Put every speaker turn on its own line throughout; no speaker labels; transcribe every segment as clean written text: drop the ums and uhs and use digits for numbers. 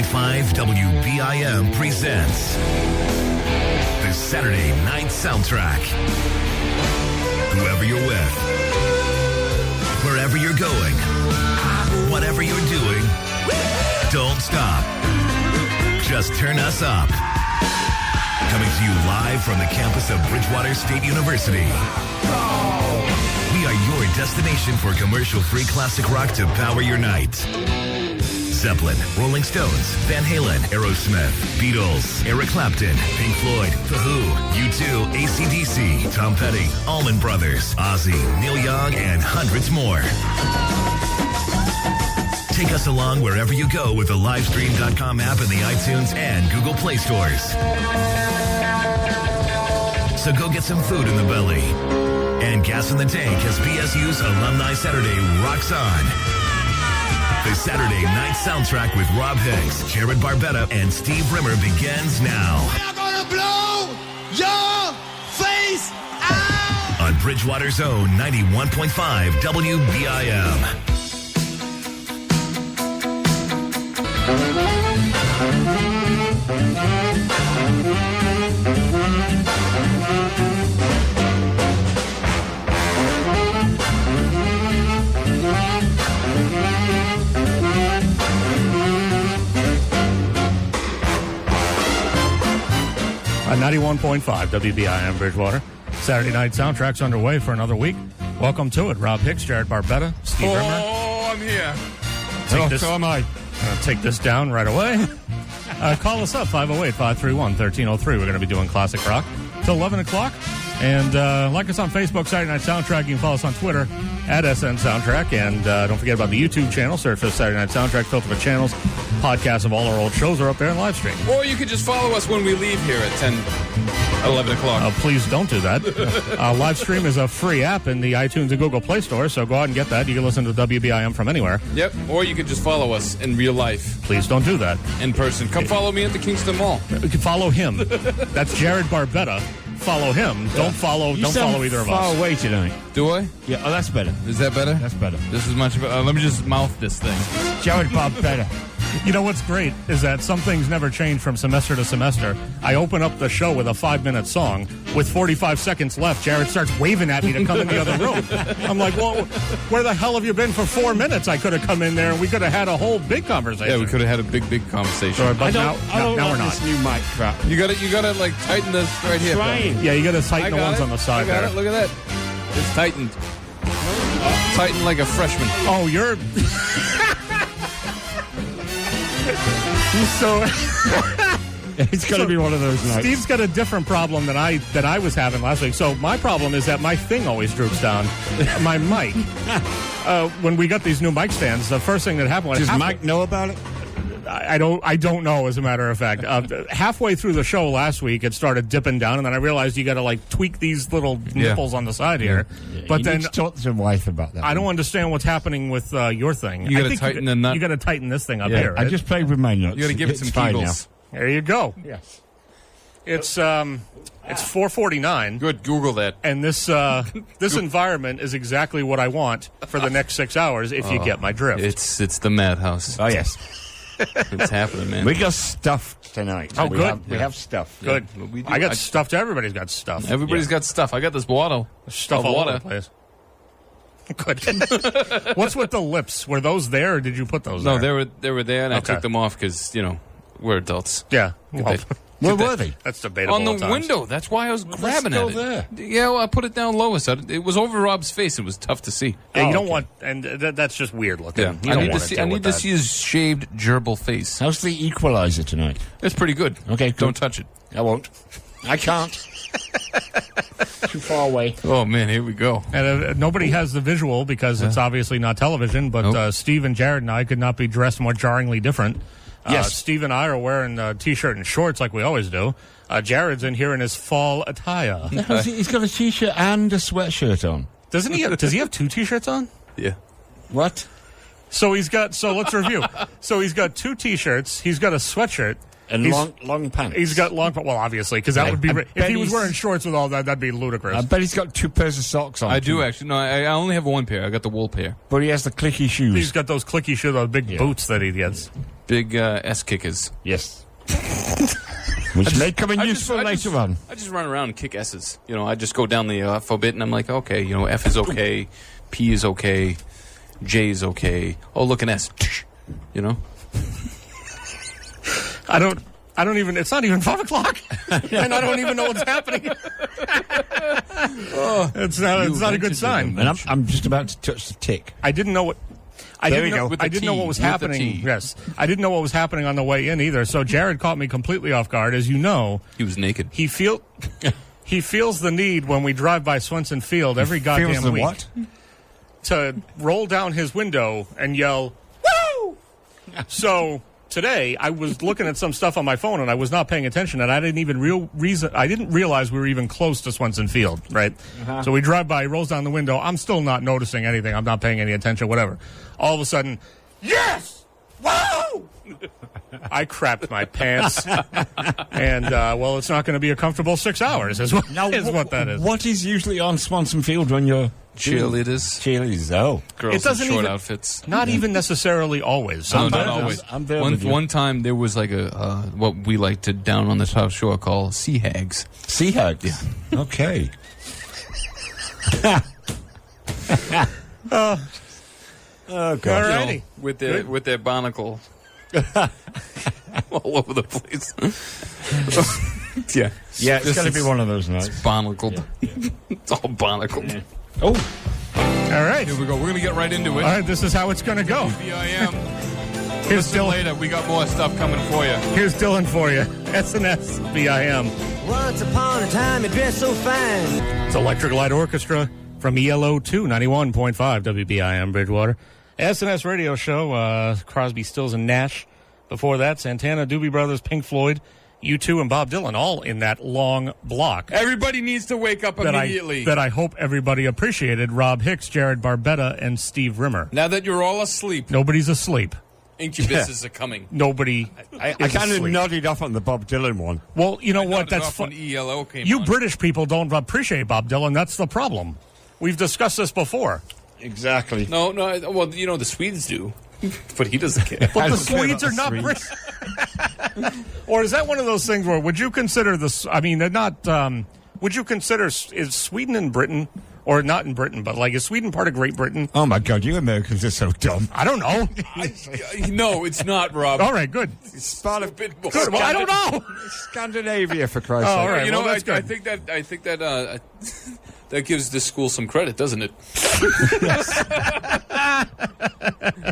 WBIM presents the Saturday Night Soundtrack. Whoever you're with, wherever you're going, whatever you're doing, don't stop. Just turn us up. Coming to you live from the campus of Bridgewater State University. We are your destination for commercial-free classic rock to power your night. Zeppelin, Rolling Stones, Van Halen, Aerosmith, Beatles, Eric Clapton, Pink Floyd, The Who, U2, AC/DC, Tom Petty, Allman Brothers, Ozzy, Neil Young, and hundreds more. Take us along wherever you go with the Livestream.com app in the iTunes and Google Play stores. So go get some food in the belly and gas in the tank as BSU's Alumni Saturday rocks on. The Saturday Night Soundtrack with Rob Hicks, Jared Barbetta, and Steve Rimmer begins now.
We're gonna blow your face out!
On Bridgewater's own 91.5 WBIM.
On 91.5 WBIM Bridgewater. Saturday Night Soundtrack's underway for another week. Welcome to it. Rob Hicks, Jared Barbetta, Steve Rimmer.
Oh, I'm here.
So am I. I'll take this down right away. Call us up, 508-531-1303. We're going to be doing classic rock till 11 o'clock. And like us on Facebook, Saturday Night Soundtrack. You can follow us on Twitter at SN Soundtrack. And don't forget about the YouTube channel. Search for Saturday Night Soundtrack, filter for channels. Podcasts of all our old shows are up there in live stream.
Or you could just follow us when we leave here at 11 o'clock.
Please don't do that. Live stream is a free app in the iTunes and Google Play Store, so go out and get that. You can listen to WBIM from anywhere.
Yep. Or you could just follow us in real life.
Please don't do that.
In person. Come follow me at the Kingston Mall.
You can follow him. That's Jared Barbetta. Follow him. Yeah. Don't follow either of us.
Far away tonight.
Do I?
Yeah. Oh, that's better.
Is that better?
That's better.
This is much better. Let me just mouth this thing.
Jared Barbetta.
You know what's great is that some things never change from semester to semester. I open up the show with a 5-minute song. With 45 seconds left, Jared starts waving at me to come in the other room. I'm like, well, where the hell have you been for 4 minutes? I could have come in there and we could have had a whole big conversation.
Yeah, we could have had a big conversation.
Sure, but
now
we're
like
not.
This new mic crap.
You gotta like tighten this right here.
Trying.
Yeah, you got to tighten the ones
it.
on the side
I got
there.
it. Look at that. It's tightened. Tightened like a freshman.
Oh, you're... So
It's going to be one of those nights.
Steve's got a different problem than I was having last week. So my problem is that my thing always droops down. My mic. When we got these new mic stands, the first thing that happened was...
Does Mike know about it?
I don't know, as a matter of fact. Halfway through the show last week, it started dipping down, and then I realized you got to like tweak these little nipples on the side here.
Yeah,
but
you
then
need to talk to your wife about that.
I don't understand what's happening with your thing.
You got to tighten the nut.
You got to tighten this thing up
Yeah,
here. Right?
I just played with my nuts.
You got to give it some
fine
kegels.
There you go.
now. Yes.
It's 4:49.
Good. Google that.
And this environment is exactly what I want for the next 6 hours. If you get my drift,
It's the madhouse.
Oh, yes.
It's happening, man.
We got stuff tonight.
Oh, good.
We have stuff.
good.
Yeah, we do.
I got stuff. Everybody's got stuff.
Everybody's got stuff. I got this water.
Stuff
of
all
water.
over the place. Good. What's with the lips? Were those there, or did you put those
No,
there?
they were there, and
Okay.
I took them off because we're adults.
Yeah. Well,
Where were they?
that's debatable.
On the
at times.
window. That's why I was grabbing
still
at it.
there.
Yeah, well, I put it down lower. So it was over Rob's face. It was tough to see.
Yeah, you
Oh,
don't
okay.
want, and that's just weird looking.
Yeah,
You
I
don't
need
want
to see.
deal
I need
with
to
that.
see his shaved gerbil face.
How's the equalizer tonight?
It's pretty good.
Okay,
Don't
good.
touch it.
I won't. I can't. Too far away.
Oh man, here we go.
And nobody has the visual because it's obviously not television, but
Nope.
Steve and Jared and I could not be dressed more jarringly different.
Yes.
Steve and I are wearing a T-shirt and shorts like we always do. Jared's in here in his fall attire.
He's got a T-shirt and a sweatshirt on.
Doesn't he? Does he have 2 T-shirts on?
Yeah.
What?
So let's review. So he's got 2 T-shirts. He's got a sweatshirt.
And long pants.
He's got long pants. Well, obviously, because that would be... If he was
he's-
wearing shorts with all that, that'd be ludicrous.
I bet he's got 2 pairs of socks on.
I do actually. No, I only have one pair. I got the wool pair.
But he has the clicky shoes.
He's got those clicky shoes, those big boots that he gets.
Big S kickers.
Yes. Which may come in useful later on.
I just run around and kick S's. You know, I just go down the alphabet and I'm like, okay, you know, F is okay, P is okay, J is okay. Oh, look, an S. You know?
I don't even... It's not even 5 o'clock. And I don't even know what's happening. It's not a good sign.
And I'm just about to touch the tick.
I didn't know what... I didn't know what was happening. Yes, I didn't know what was happening on the way in either. So Jared caught me completely off guard. As you know,
He was naked.
he feels the need when we drive by Swenson Field every goddamn
Feels the
week
what?
to roll down his window and yell, "Woo!" So today I was looking at some stuff on my phone and I was not paying attention, and I didn't even realize we were even close to Swenson Field. Right. So we drive by, he rolls down the window. I'm still not noticing anything. I'm not paying any attention. Whatever. All of a sudden, yes! Whoa! I crapped my pants. And, well, it's not going to be a comfortable 6 hours, is what that is.
What is usually on Swanson Field when you're...
Cheerleaders.
Cheerleaders, oh.
Girls in short outfits.
Not even necessarily always.
No,
Sometimes.
not always.
I'm there with you.
One time there was like a what we like to down on the South Shore call sea hags.
Sea hags? Yeah. Okay. Oh, God.
Alrighty.
With their barnacle all over the place. Yeah.
Yeah, it's got to be one of those nights.
Barnacled. It's all barnacled.
Yeah. Oh.
All right.
Here we go. We're going to get right into it.
All right, this is how it's going to go.
BIM.
Here's
Listen
Dylan.
later. We got more stuff coming for you.
Here's Dylan for you. SNS BIM.
Once upon a time, you dressed so fine.
It's Electric Light Orchestra from ELO 2, 91.5 WBIM Bridgewater. SNS radio show, Crosby, Stills, and Nash. Before that, Santana, Doobie Brothers, Pink Floyd, U2, and Bob Dylan, all in that long block.
Everybody needs to wake up immediately.
That I hope everybody appreciated. Rob Hicks, Jared Barbetta, and Steve Rimmer.
Now that you're all asleep,
Nobody's asleep.
incubuses are coming.
Nobody
I
is
kind of
asleep.
nodded off on the Bob Dylan one.
Well, you know
I
what?
nodded
That's
off when ELO came
You
on.
British people don't appreciate Bob Dylan. That's the problem. We've discussed this before.
Exactly.
No. Well, you know the Swedes do, but he doesn't care.
But the
don't care
Swedes are
about the
not British. Or is that one of those things where would you consider this? I mean, they're not. Would you consider is Sweden in Britain or not in Britain? But like, is Sweden part of Great Britain?
Oh, my God, you Americans are so dumb.
I don't know.
No, it's not, Rob.
All right, good.
It's part of
Bit more.
Good. Well, I don't know.
Scandinavia, for Christ's
Oh,
sake.
all right.
You know,
well, that's
I
good.
think that that gives this school some credit, doesn't it?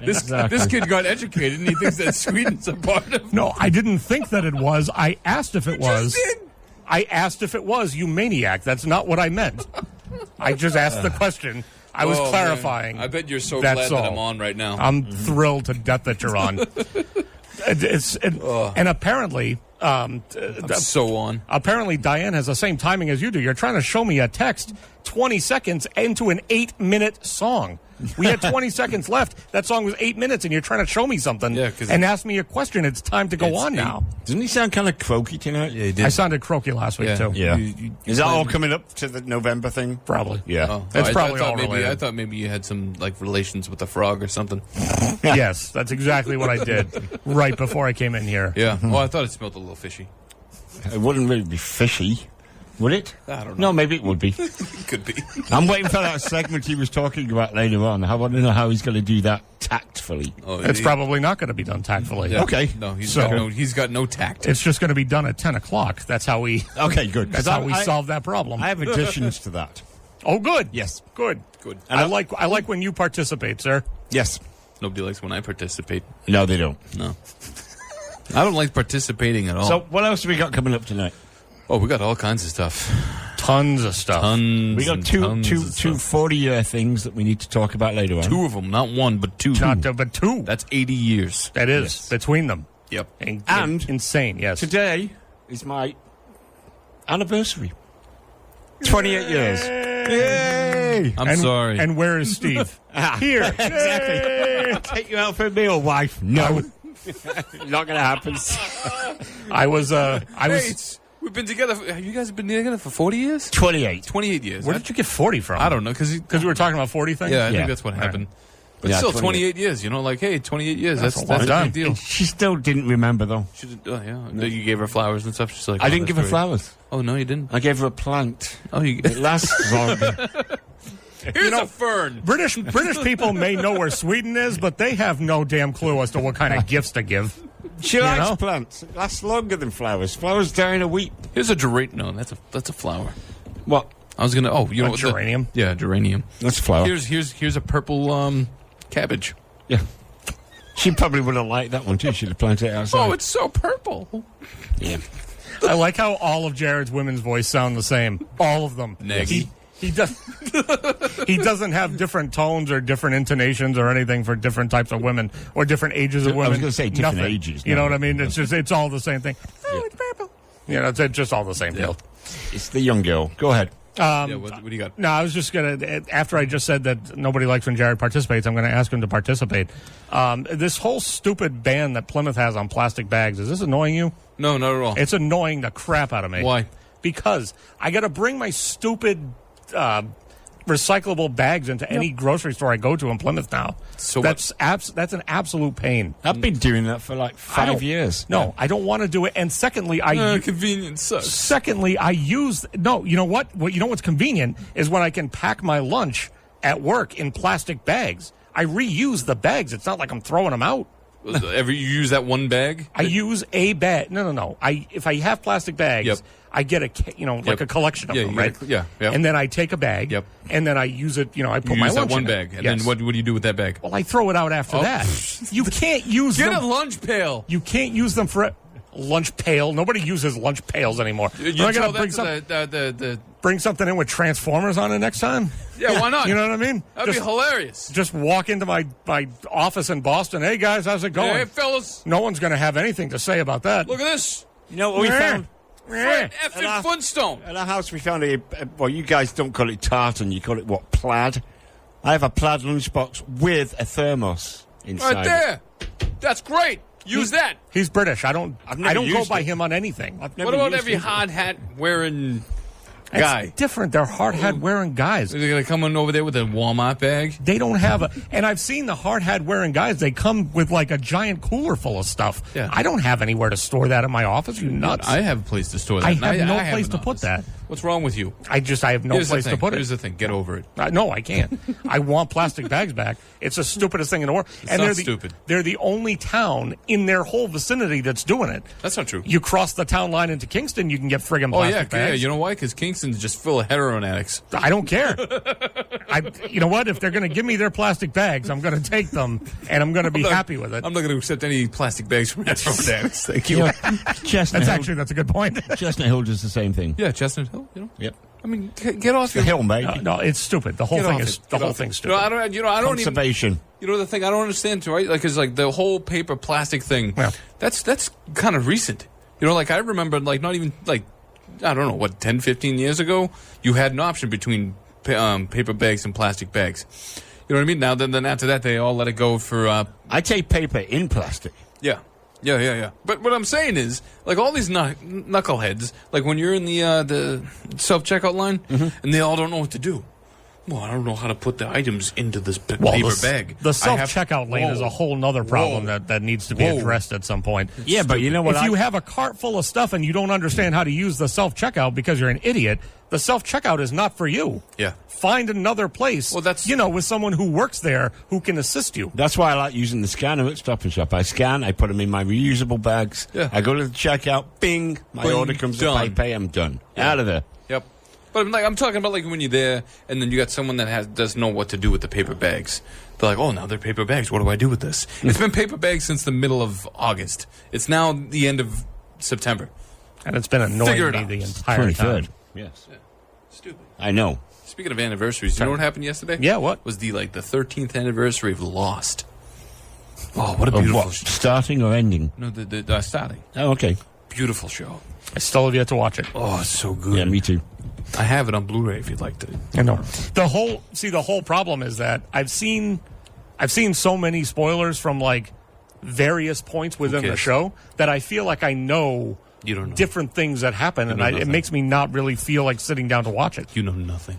This kid got educated, and he thinks that Sweden's a part of.
No, I didn't think that it was. I asked if it was.
Just did.
I asked if it was, you maniac. That's not what I meant. I just asked the question. I was
Oh,
clarifying.
man. I bet you're so
That's
glad that
all.
I'm on right now.
I'm thrilled to death that you're on. And apparently,
I'm so on.
apparently Diane has the same timing as you do. You're trying to show me a text 20 seconds into an 8-minute song. We had 20 seconds left. That song was 8 minutes, and you're trying to show me something
Yeah, 'cause
and ask me a question. It's time to go
It's
on now.
Doesn't he sound kind of croaky tonight?
Yeah, he did.
I sounded croaky last week, too.
Yeah.
You
Is that all
played-
coming up to the November thing?
Probably.
Yeah.
Oh,
That's
I
probably
thought
all
maybe,
related.
I thought maybe you had some like relations with a frog or something.
Yes, that's exactly what I did right before I came in here.
Yeah. Oh, I thought it smelled a little fishy.
It wouldn't really be fishy, would it?
I don't know.
No, maybe it would be.
Could be.
I'm waiting for that segment he was talking about later on. I want to know how he's going to do that tactfully.
Oh,
It's
he-
probably not going to be done tactfully.
yeah.
Okay.
No, he's
So-
got no tact.
It's just going to be done at 10 o'clock. That's how we
Okay, good.
That's how we solve that problem.
I have additions to that.
Oh, good.
Yes.
Good.
Good.
I like when you participate, sir.
Yes.
Nobody likes when I participate.
No, they don't.
No. I don't like participating at all.
So, what else have we got coming up tonight?
we got all kinds of stuff.
Tons of stuff.
Tons.
We got
and
two
tons of stuff.
40-year things that we need to talk about later on.
Two of them, not one, but two.
But two.
That's 80 years.
That is
Yes.
between them.
Yep.
And
insane, yes.
Today is my anniversary. 28 years. Yay!
I'm sorry.
And where is Steve? Here.
Exactly. Take you out for a meal, wife. No. Not going to happen.
We've been together. Have you guys been together for 40 years?
28.
28 years.
Where did you get 40 from?
I don't know because
we were talking about 40 things.
Yeah, I
Yeah.
think that's what happened. But
Yeah,
still,
28
years. You know, like, hey, 28 years.
That's
That's
a long
a
time.
big deal.
She still didn't remember, though.
Yeah. You gave her flowers and stuff. She's like,
I didn't
that's
give her
great.
flowers.
Oh no, you didn't.
I gave her a plant.
Oh, you.
It lasts longer.
Here's a fern.
British people may know where Sweden is, but they have no damn clue as to what kind of gifts to give.
She likes
know?
plants. It lasts longer than flowers. Flowers die in a week.
Here's a geranium. No, that's a flower.
What?
I was gonna. Oh, you know
A
what
geranium?
Yeah, geranium.
That's a flower.
Here's a purple cabbage.
Yeah. She probably would have liked that one too. She'd have planted it outside.
Oh, it's so purple.
yeah.
I like how all of Jared's women's voice sound the same. All of them.
Neggy.
He does. He doesn't have different tones or different intonations or anything for different types of women or different ages of
I
women.
was gonna say different
Nothing.
ages,
You know
no.
what I mean? It's all the same thing. Oh, it's purple. You know, it's just all the same deal.
It's the young girl. Go ahead.
Yeah. What do you got?
No, I was just going to, after I just said that nobody likes when Jared participates, I'm going to ask him to participate. This whole stupid ban that Plymouth has on plastic bags, is this annoying you?
No, not at all.
It's annoying the crap out of me.
Why?
Because I got to bring my stupid recyclable bags into any grocery store I go to in Plymouth now.
So
that's an absolute pain.
I've been doing that for like
I don't-
5 years.
No, I don't want to do it. And secondly,
Convenience sucks.
Secondly, you know what? You know what's convenient is when I can pack my lunch at work in plastic bags. I reuse the bags. It's not like I'm throwing them out.
Ever you use that one bag?
I use a bag. No. If I have plastic bags,
Yep.
I get like a collection of
Yeah,
them,
you
right?
gotta- yeah.
And then I take a bag.
Yep.
And then I use it. I put
You
my
use that
lunch
one
in it.
bag, and
Yes.
then what do you do with that bag?
Well, I throw it out after
Oh.
that. You can't use
Get
them.
a lunch pail.
You can't use them for lunch pail. Nobody uses lunch pails anymore.
You
Am I
tell
gonna
that to the
bring something in with Transformers on it next time?
yeah, why not?
You know what I mean?
That'd be hilarious.
Just walk into my office in Boston. Hey, guys, how's it going?
Hey, fellas,
No one's going to have anything to say about that.
look at this.
You know what we
Yeah.
found?
Fred effing
And
Flintstone.
At our house, we found well, you guys don't call it tartan, you call it what? Plaid. I have a plaid lunchbox with a thermos inside.
Right there. That's great. Use that.
He's British. I don't
never
go
used
by
it.
him on anything.
I've never
What about
used
every
it.
hard hat wearing guy?
It's different. They're hard hat wearing guys.
They're gonna come in over there with a Walmart bag.
They don't have and I've seen the hard hat wearing guys. They come with like a giant cooler full of stuff.
Yeah.
I don't have anywhere to store that in my office. You nuts?
I have a place to store that.
I
and
have no
have
place
an
to put
office.
that.
What's wrong with you?
I have no
Here's
place
the
to
thing.
put it.
Here's the thing. Get over it.
No, I can't. I want plastic bags back. It's the stupidest thing in the world.
It's not stupid.
They're the only town in their whole vicinity that's doing it.
That's not true.
You cross the town line into Kingston, you can get friggin'
Oh
plastic
yeah.
bags.
You know why? Because Kingston's just full of heroin addicts.
I don't care. You know what? If they're going to give me their plastic bags, I'm going to take them, and I'm going to be happy with it.
I'm not going to accept any plastic bags from heroin addicts. Thank you.
Yeah. Chestnut
That's a good point.
Chestnut Hill does the same thing.
Yeah, Chestnut Hill. You know.
Yep.
I mean, get off
The
your
hill, mate.
No, it's stupid. The whole
Get
thing
off
is
it.
the
Get
whole
off
thing's
it.
stupid.
I don't even.
Conservation.
You know the thing I don't understand too, right? Like, cause like the whole paper plastic thing.
Yeah.
That's kind of recent. You know, like I remember, like not even like I don't know what 10, 15 years ago, you had an option between paper bags and plastic bags. You know what I mean? Now then after that, they all let it go for
I take paper in plastic.
yeah. But what I'm saying is, like all these knuckleheads, like when you're in the self checkout line, and they all don't know what to do. Well, I don't know how to put the items into this paper bag.
The
I
self
have-
checkout lane is a
Whoa.
whole nother problem
Whoa.
that needs to be
Whoa.
addressed at some point.
Yeah, but you know what?
If you have a cart full of stuff and you don't understand how to use the self checkout because you're an idiot, the self checkout is not for you.
Yeah.
Find another place.
Well, that's-
with someone who works there who can assist you.
That's why I like using the scanner at Stop and Shop. I scan, I put them in my reusable bags.
Yeah.
I go to the checkout, bing, my
Bing,
order comes
done.
up, I pay, I'm done.
Yeah.
Out of there.
Yep. But I'm talking about like when you're there and then you got someone that doesn't know what to do with the paper bags. They're like, oh, now they're paper bags. What do I do with this? It's been paper bags since the middle of August. It's now the end of September.
And it's been annoying
Figure it
me
out.
the entire
23rd.
time.
Yes.
Stupid.
I know.
Speaking of anniversaries, you know what happened yesterday?
Yeah, what?
Was the 13th anniversary of Lost. Oh, what a
Of
beautiful
what?
show.
Starting or ending?
No, the starting.
Oh, okay.
Beautiful show.
I still have yet to watch it.
Oh, it's so good.
Yeah, me too.
I have it on Blu-ray if you'd like to.
I know. The whole problem is that I've seen so many spoilers from like various points within the
cares?
show that I feel like I know
You don't know.
different things that happen, and it
nothing.
makes me not really feel like sitting down to watch it.
You know nothing.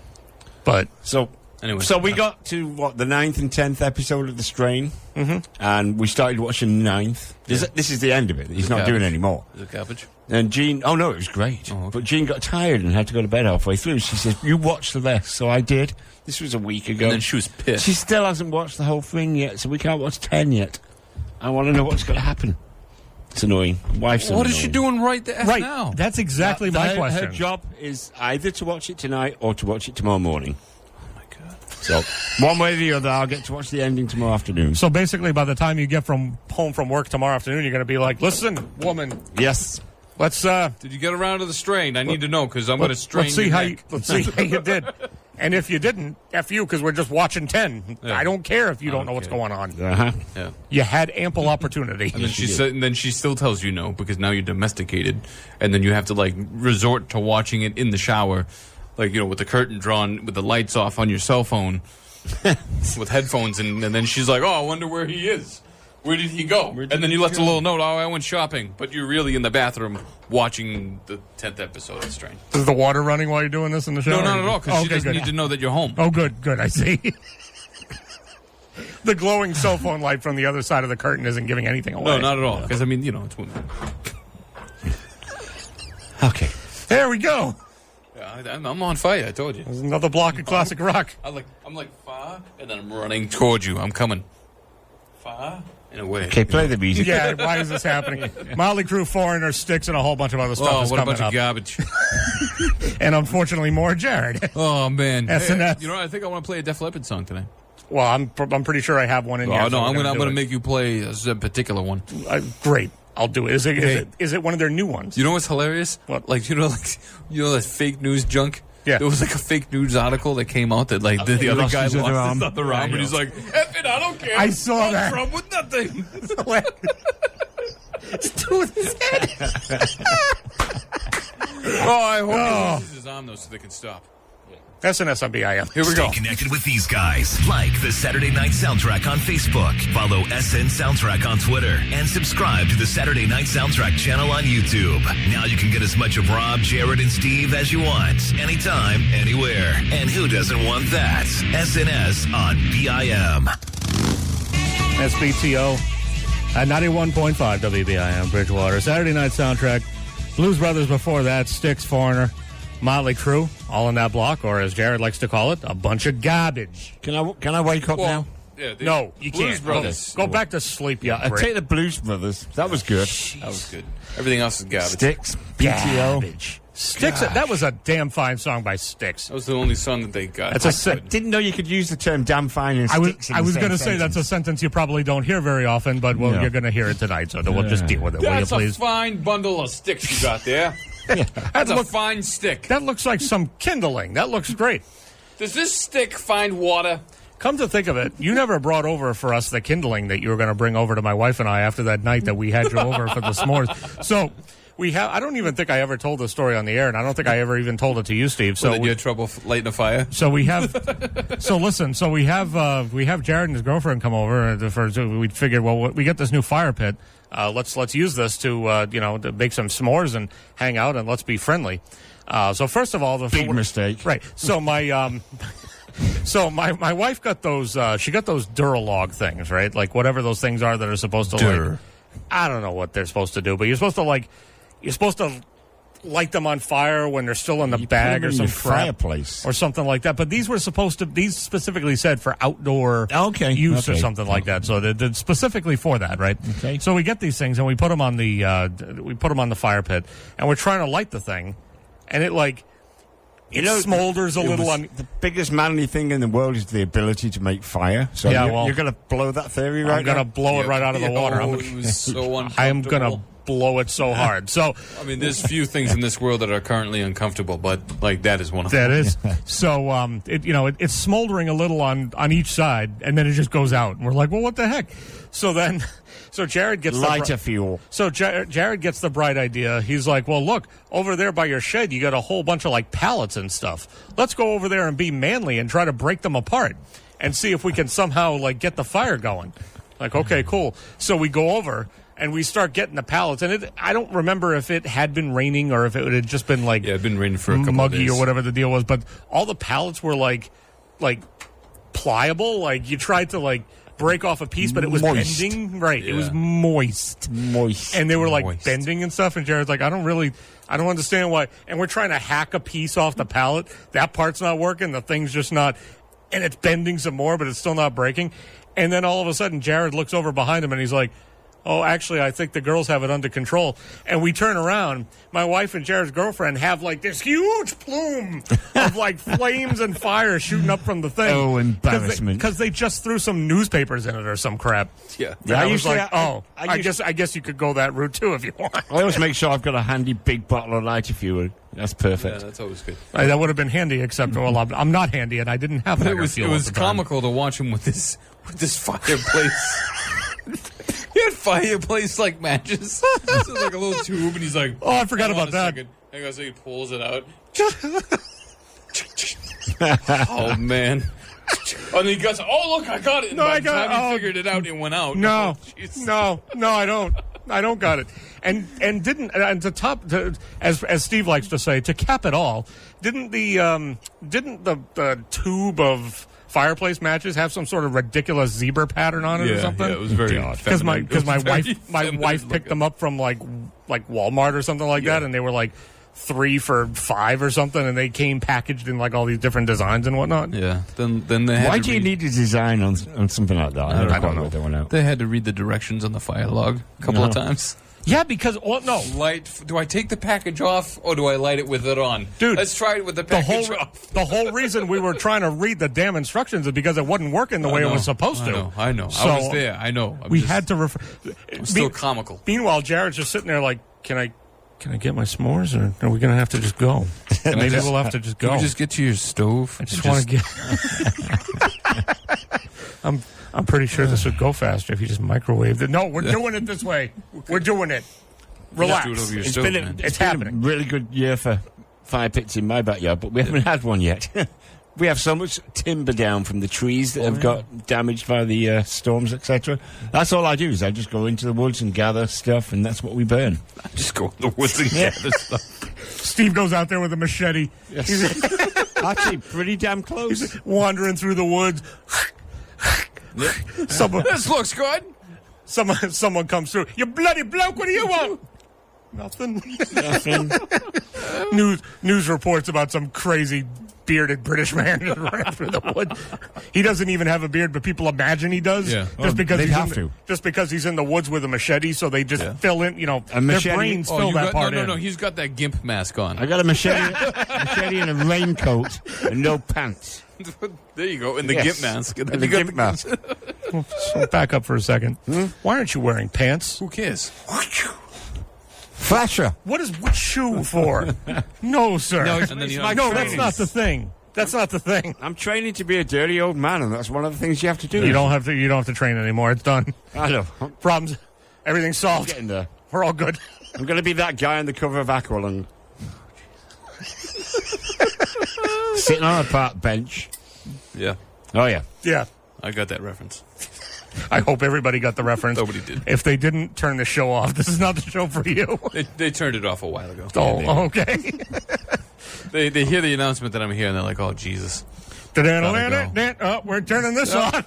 But
So
Anyway.
so we got to, the 9th and 10th episode of The Strain, and we started watching the 9th. This is the end of it. He's not doing any more.
Is it garbage?
And Jean, oh no, it was great.
Oh, okay.
But Jean got tired and had to go to bed halfway through. She says, you watch the rest. So I did. This was a week ago.
And then she was pissed.
She still hasn't watched the whole thing yet, so we can't watch 10 yet. I want to know what's going to happen. It's annoying. Wife's
What
annoying.
is she doing right there
right,
now?
that's exactly my question.
Her job is either to watch it tonight or to watch it tomorrow morning.
Oh my God.
So, one way or the other, I'll get to watch the ending tomorrow afternoon.
So basically, by the time you get home from work tomorrow afternoon, you're going to be like, "Listen, woman,
Yes.
let's
Did you get around to the strain? I need to know because I'm going to strain
let's see
your
how
neck.
let's see how you did." And if you didn't, F you, because we're just watching 10.
Yeah.
I don't care if you don't know what's
Okay.
going on.
Uh-huh.
Yeah.
You had ample opportunity.
And then she said, and then she still tells you no because now you're domesticated, and then you have to like resort to watching it in the shower, like with the curtain drawn, with the lights off on your cell phone, with headphones, and then she's like, "Oh, I wonder where he is. Where did he go?" And then you left a little note, "Oh, I went shopping," but you're really in the bathroom watching the 10th episode of Strain.
Is the water running while you're doing this in the shower?
No, not at all, because she doesn't
good.
need to know that you're home.
Oh, good, I see. The glowing cell phone light from the other side of the curtain isn't giving anything away.
No, not at all. Because it's women.
Okay.
There we go.
Yeah, I'm on fire. I told you.
There's another block of classic rock.
I'm like far, and then I'm running towards you. I'm coming. Far and away.
Okay, play the music.
Yeah, why is this happening? Motley Crue, Foreigner, Sticks, and a whole bunch of other stuff
Oh,
is
what a
coming
bunch
up.
of garbage.
And unfortunately, more Jared.
Oh man.
SNS.
Hey, I think I want to play a Def Leppard song today.
Well, I'm pretty sure I have one in here.
Oh no,
so
I'm
we're
gonna
do it.
make you play a particular one.
Great, I'll do it. Is it one of their new ones?
You know what's hilarious?
What?
Like that fake news junk.
Yeah.
There was like a fake news article that came out that like the
He
other
lost
guy
his other
lost
arm.
his other arm, and he's like, "F it, I don't care."
I saw
I'm
that.
from with nothing.
It's two with his head.
Oh, I hope he loses his arm though, so they can stop.
SNS on BIM.
Here we go.
Stay connected with these guys. Like the Saturday Night Soundtrack on Facebook. Follow SN Soundtrack on Twitter. And subscribe to the Saturday Night Soundtrack channel on YouTube. Now you can get as much of Rob, Jared, and Steve as you want. Anytime, anywhere. And who doesn't want that? SNS on BIM.
SBTO at 91.5 WBIM Bridgewater. Saturday Night Soundtrack. Blues Brothers before that. Sticks, Foreigner, Motley Crue, all in that block, or as Jared likes to call it, a bunch of garbage.
Can I wake up now?
Yeah,
No, you
Blues
can't.
Brothers.
Go back to sleep.
Yeah, I take the Blues Brothers. That was good.
That was good. Everything else is garbage.
Sticks, BTO.
Garbage. Sticks. That was a damn fine song by Sticks.
That was the only song that they got.
That's a
Didn't know you could use the term damn fine and
I was
sticks in
I
the
was
same
going to say
sentence.
that's a sentence you probably don't hear very often, but well,
No.
you're going to hear it tonight, so we'll just deal with it. Will you
That's a
please?
fine bundle of sticks you got there. That's a fine stick.
That looks like some kindling. That looks great.
Does this stick find water?
Come to think of it, you never brought over for us the kindling that you were going to bring over to my wife and I after that night that we had you over for the s'mores. So we have. I don't even think I ever told the story on the air, and I don't think I ever even told it to you, Steve. So
Did you had trouble lighting a fire?
So we have. So listen. So we have Jared and his girlfriend come over. So we figured, well, we get this new fire pit. Let's use this to to make some s'mores and hang out, and let's be friendly. So first of all, the
Big mistake.
right? So my my wife got those. She got those Duralog things, right? Like whatever those things are that are supposed to like. I don't know what they're supposed to do, but you're supposed to light them on fire when they're still in the bag or some crap
fireplace
or something like that. But these specifically said for outdoor use or something like that. So they're specifically for that, right?
Okay.
So we get these things and we put them on the fire pit, and we're trying to light the thing, and it smolders a little on.
The biggest manly thing in the world is the ability to make fire. So
Yeah,
you're going to blow that theory right
I'm going to
now?
blow it right out of the water.
It was so uncomfortable.
I am going to blow it so hard. So
I mean, there's few things in this world that are currently uncomfortable, but like that is one of them.
that is so. It's smoldering a little on each side, and then it just goes out, and we're like, well, what the heck? So then, Jared gets
Lighter fuel.
So Jared gets the bright idea. He's like, well, look, over there by your shed, you got a whole bunch of like pallets and stuff. Let's go over there and be manly and try to break them apart and see if we can somehow like get the fire going. Like, okay, cool. So we go over and we start getting the pallets. And I don't remember if it had been raining or if it had just been like
it'd been raining for a couple
muggy
of days.
or whatever the deal was. But all the pallets were like pliable. Like you tried to like break off a piece, but it was
Moist.
bending. Right.
Yeah.
It was moist. And they were like
Moist.
bending and stuff. And Jared's like, I don't understand why. And we're trying to hack a piece off the pallet. That part's not working. The thing's just not. And it's bending some more, but it's still not breaking. And then all of a sudden, Jared looks over behind him and he's like, oh, actually, I think the girls have it under control. And we turn around. My wife and Jared's girlfriend have like this huge plume of like flames and fire shooting up from the thing.
Oh, embarrassment.
Because they just threw some newspapers in it or some crap.
Yeah.
And I was
usually-
like, I guess you could go that route too if you want.
I always make sure I've got a handy big bottle of lighter fuel. That's
Yeah,
perfect.
that's always good.
That would have been handy, except well, I'm not handy and I didn't have
But
lighter fuel
it
at
was
the time.
comical to watch him with this fireplace. He had fireplace like matches. This is like a little tube, and he's like,
Oh, I forgot
"Hold on
about
a
that."
second." Hang on, so he pulls it out. Oh man! And he goes, "Oh look, I got it!" And
No,
by
I
the
got
time
it.
he
Oh.
figured it out, it went out.
No,
Oh, jeez.
no, I don't got it. And didn't and as Steve likes to say, to cap it all, didn't the tube of fireplace matches have some sort of ridiculous zebra pattern on it or something?
Yeah, it was very
because my
feminine.
wife picked them up from like Walmart or something like that, and they were like 3 for $5 or something, and they came packaged in like all these different designs and whatnot.
Yeah. Then they had
Why
to
do you
read-
need a design on something like that?
I don't
quite
know.
work that one out.
They had to read the directions on the fire log a couple of times.
Yeah, because
Do I take the package off or do I light it with it on?
Dude,
let's try it with the
the
package
whole
off.
the whole reason we were trying to read the damn instructions is because it wasn't working the way it was supposed to.
I know.
So
I was there. I know.
We had to refer.
Still comical.
Meanwhile, Jared's just sitting there like, can I get my s'mores, or are we going to have to just go? Maybe we'll have to just go.
Can we just get to your stove?
I just want to get. I'm pretty sure this would go faster if you just microwaved it. No, we're doing it this way. We're doing it. Relax.
do it over your
It's
stove,
been,
man.
It's
been
happening.
a really good year for fire pits in my backyard, but we haven't had one yet. We have so much timber down from the trees that have got damaged by the storms, etc. That's all I do is I just go into the woods and gather stuff, and that's what we burn.
Just go in the woods and gather stuff.
Steve goes out there with a machete. He's
Actually, pretty damn close.
wandering through the woods. Someone,
This looks good.
someone comes through. You bloody bloke! What do you want? Nothing.
Nothing.
News reports about some crazy bearded British man just running through the woods. He doesn't even have a beard, but people imagine he does.
Yeah.
Just because
they'd
he's
have
in,
to.
just because he's in the woods with a machete, so they just fill in.
A
Their
machete?
brains fill that part in.
No. He's got that gimp mask on.
I got a machete and a raincoat and no pants.
There you go. In the
Yes.
gimp mask.
And the gimp mask.
So back up for a second. Why aren't you wearing pants?
Who cares?
Flasher.
What is what shoe for? No, sir.
No, and then you have
No, that's
trainings.
not the thing. That's not the thing.
I'm training to be a dirty old man, and that's one of the things you have to do.
You don't have to train anymore. It's done.
I know. I'm
Problems. Everything's solved.
getting there.
We're all good.
I'm going to be that guy on the cover of Aqualung. Sitting on a park bench.
Yeah.
Oh, yeah.
Yeah.
I got that reference.
I hope everybody got the reference.
Nobody did.
If they didn't, turn the show off. This is not the show for you.
They turned it off a while ago.
Oh, okay.
They hear the announcement that I'm here and they're like, oh, Jesus.
Oh, we're turning this on.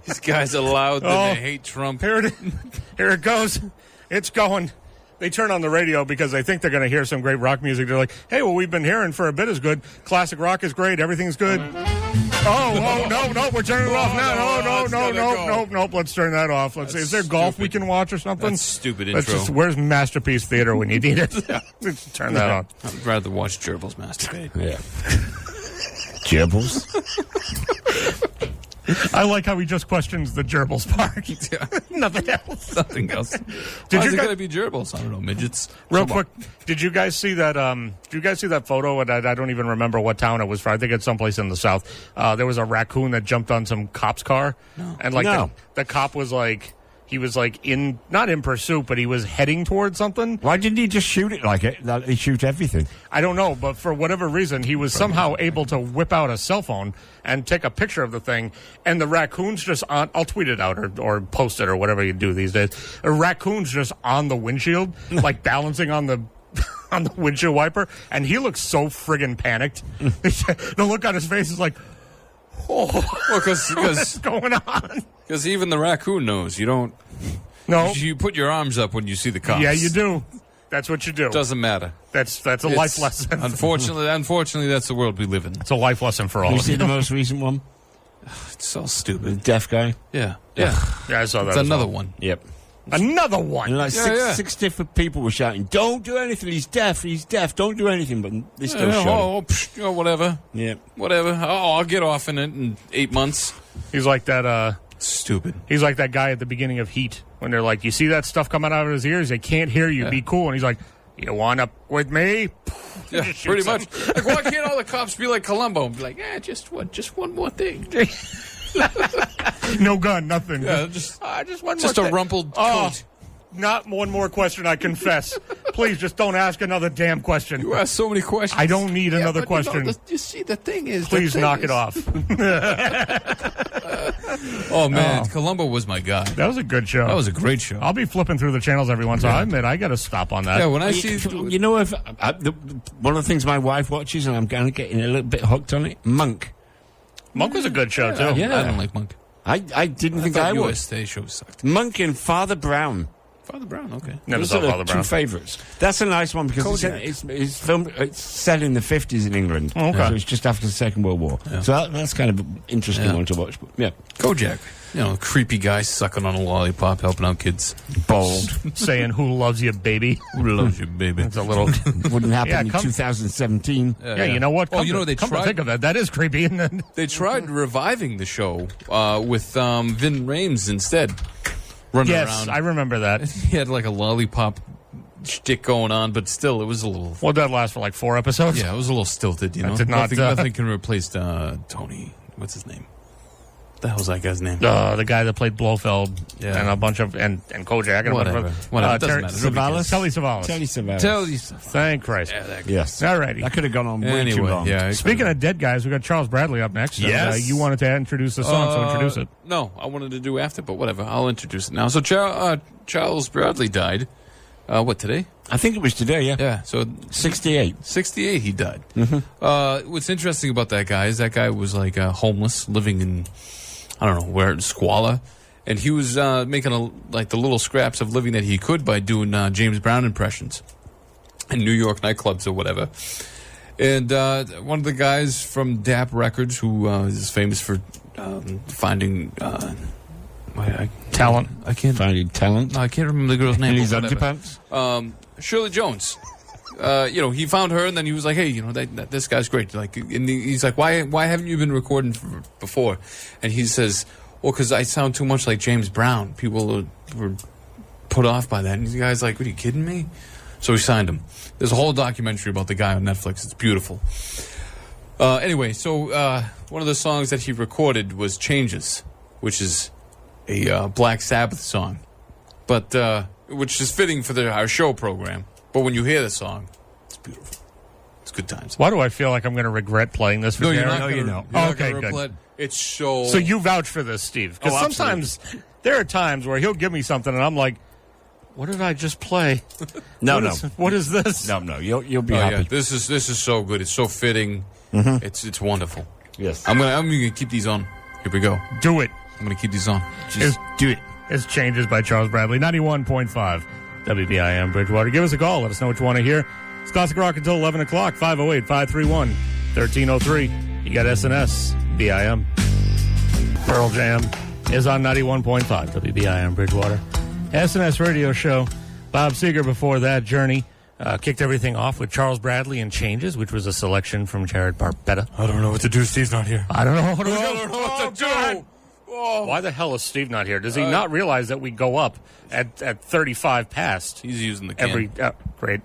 These guys are loud that
Oh.
they hate Trump.
Here it goes. It's going. They turn on the radio because they think they're going to hear some great rock music. They're like, hey, what we've been hearing for a bit is good. Classic rock is great. Everything's good. No, we're turning it off now. Nope. Let's turn that off. Is there golf we can watch or something?
That's stupid
Let's
intro.
where's Masterpiece Theater when you need it? Let's turn that on.
I'd rather watch gerbils masturbate.
Yeah. Gerbils.
I like how he just questions the gerbils part. Nothing else.
Nothing else.
Did
Why
you
is it
guys-
gotta be gerbils? I don't know, midgets.
Real
Come on.
quick, did you guys see that? Did you guys see that photo? And I don't even remember what town it was from. I think it's someplace in the south. There was a raccoon that jumped on some cop's car, and like
No.
the cop was like, he was like not in pursuit, but he was heading towards something.
Why didn't he just shoot it like it? Like he shoot everything.
I don't know, but for whatever reason, he was somehow able to whip out a cell phone and take a picture of the thing, and the raccoon's just on. I'll tweet it out or post it or whatever you do these days. A raccoon's just on the windshield, like balancing on the on the windshield wiper, and he looks so friggin' panicked. The look on his face is like, oh,
Well,
what's going on?
Because even the raccoon knows you don't.
No,
You put your arms up when you see the cops.
yeah, you do. That's what you do.
Doesn't matter.
That's a life lesson.
Unfortunately, that's the world we live in.
It's a life lesson for all
You
of
see
you.
the most recent one?
It's so
The
stupid.
deaf guy?
Yeah.
Yeah, I saw that.
It's
as
another
well.
one.
Yep.
Another
And
one.
like six different people were shouting, "Don't do anything, he's deaf, don't do anything," but they still shot
Whatever.
him.
Whatever. I'll get off in it in 8 months.
He's like that.
Stupid.
He's like that guy at the beginning of Heat when they're like, "You see that stuff coming out of his ears? They can't hear you. Be cool." And he's like, "You want up with me?"
Yeah,
Just
pretty
shoots
much.
him.
Like, why can't all the cops be like Columbo and be like, just one more thing?
No gun, nothing.
Yeah, just
one
just
more
a
thing.
rumpled
Oh,
coat.
not one more question, I confess. Please, just don't ask another damn question.
You ask so many questions.
I don't need another
but
question.
You see, the thing is...
Please knock it off.
Oh, man. Columbo was my guy.
That was a good show.
That was a great show.
I'll be flipping through the channels every once in a while. I admit, I got to stop on that.
Yeah, when I see...
You know, if one of the things my wife watches, and I'm kind of getting a little bit hooked on it, Monk.
Monk was a good show, too.
Yeah.
I don't like Monk.
I didn't think I would.
USA shows sucked.
Monk and Father Brown.
Father Brown, okay.
Never
Those
saw
are the
Father Brown.
two favourites. That's a nice one because
Kojak.
it's filmed. It's set in the 50s in England.
Okay.
So it's just after the Second World War.
Yeah.
So that's kind of an interesting one to watch. But yeah,
Kojak. Creepy guy sucking on a lollipop, helping out kids.
bold.
Saying, "Who loves you, baby?"
Who loves you, baby?
It's a little...
Wouldn't happen
Yeah,
in 2017.
Yeah, you know what?
Oh, they
come to
tried.
think of it, that is creepy. And then
They tried reviving the show with Vin Rames instead. Running
yes,
around.
I remember that.
He had like a lollipop shtick going on, but still, it was a little.
Well, that last for like 4 episodes.
Yeah, it was a little stilted. You know,
did not,
nothing can replace Tony. What's his name? What the hell's that guy's name?
The guy that played Blofeld
Yeah.
and a bunch of and Kojak and
Whatever.
a
Whatever. It doesn't
Terry
matter. Nobody cares.
Telly Savalas.
Tell you something.
Tell you.
Thank Christ.
Yeah, that guy.
Yes.
All righty.
That could have gone on way too
Anyway,
long.
yeah.
Speaking of dead guys, we got Charles Bradley up next.
Yes.
And, you wanted to introduce the song, so introduce it.
No, I wanted to do after, but whatever. I'll introduce it now. So Charles Bradley died. What, today?
I think it was today. Yeah.
Yeah. So
68.
68 he died. What's interesting about that guy is that guy was like homeless, living in, I don't know, where, squalor. And he was making the little scraps of living that he could by doing James Brown impressions in New York nightclubs or whatever. And one of the guys from DAP Records, who is famous for finding
Talent.
I can't.
Finding talent.
No, I can't remember the girl's name.
In his
but whatever.
underpants.
Shirley Jones. He found her, and then he was like, "Hey, this guy's great." Like, and he's like, "Why haven't you been recording before?" And he says, "Well, because I sound too much like James Brown. People were put off by that." And the guy's like, "What, are you kidding me?" So he signed him. There's a whole documentary about the guy on Netflix. It's beautiful. Anyway, so one of the songs that he recorded was "Changes," which is a Black Sabbath song, but which is fitting for our show program. But when you hear the song, it's beautiful. It's good times.
Why do I feel like I'm going to regret playing this for
No, you're
Gary?
not.
you
Gonna,
know.
you're not
Okay,
gonna
good.
regret- It's so.
So you vouch for this, Steve? Because
Oh,
sometimes there are times where he'll give me something and I'm like, what did I just play?
No.
What is this?
No. You'll be
Oh,
happy.
yeah. This is so good. It's so fitting. It's wonderful.
Yes.
I'm gonna keep these on. Here we go.
Do it.
I'm gonna keep these on.
Just do it. It's Changes by Charles Bradley, 91.5 WBIM Bridgewater. Give us a call. Let us know what you want to hear. It's Classic Rock until 11 o'clock, 508-531-1303. You got SNS, BIM. Pearl Jam is on 91.5 WBIM Bridgewater. SNS radio show. Bob Seger before that, Journey. Kicked everything off with Charles Bradley and Changes, which was a selection from Jared Barbetta.
I don't know what to do. Steve's not here.
I don't know what to do.
I don't know what to do. Oh.
Why the hell is Steve not here? Does he not realize that we go up at 35 past
He's using the can.
every? Great.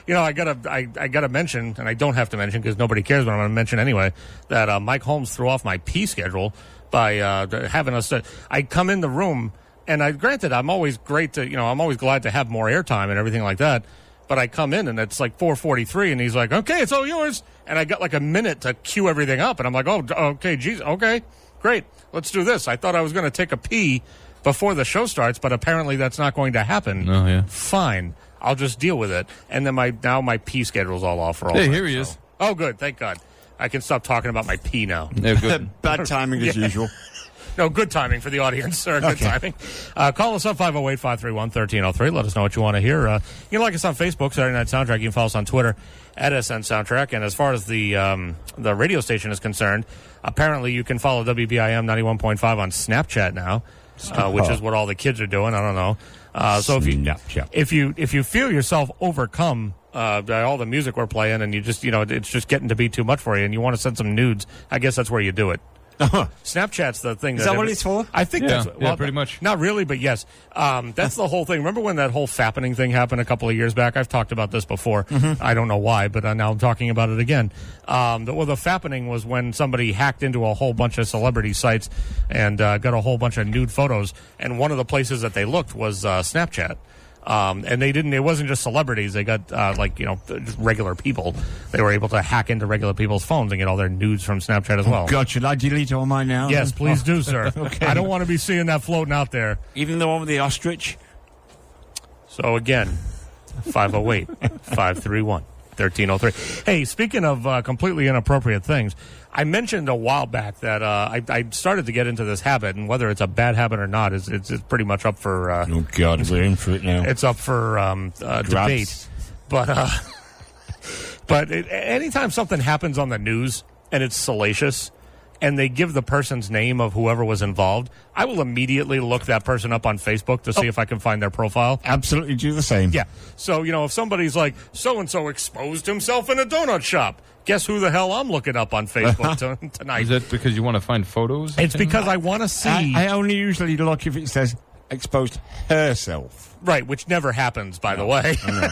I gotta mention, and I don't have to mention because nobody cares, but I'm gonna mention anyway that Mike Holmes threw off my pee schedule by having us. I come in the room And granted, I'm always I'm always glad to have more airtime and everything like that. But I come in and it's like 4:43, and he's like, "Okay, it's all yours." And I got like a minute to cue everything up, and I'm like, "Oh, okay, geez, okay, great, let's do this." I thought I was going to take a pee before the show starts, but apparently that's not going to happen.
Oh, yeah.
Fine, I'll just deal with it. And then my pee schedule's all off for all.
Hey,
night,
here he is.
Oh, good, thank God. I can stop talking about my pee now.
Yeah, good.
Bad timing as usual.
No, good timing for the audience, sir. Good timing. Call us up, 508-531-1303. Let us know what you want to hear. You can like us on Facebook, Saturday Night Soundtrack. You can follow us on Twitter, @SN Soundtrack. And as far as the radio station is concerned, apparently you can follow WBIM 91.5 on Snapchat now, which is what all the kids are doing. I don't know. So if you feel yourself overcome by all the music we're playing, and you just, it's just getting to be too much for you, and you want to send some nudes, I guess that's where you do it. Snapchat's the thing.
Is that what it's for?
I think that's
pretty much.
Not really, but yes. That's the whole thing. Remember when that whole fappening thing happened a couple of years back? I've talked about this before. I don't know why, but now I'm talking about it again. The fappening was when somebody hacked into a whole bunch of celebrity sites and got a whole bunch of nude photos, and one of the places that they looked was Snapchat. And it wasn't just celebrities. They got, just regular people. They were able to hack into regular people's phones and get all their nudes from Snapchat as well.
God, should I delete all mine now?
Yes, please do, sir.
Okay.
I don't want to be seeing that floating out there.
Even the one with the ostrich?
So again, 508-531-1303. Hey, speaking of completely inappropriate things, I mentioned a while back that I started to get into this habit, and whether it's a bad habit or not is it's pretty much up for.
Oh God, we're in for it now.
It's up for debate, but anytime something happens on the news and it's salacious, and they give the person's name of whoever was involved, I will immediately look that person up on Facebook to see if I can find their profile.
Absolutely do the same.
Yeah. So, if somebody's like, so-and-so exposed himself in a donut shop, guess who the hell I'm looking up on Facebook tonight?
Is that because you want to find photos?
It's because I want to see.
I only usually look if it says exposed herself.
Right, which never happens, by the way.
No.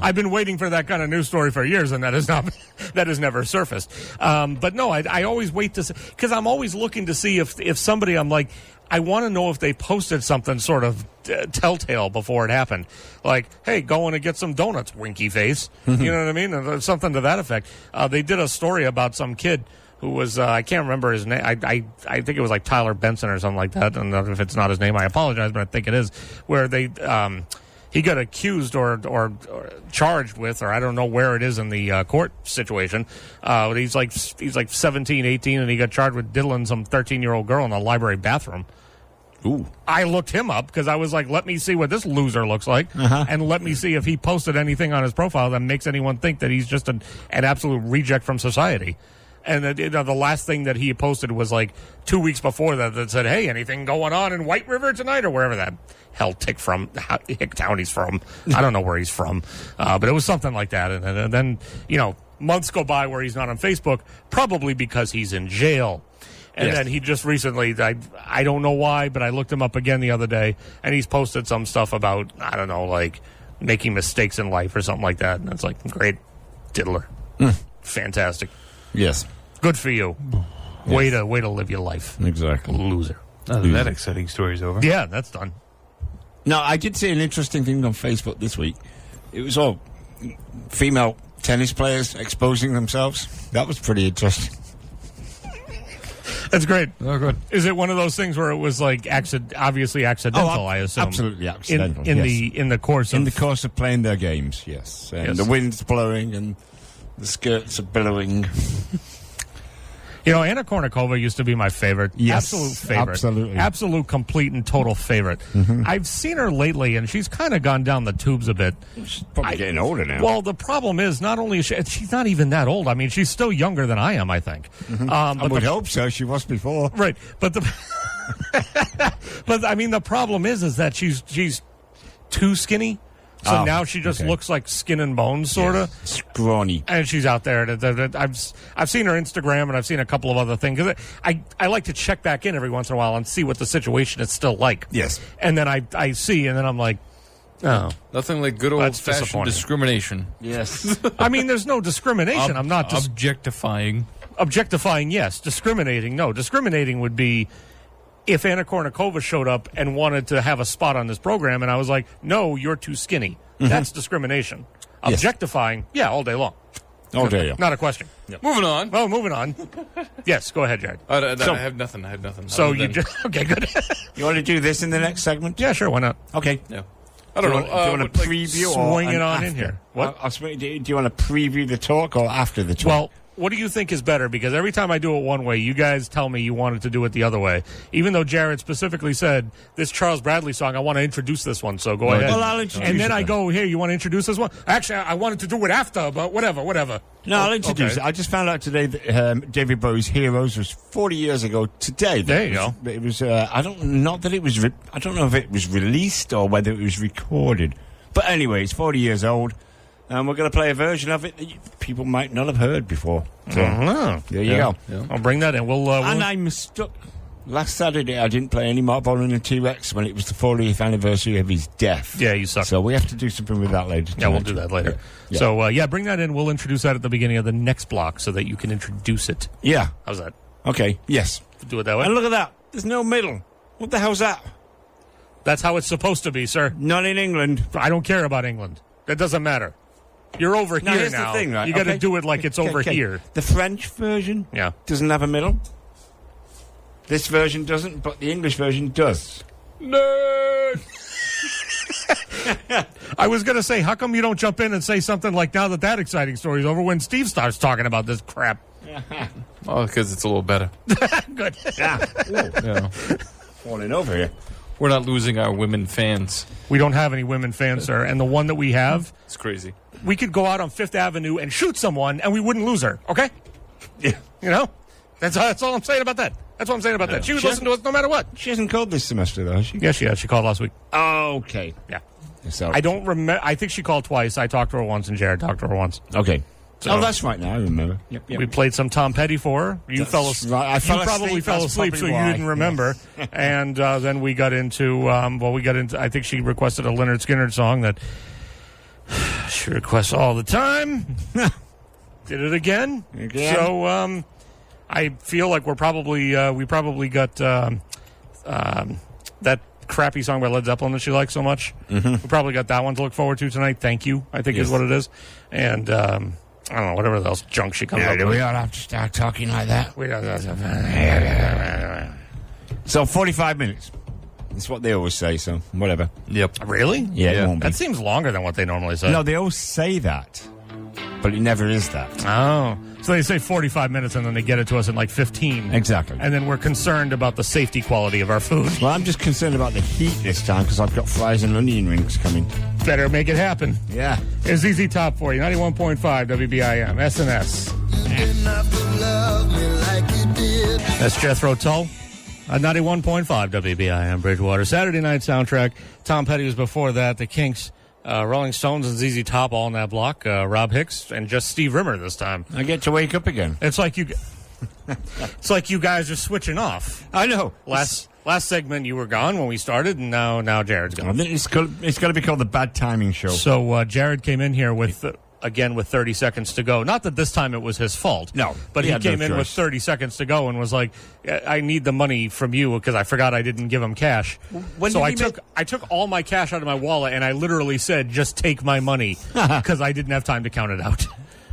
I've been waiting for that kind of news story for years, and that has never surfaced. But no, I always wait to see, because I'm always looking to see if somebody, I'm like, I want to know if they posted something sort of telltale before it happened. Like, hey, going to get some donuts, winky face. You know what I mean? And something to that effect. They did a story about some kid who was, I can't remember his name. I think it was like Tyler Benson or something like that. And if it's not his name, I apologize, but I think it is. Where he got accused or charged with, or I don't know where it is in the court situation. But he's like 17, 18, and he got charged with diddling some 13-year-old girl in a library bathroom.
Ooh.
I looked him up because I was like, let me see what this loser looks like, and let me see if he posted anything on his profile that makes anyone think that he's just an absolute reject from society. And the last thing that he posted was like 2 weeks before that said, hey, anything going on in White River tonight, or wherever that hell Hick Town he's from. I don't know where he's from. But it was something like that. And then, months go by where he's not on Facebook, probably because he's in jail. And then he just recently, I don't know why, but I looked him up again the other day, and he's posted some stuff about, I don't know, like making mistakes in life or something like that. And it's like, great diddler. Fantastic.
Yes.
Good for you. Yes. Way to live your life.
Exactly.
Loser.
That exciting story's over.
Yeah, that's done.
Now, I did see an interesting thing on Facebook this week. It was all female tennis players exposing themselves. That was pretty interesting.
That's great.
Oh, good.
Is it one of those things where it was like obviously accidental? I assume
Absolutely accidental.
In the course
of playing their games. Yes, and the wind's blowing and the skirts are billowing.
Anna Kournikova used to be my favorite.
Yes,
absolute favorite.
Absolutely.
Absolute, complete, and total favorite. I've seen her lately, and she's kind of gone down the tubes a bit.
She's probably getting older now.
Well, the problem is, not only is she's not even that old. I mean, she's still younger than I am, I think.
I would hope so. She was before.
Right. But but I mean, the problem is that she's too skinny. So now she just looks like skin and bones, sort of.
Scrawny.
And she's out there. I've seen her Instagram, and I've seen a couple of other things. 'Cause I like to check back in every once in a while and see what the situation is still like.
Yes.
And then I see, and then I'm like, oh.
Nothing like good old-fashioned discrimination.
Yes.
I mean, there's no discrimination. I'm not
objectifying.
Objectifying, yes. Discriminating, no. Discriminating would be if Anna Kournikova showed up and wanted to have a spot on this program, and I was like, no, you're too skinny. That's discrimination.
Yes.
Objectifying, yeah, all day long.
All day, yeah.
Not a question.
Moving on.
Well, moving on. Yes, go ahead, Jared.
I have nothing.
So
other
you
than-
just okay, good.
You want to do this in the next segment?
Yeah, sure, why not?
Okay.
Yeah. I don't know.
Do you want to preview or
swing it
an
on
after?
in here. What?
Do you want to preview the talk or after the talk?
Well, what do you think is better? Because every time I do it one way, you guys tell me you wanted to do it the other way. Even though Jared specifically said, this Charles Bradley song, I want to introduce this one, so go ahead.
Well, I'll introduce
and then
it
I
then.
go, here, you want to introduce this one? Actually, I wanted to do it after, but whatever.
No, I'll introduce it. I just found out today that David Bowie's Heroes was 40 years ago today.
There you go.
It was. I don't know if it was released or whether it was recorded. But anyway, it's 40 years old, and we're going to play a version of it that people might not have heard before. So there you go.
Yeah.
I'll bring that in.
And I mistook. Last Saturday, I didn't play any Mark Bolan and T-Rex when it was the 40th anniversary of his death.
Yeah, you suck.
So we have to do something with that later.
Yeah, we'll do that later.
Yeah.
So, bring that in. We'll introduce that at the beginning of the next block so that you can introduce it.
Yeah.
How's that?
Okay. Yes.
Do it that way?
And look at that. There's no middle. What the hell's that?
That's how it's supposed to be, sir.
Not in England.
I don't care about England. That doesn't matter. You're over
Now,
here
here's
now.
the thing, right?
You got to
Okay.
do it like it's over
Okay.
here.
The French version
Yeah.
doesn't have a middle. This version doesn't, but the English version does.
Nerd.
I was going to say, how come you don't jump in and say something like, now that exciting story's over, when Steve starts talking about this crap?
Oh, because it's a little better.
Good.
Yeah.
Yeah.
Falling over here.
We're not losing our women fans.
We don't have any women fans, sir. And the one that we have,
It's crazy.
we could go out on Fifth Avenue and shoot someone, and we wouldn't lose her, okay?
Yeah.
You know? That's all I'm saying about that. That's what I'm saying about that. She would listen to us no matter what.
She hasn't called this semester, though, has she?
Yes, she has. She called last week.
Okay.
Yeah.
So,
I don't remember. I think she called twice. I talked to her once, and Jared talked to her once.
Okay.
So-
Oh, that's right now. I remember. Yep.
We played some Tom Petty for her. You
That's
fell asleep.
right. I fell
You probably
asleep.
fell
That's
asleep, so
probably
you
why.
didn't remember. And then we got into. I think she requested a Lynyrd Skynyrd song that she requests all the time. Did it again.
Again.
So I feel like we probably got that crappy song by Led Zeppelin that she likes so much. Mm-hmm. We probably got that one to look forward to tonight. Thank you, I think is what it is. And I don't know, whatever else junk she comes up
Do
with.
we all have to start talking like that?
We don't.
So 45 minutes. That's what they always say, so whatever.
Yep.
Really?
Yeah,
Yeah.
it won't be.
That seems longer than what they normally say.
No, they always say that, but it never is that.
Oh. So they say 45 minutes and then they get it to us in like 15.
Exactly.
And then we're concerned about the safety quality of our food.
Well, I'm just concerned about the heat this time because I've got fries and onion rings coming.
Better make it happen.
Yeah.
Here's ZZ Top for you. 91.5 WBIM. SNS. That's Jethro Tull. 91.5 WBIM Bridgewater. Saturday night soundtrack. Tom Petty was before that. The Kinks, Rolling Stones, and ZZ Top all in that block. Rob Hicks and just Steve Rimmer this time.
I get to wake up again.
It's like you guys are switching off.
I know.
Last segment you were gone when we started, and now Jared's
I
gone.
think it's going to be called the Bad Timing Show.
So Jared came in here with. Again, with 30 seconds to go. Not that this time it was his fault.
No,
But
he
he
had no
came in with
choice.
30 seconds to go and was like, I need the money from you because I forgot I didn't give him cash.
When
So
did he
I took all my cash out of my wallet and I literally said, just take my money because I didn't have time to count it out.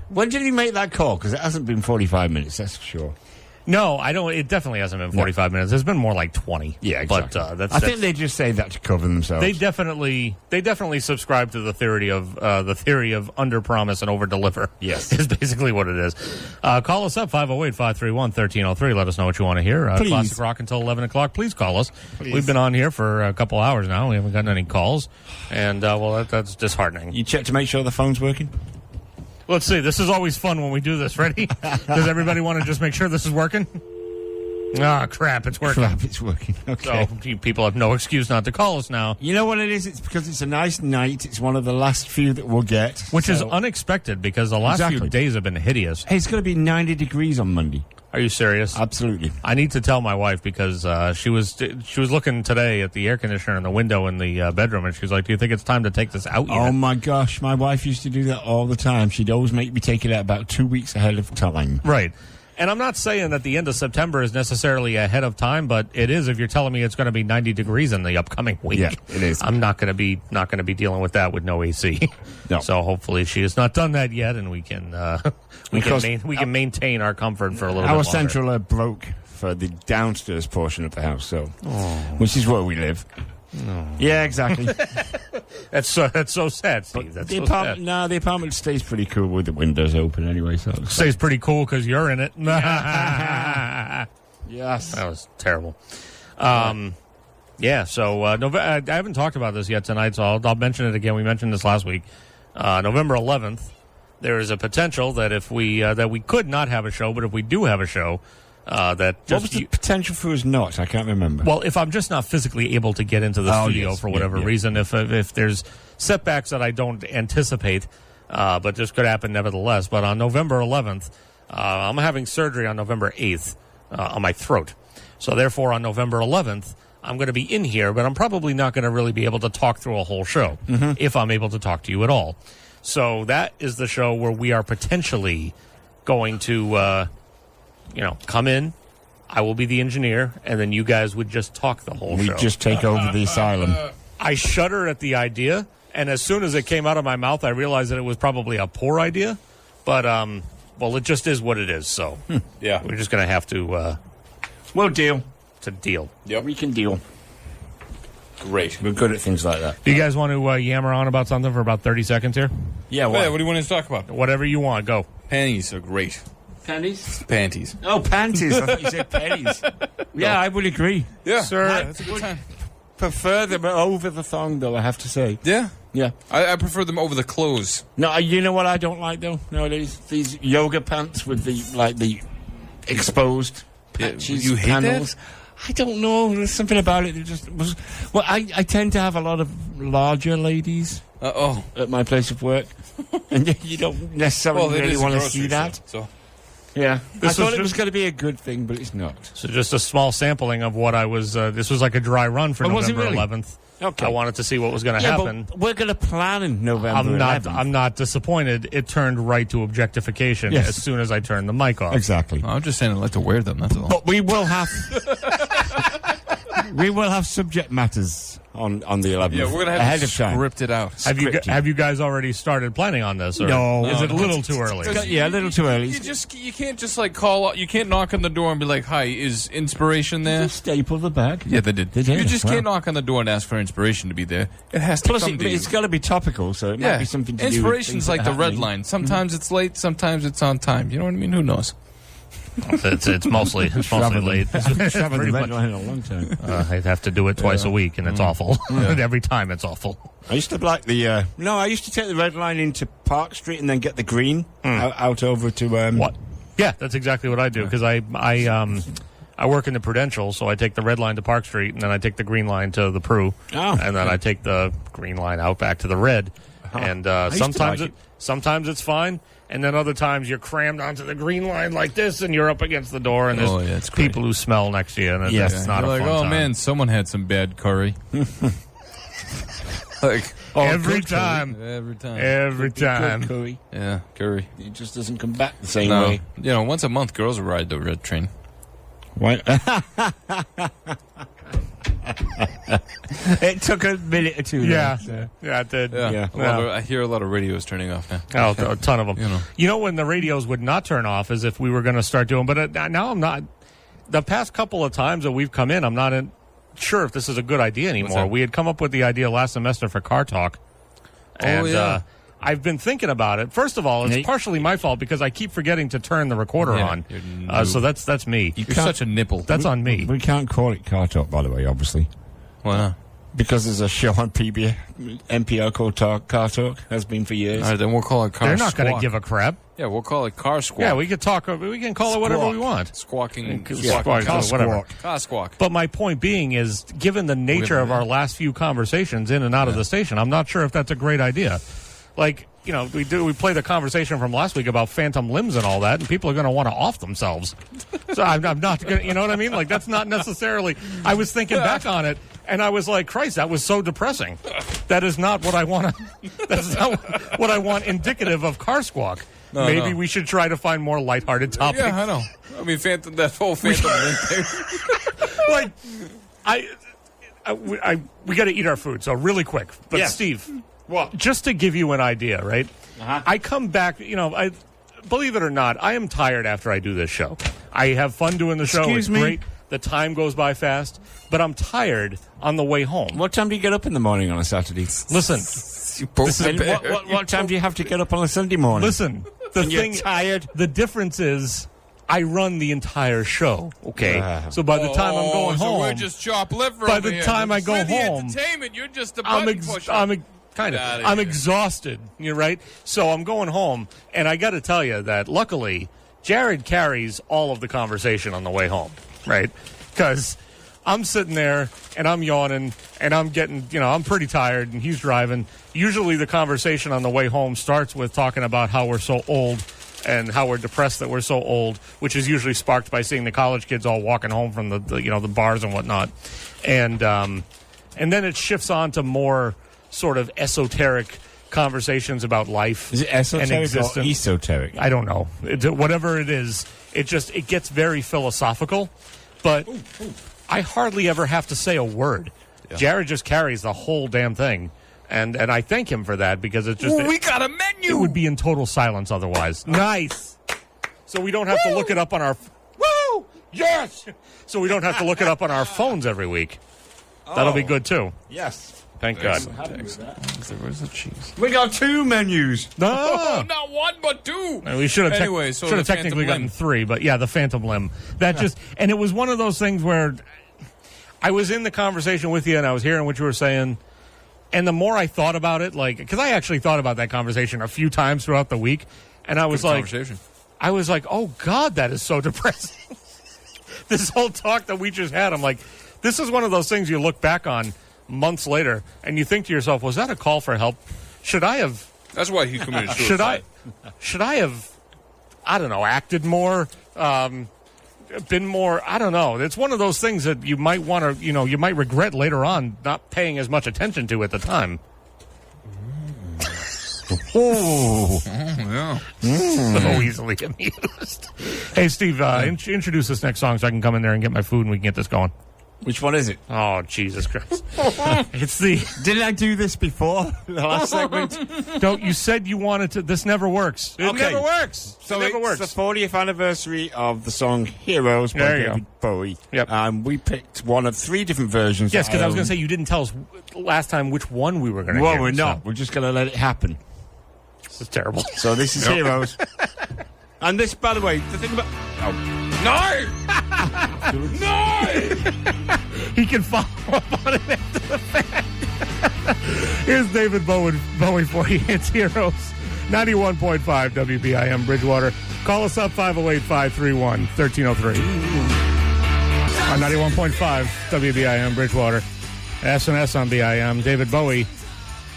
When did he make that call? Because it hasn't been 45 minutes, that's for sure.
No, I don't. It definitely hasn't been 45 minutes. It's been more like 20.
Yeah, exactly.
But
I think they just say that to cover themselves.
They definitely subscribe to the theory of under promise and over deliver.
Yes.
Is basically what it is. Call us up 508-531-1303. Let us know what you want to hear.
Please.
Classic Rock until 11 o'clock. Please call us. We've been on here for a couple hours now. We haven't gotten any calls, and that's disheartening.
You check to make sure the phone's working?
Let's see. This is always fun when we do this. Ready? Does everybody want to just make sure this is working? Ah, crap! It's working.
Crap, it's working. Okay.
So you people have no excuse not to call us now.
You know what it is? It's because it's a nice night. It's one of the last few that we'll get.
Which is
So-
unexpected because the last few
Exactly.
days have been hideous.
Hey, it's going to be 90 degrees on Monday.
Are you serious?
Absolutely.
I need to tell my wife because she was looking today at the air conditioner in the window in the bedroom, and she was like, "Do you think it's time to take this out yet?"
Oh my gosh, my wife used to do that all the time. She'd always make me take it out about 2 weeks ahead of time.
Right. And I'm not saying that the end of September is necessarily ahead of time, but it is if you're telling me it's going to be 90 degrees in the upcoming week.
Yeah, it is.
I'm not going to be dealing with that with no AC.
No.
So hopefully she has not done that yet, and we can maintain our comfort for a little bit
Our
longer.
central broke for the downstairs portion of the house, so which is where we live. Yeah, exactly.
That's so sad, Steve. That's
the
so
apartment,
sad.
no, the apartment stays pretty cool with the windows open anyway. So
Stays pretty cool because you're in it.
yes,
That was terrible. Yeah, so I haven't talked about this yet tonight, so I'll mention it again. We mentioned this last week. November 11th, there is a potential that if we could not have a show, but if we do have a show, that
what
just
was the potential for us not? I can't remember.
well, if I'm just not physically able to get into the studio
yes.
for whatever
Yeah.
reason, if there's setbacks that I don't anticipate, but this could happen nevertheless. But on November 11th, I'm having surgery on November 8th on my throat. So therefore, on November 11th, I'm going to be in here, but I'm probably not going to really be able to talk through a whole show if I'm able to talk to you at all. So that is the show where we are potentially going to, come in. I will be the engineer, and then you guys would just talk the whole
we
show.
just take over the asylum.
I shudder at the idea, and as soon as it came out of my mouth, I realized that it was probably a poor idea. But, it just is what it is. So
Yeah.
we're just going to have to
We'll deal.
deal.
Yep.
We can deal.
Great.
We're good at things like that.
Do you guys want to yammer on about something for about 30 seconds here?
Yeah.
What do you want to talk about?
Whatever you want, go.
Panties are great.
Panties?
Panties.
Oh, panties. I thought you said pennies. Yeah, I would agree.
Yeah.
Sir.
Yeah, that's a good time.
Prefer them over the thong, though, I have to say.
Yeah.
Yeah.
I prefer them over the clothes.
No, you know what I don't like, though, nowadays? These yoga pants with the exposed patches,
you hate
panels.
that?
I don't know. There's something about it that just was... Well, I tend to have a lot of larger ladies at my place of work. And you don't necessarily really want to see that.
So.
Yeah.
This
I thought
was
it was
just-
going to be a good thing, but it's not.
So just a small sampling of what I was. This was like a dry run for
Oh, was it
November
really?
11th.
Okay.
I wanted to see what was going to
Yeah,
happen.
but we're going to plan in November
I'm not.
11th.
I'm not disappointed. It turned right to objectification
Yes.
as soon as I turned the mic off.
Exactly.
I'm just saying I like to wear them, that's all.
But we will have... we will have subject matters on the 11th.
Yeah, we're going to have
ahead
to
of time.
script it out.
Have you guys already started planning on this? Or
No.
is it a
No.
little too early?
Yeah, a little too early.
You can't just like call. You can't knock on the door and be like, "Hi, is inspiration there?"
They staple the bag.
Yeah, they did.
They did.
You just
Wow.
can't knock on the door and ask for inspiration to be there. It has to
Plus,
come to you.
it's got to be topical, so it might be something to do with
Inspiration's
things
like
that
the
are
red
happening.
line. Sometimes it's late, sometimes it's on time. You know what I mean? Who knows?
It's mostly late.
I haven't traveled
Pretty
the red
much.
line in a long time.
I'd have to do it twice a week, and it's awful. Every time it's awful.
I used to like the... no, I used to take the red line into Park Street and then get the green out over to...
What? Yeah, that's exactly what I do because I work in the Prudential, so I take the red line to Park Street, and then I take the green line to the Pru, and then I take the green line out back to the red. And
used to
sometimes
like it.
sometimes it's fine, and then other times you're crammed onto the green line like this, and you're up against the door, and there's
Oh, yeah, it's great.
people who smell next to you, and
Yes.
it's not
You're
a
like,
fun
oh
time.
man, someone had some bad curry. Like
every
good
time,
every time.
every time.
Curry.
Yeah, curry.
It just doesn't come back the same
No,
way.
you know, once a month, girls will ride the red train.
Why? It took a minute or two.
Yeah,
there, so.
yeah, it did.
Yeah.
Well, I hear a lot of radios turning off now.
Oh, a ton of them.
You know.
When the radios would not turn off is if we were going to start doing, but now I'm not. The past couple of times that we've come in, I'm not sure if this is a good idea anymore.
that?
We had come up with the idea last semester for Car Talk. And,
yeah.
I've been thinking about it. First of all, it's
Nate?
partially my fault because I keep forgetting to turn the recorder
Yeah,
on.
you're noob.
So that's me.
You're such a nipple.
That's on me.
We can't call it Car Talk, by the way, obviously.
Why not?
Because there's a show on NPR called Car Talk, has been for years.
All right, then we'll call it car
They're not going to
squawk.
give a crap.
Yeah, we'll call it car squawk.
Yeah, we could talk. We can call it whatever we want.
Squawking.
Yeah,
Squawking.
car whatever.
squawk.
Car squawk.
But my point being is, given the nature of our last few conversations in and out of the station, I'm not sure if that's a great idea. Like, we play the conversation from last week about phantom limbs and all that, and people are going to want to off themselves. So I'm not going to, you know what I mean? Like, that's not necessarily, I was thinking back on it, and I was like, Christ, that was so depressing. That is not what I want to, that's not what I want indicative of car squawk. maybe we should try to find more lighthearted topics.
Yeah, I know. I mean, that whole Phantom Limb thing.
Like, we got to eat our food, so really quick. But
Yes.
Steve,
What?
just to give you an idea, right?
Uh-huh.
I come back, believe it or not, I am tired after I do this show. I have fun doing the show.
Excuse
It's
me?
great. The time goes by fast, but I'm tired on the way home.
What time do you get up in the morning on a Saturday?
Listen,
You both
And what time do you have to get up on a Sunday morning?
listen. The
And you're
thing,
tired?
The difference is, I run the entire show. Okay,
Ah.
so by the time I'm going
so
home,
we're just chop liver
by
over
the
here.
time I go
We're the
home,
entertainment. You're just a button pusher.
I'm
Get outta
I'm
here.
exhausted. You're right. So I'm going home, and I got to tell you that luckily Jared carries all of the conversation on the way home, right? Because I'm sitting there and I'm yawning and I'm getting, I'm pretty tired, and he's driving. Usually the conversation on the way home starts with talking about how we're so old and how we're depressed that we're so old, which is usually sparked by seeing the college kids all walking home from the bars and whatnot, and then it shifts on to more sort of esoteric conversations about life.
Is it
and
esoteric or
existence.
esoteric?
I don't know. Whatever it is, it gets very philosophical, but I hardly ever have to say a word. Yeah. Jared just carries the whole damn thing, and I thank him for that, because it's just
we got a menu.
it would be in total silence otherwise. Nice. So we don't have to look it up on our yes. So we don't have to look it up on our phones every week. That'll be good too.
Yes.
Thank God.
Where's the cheese?
We got 2 menus.
No.
Not one, but 2.
We should have
Anyway, so
should
the
have technically
Phantom
gotten
Limb.
3, but yeah, the Phantom Limb. That just, and it was one of those things where I was in the conversation with you and I was hearing what you were saying, and the more I thought about it, because I actually thought about that conversation a few times throughout the week, and I was
Conversation.
oh God, that is so depressing. This whole talk that we just had, I'm like, this is one of those things you look back on months later and you think to yourself, was that a call for help? Should I have?
That's why he committed suicide.
Should I have? I don't know. Acted more. Been more. I don't know. It's one of those things that you might want to. You might regret later on not paying as much attention to at the time.
Oh.
Yeah.
So easily amused. Hey, Steve, introduce this next song so I can come in there and get my food and we can get this going.
Which one is it?
Oh, Jesus Christ. It's the...
Didn't I do this before? The last segment?
You said you wanted to... This never works. It
Okay.
never works.
So
it never
it's
works.
the 40th anniversary of the song Heroes by
There you
David Bowie.
Yep.
We picked one of 3 different versions.
Yes, because I was
own.
going to say you didn't tell us last time which one we were going to
Well,
hear.
we're not.
So.
We're just going to let it happen.
This is terrible.
So this is Heroes. And this, by the way, the thing about...
No!
He can follow up on it after the fact. Here's David Bowie for you. It's Heroes. 91.5 WBIM Bridgewater. Call us up 508-531-1303. On 91.5 WBIM Bridgewater. SNS on BIM. David Bowie.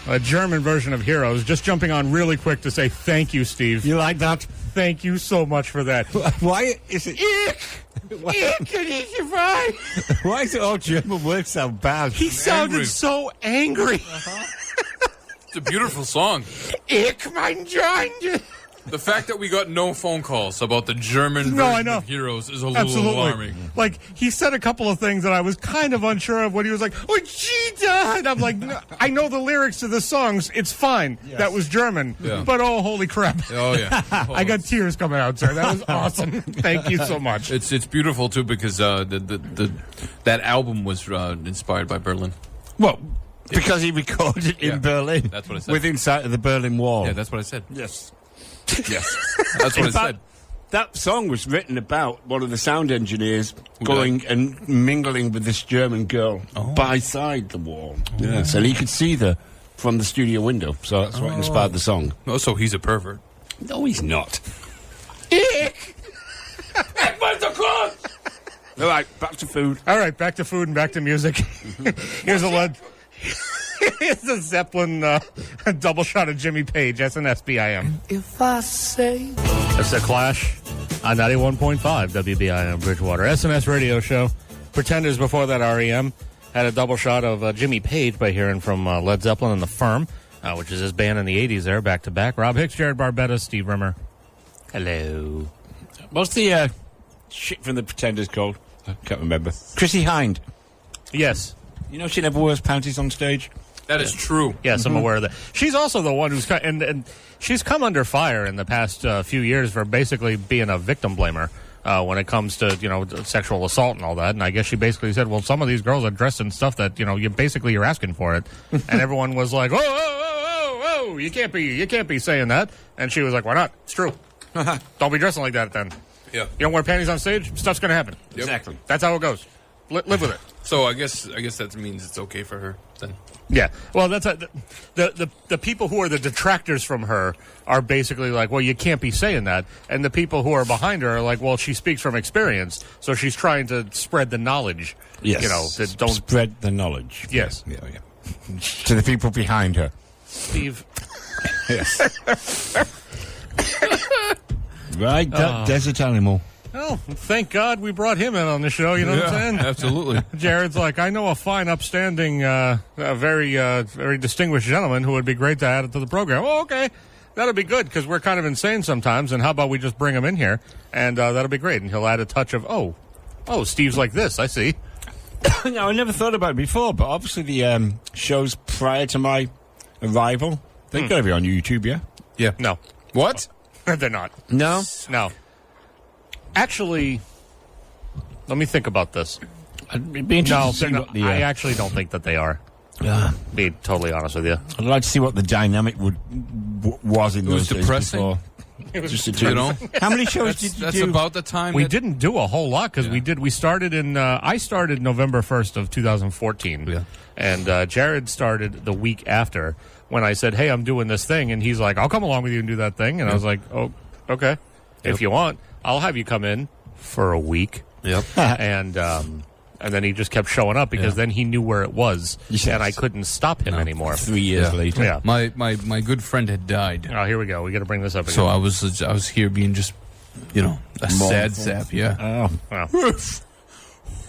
A German version of Heroes. Just jumping on really quick to say thank you, Steve.
You like that?
Thank you so much for that.
Why is it... Why is it all German words so bad?
He sounded
angry.
so angry.
It's a beautiful song.
Ich mein Freund.
The fact that we got no phone calls about the German
No, I
version
know.
of Heroes is a little
Absolutely.
alarming.
Like, he said a couple of things that I was kind of unsure of when he was like, oh, Cheetah! And I'm like, no, I know the lyrics to the songs. It's fine. That was German.
Yeah.
But, oh, holy crap.
Oh, yeah.
I got tears coming out, sir. That was awesome. Thank you so much.
It's beautiful, too, because that album was inspired by Berlin.
Well, because he recorded it
Yeah.
in Berlin.
That's what I said.
Within sight of the Berlin Wall.
Yeah, that's what I said.
Yes.
Yes. That's what I
In fact,
said.
that song was written about one of the sound engineers going and mingling with this German girl by side the wall. Yes, and he could see her from the studio window, so that's what inspired the song.
Oh, so he's a pervert.
No, he's not. All right, back to food.
All right, back to food and back to music. Here's Here's a Zeppelin double shot of Jimmy Page, SNS BIM.
If I say
That's The Clash on 91.5 WBIM Bridgewater. SNS radio show. Pretenders before that, REM. Had a double shot of Jimmy Page by hearing from Led Zeppelin and The Firm, which is his band in the 80s there, back to back. Rob Hicks, Jared Barbetta, Steve Rimmer. Hello.
What's the shit from the Pretenders called? I can't remember. Chrissy Hind.
Yes.
You know she never wears panties on stage?
That is true.
Yes, I'm aware of that. She's also the one who's and she's come under fire in the past few years for basically being a victim blamer when it comes to sexual assault and all that. And I guess she basically said, "Well, some of these girls are dressed in stuff that you're asking for it," and everyone was like, "Oh, you can't be saying that." And she was like, "Why not? It's true. Don't be dressing like that then.
Yeah.
You don't wear panties on stage, stuff's gonna happen.
Yep.
Exactly.
That's how it goes. Live with it."
So I guess that means it's okay for her then.
Yeah, well, that's the people who are the detractors from her are basically like, well, you can't be saying that, and the people who are behind her are like, well, she speaks from experience, so she's trying to spread the knowledge.
Yes.
That don't
spread the knowledge.
Yes,
Yeah. To the people behind her.
Steve.
Yes. Right, desert animal.
Oh, thank God we brought him in on the show. You know what I'm saying?
Absolutely.
Jared's like, I know a fine, upstanding, very distinguished gentleman who would be great to add it to the program. Oh, okay. That'll be good because we're kind of insane sometimes. And how about we just bring him in here? And that'll be great. And he'll add a touch of, oh, Steve's like this. I see.
No, I never thought about it before, but obviously the shows prior to my arrival, they've got to be on YouTube, yeah?
Yeah.
No.
What?
They're not.
No?
No. Actually, let me think about this.
I'd be interested
No,
to see
they're
what
not.
the...
I actually don't think that they are. Be totally honest with you.
I'd like to see what the dynamic was in those days
depressing.
before. Just the two. How many shows did you
That's
do?
about the time
We
that-
didn't do a whole lot because we started in. I started November 1st of 2014,
Yeah.
and Jared started the week after when I said, "Hey, I'm doing this thing," and he's like, "I'll come along with you and do that thing," and I was like, "Oh, okay, if you want, I'll have you come in for a week."
Yep.
And then he just kept showing up because then he knew where it was,
Yes.
and I couldn't stop him anymore.
3 years later.
Yeah.
My good friend had died.
Oh, here we go. We got to bring this up again.
So I was here being just, a sad sap, yeah.
Oh.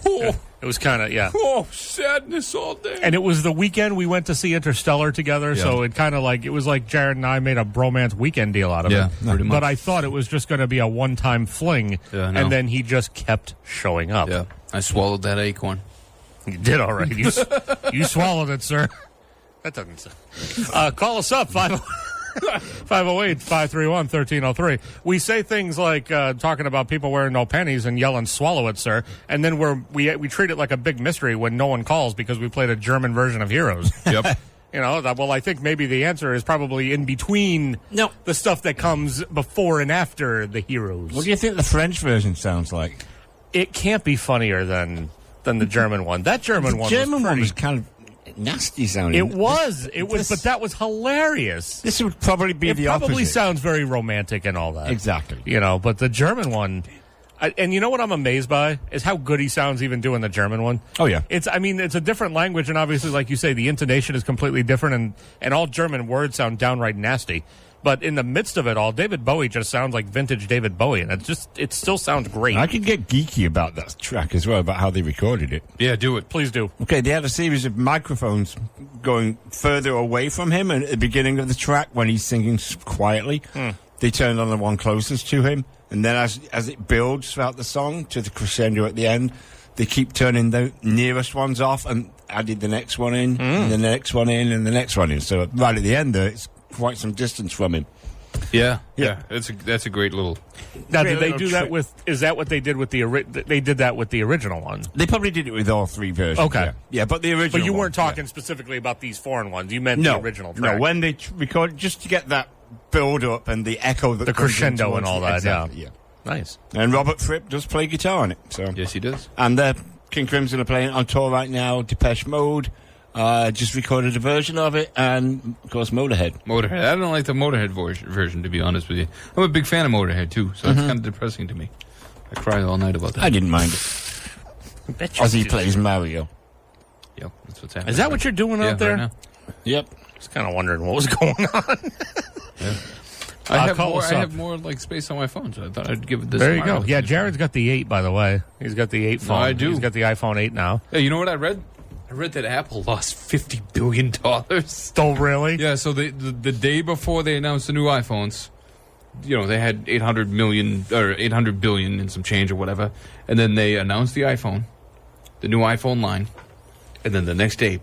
Well, it was kind of
Oh, sadness all day.
And it was the weekend we went to see Interstellar together, so it kind of it was like Jared and I made a bromance weekend deal out of
Yeah,
it.
pretty much.
But I thought it was just going to be a one-time fling,
Yeah, no.
and then he just kept showing up.
Yeah, I swallowed that acorn.
You did all right. You swallowed it, sir. That doesn't. Call us up 508-531-1303. We say things like talking about people wearing no pennies and yelling "swallow it, sir," and then we treat it like a big mystery when no one calls because we played a German version of Heroes.
Yep.
I think maybe the answer is probably in between the stuff that comes before and after the Heroes.
What do you think the French version sounds like?
It can't be funnier than the German one. That German one
German
was
one
pretty.
was kind of nasty sounding.
It was, but that was hilarious.
This would probably be
It
the
probably
opposite.
sounds very romantic and all that.
Exactly.
But the German one, and you know what I'm amazed by is how good he sounds even doing the German one.
Oh, yeah.
It's a different language, and obviously, like you say, the intonation is completely different, and all German words sound downright nasty. But in the midst of it all, David Bowie just sounds like vintage David Bowie, and it still sounds great.
I could get geeky about that track as well, about how they recorded it.
Yeah, do it.
Please do.
Okay, they had a series of microphones going further away from him, and at the beginning of the track, when he's singing quietly, they turned on the one closest to him, and then as it builds throughout the song to the crescendo at the end, they keep turning the nearest ones off and added the next one in, and the next one in, and the next one in. So right at the end there, it's quite some distance from him.
Yeah. That's a great little.
Now,
Great
did they
little
do that
trick.
with? Is that what they did with the? They did that with the original one.
They probably did it with all three versions.
Okay.
Yeah, but the original
But you
one,
weren't talking
yeah.
specifically about these foreign ones. You meant
No,
the original track.
No, when they recorded, just to get that build up and the echo that
The
comes
crescendo
in
and all
towards
that,
exactly, yeah.
Nice.
And Robert Fripp does play guitar on it. So.
Yes, he does.
And King Crimson are playing on tour right now. Depeche Mode just recorded a version of it, and of course Motorhead.
Motorhead. I don't like the Motorhead version, to be honest with you. I'm a big fan of Motorhead too, so it's kind of depressing to me. I cry all night about that.
I didn't mind it. As he plays Mario.
Yep, that's what's happening.
Is that what you're doing out there?
Right now.
Yep.
I was kind of wondering what was going on.
I
call us up.
have more like space on my phone, so I thought I'd give it this.
There you go.
tomorrow.
Yeah, Jared's got the 8, by the way. He's got the 8 phone.
I do.
He's got the iPhone 8 now.
Hey, you know what I read? I read that Apple lost $50 billion.
Oh, really?
Yeah, so the day before they announced the new iPhones, they had 800 million or 800 billion and some change or whatever, and then they announced the iPhone, the new iPhone line, and then the next day,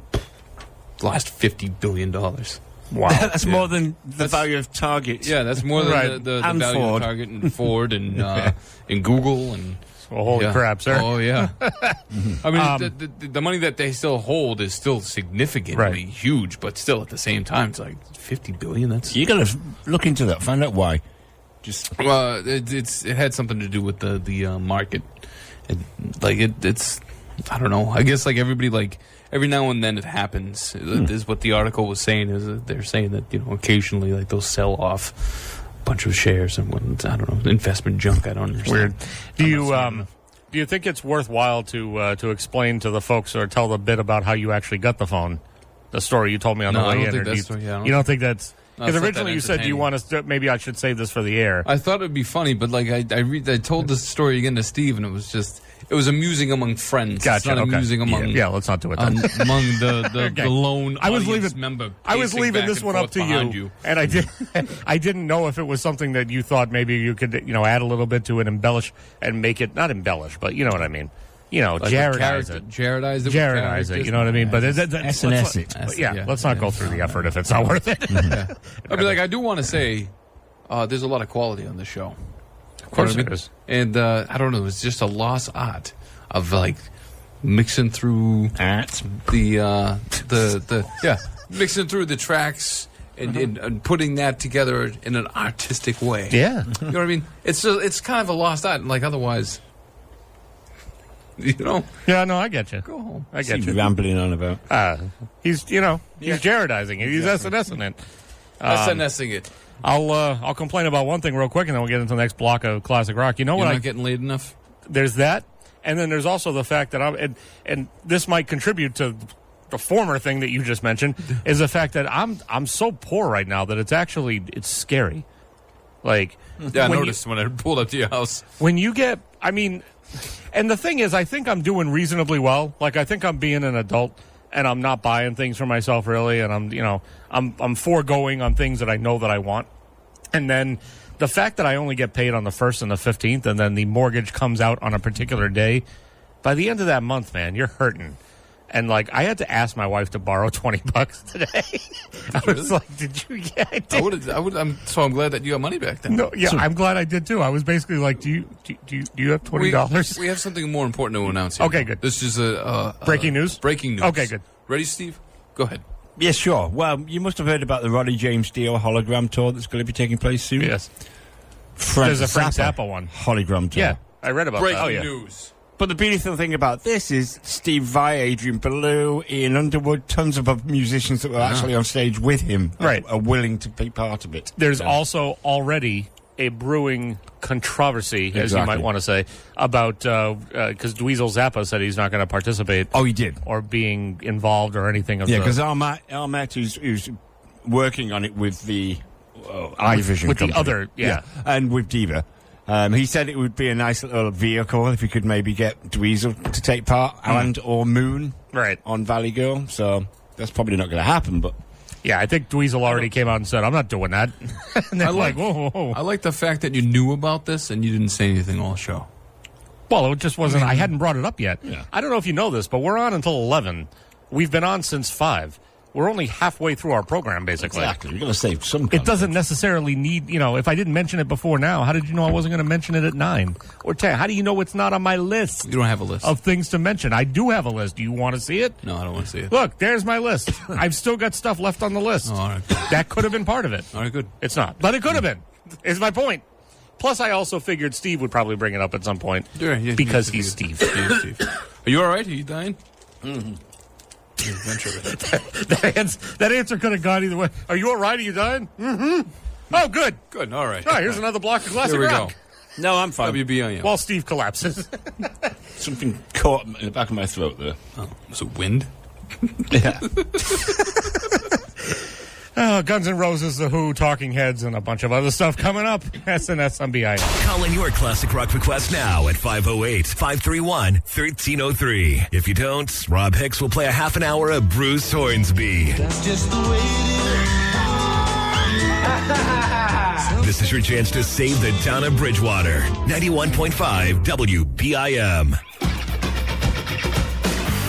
lost $50 billion.
Wow, that's more than the value of Target.
Yeah, that's more than the
And
value
Ford.
of Target and Ford and and Google and.
Well, holy crap, sir.
Oh, yeah. I mean, the money that they still hold is still significantly huge, but still at the same time, it's like $50 billion. That's
You got to look into that. Find out why.
well, it had something to do with the market. It's I don't know. I guess like everybody every now and then it happens. Is what the article was saying is that they're saying that occasionally they'll sell off bunch of shares and I don't know, investment junk. I don't understand.
Weird. Do you think it's worthwhile to explain to the folks or tell the bit about how you actually got the phone? The story you told me on the way in. You don't think that's because originally you said, "Do you want us to?" Maybe I should save this for the air.
I thought it'd be funny, but I told this story again to Steve, and it was amusing among friends.
Gotcha.
It's not amusing among
let's not do it then.
among the lone member.
I was leaving this one up to you, and I didn't know if it was something that you thought maybe you could add a little bit to it, embellish and make it not embellish, but you know what I mean. Jaredize it.
Jaredize it.
You know what I mean? But
SNS it.
Let's not go through the effort if it's not worth it.
I mean, I do want to say, there's a lot of quality on this show.
Of course there is.
And I don't know, it's just a lost art of mixing through mixing through the tracks and putting that together in an artistic way.
Yeah.
You know what I mean? It's kind of a lost art, and otherwise.
Yeah, no, I get you.
Go home.
I get you.
Rambling on about.
He's Jaredizing it. He's SNSing it.
SNSing it.
I'll complain about one thing real quick, and then we'll get into the next block of classic rock. You know
You're
what?
not getting laid enough.
There's that, and then there's also the fact that and this might contribute to the former thing that you just mentioned is the fact that I'm so poor right now that it's scary.
I noticed when I pulled up to your house.
When you get, and the thing is, I think I'm doing reasonably well. I think I'm being an adult, and I'm not buying things for myself really, and I'm foregoing on things that I know that I want. And then the fact that I only get paid on the 1st and the 15th, and then the mortgage comes out on a particular day, by the end of that month, man, you're hurting. And I had to ask my wife to borrow $20 today. I was like, "Did you?" Yeah, I did.
I'm glad that you got money back then.
No, yeah, I'm glad I did too. I was basically like, "Do you have $20?"
We have something more important to announce here.
Okay, good.
This is
breaking news.
Breaking news.
Okay, good.
Ready, Steve? Go ahead.
Yes, sure. Well, you must have heard about the Roddy James Dio hologram tour that's going to be taking place soon.
Yes. There's a Frank Zappa one.
Hologram tour.
Yeah, I read about
Breaking
that. Oh, yeah.
news.
But the beautiful thing about this is Steve Vai, Adrian Belew, Ian Underwood, tons of musicians that were actually on stage with him are willing to be part of it.
There's also already a brewing controversy, as you might want to say, about because Dweezil Zappa said he's not going to participate.
Oh, he did?
Or being involved or anything of
because Armat, who's working on it with the iVision
with
company.
the other,
and with Diva. He said it would be a nice little vehicle if he could maybe get Dweezil to take part, and or Moon on Valley Girl. So that's probably not going to happen, but...
Yeah, I think Dweezil already came out and said, "I'm not doing that." And they're whoa.
I like the fact that you knew about this and you didn't say anything all show.
Well, it just wasn't... I hadn't brought it up yet.
Yeah.
I don't know if you know this, but we're on until 11. We've been on since 5. We're only halfway through our program, basically.
Exactly. You're going to save some
It doesn't necessarily need, if I didn't mention it before now, how did you know I wasn't going to mention it at 9 or 10? How do you know it's not on my list?
You don't have a list
of things to mention. I do have a list. Do you want to see it?
No, I don't want to see it.
Look, there's my list. I've still got stuff left on the list.
Oh, all right.
That could have been part of it.
All right, good.
It's not. But it could have been, is my point. Plus, I also figured Steve would probably bring it up at some point because he's Steve.
Steve. Are you all right? Are you dying? Mm-hmm.
That answer could have gone either way. Are you all right? Are you dying? Mm-hmm. Oh, good.
Good. All right.
All right, here's another block of classic
Here we
rock.
Go.
No, I'm fine.
WBIM.
While Steve collapses.
Something caught in the back of my throat there.
Oh, was it wind?
Yeah.
Guns N' Roses, The Who, Talking Heads, and a bunch of other stuff coming up. SNS on BIM.
Call in your classic rock request now at 508-531-1303. If you don't, Rob Hicks will play a half an hour of Bruce Hornsby.
That's just the way it is.
This is your chance to save the town of Bridgewater. 91.5 WBIM.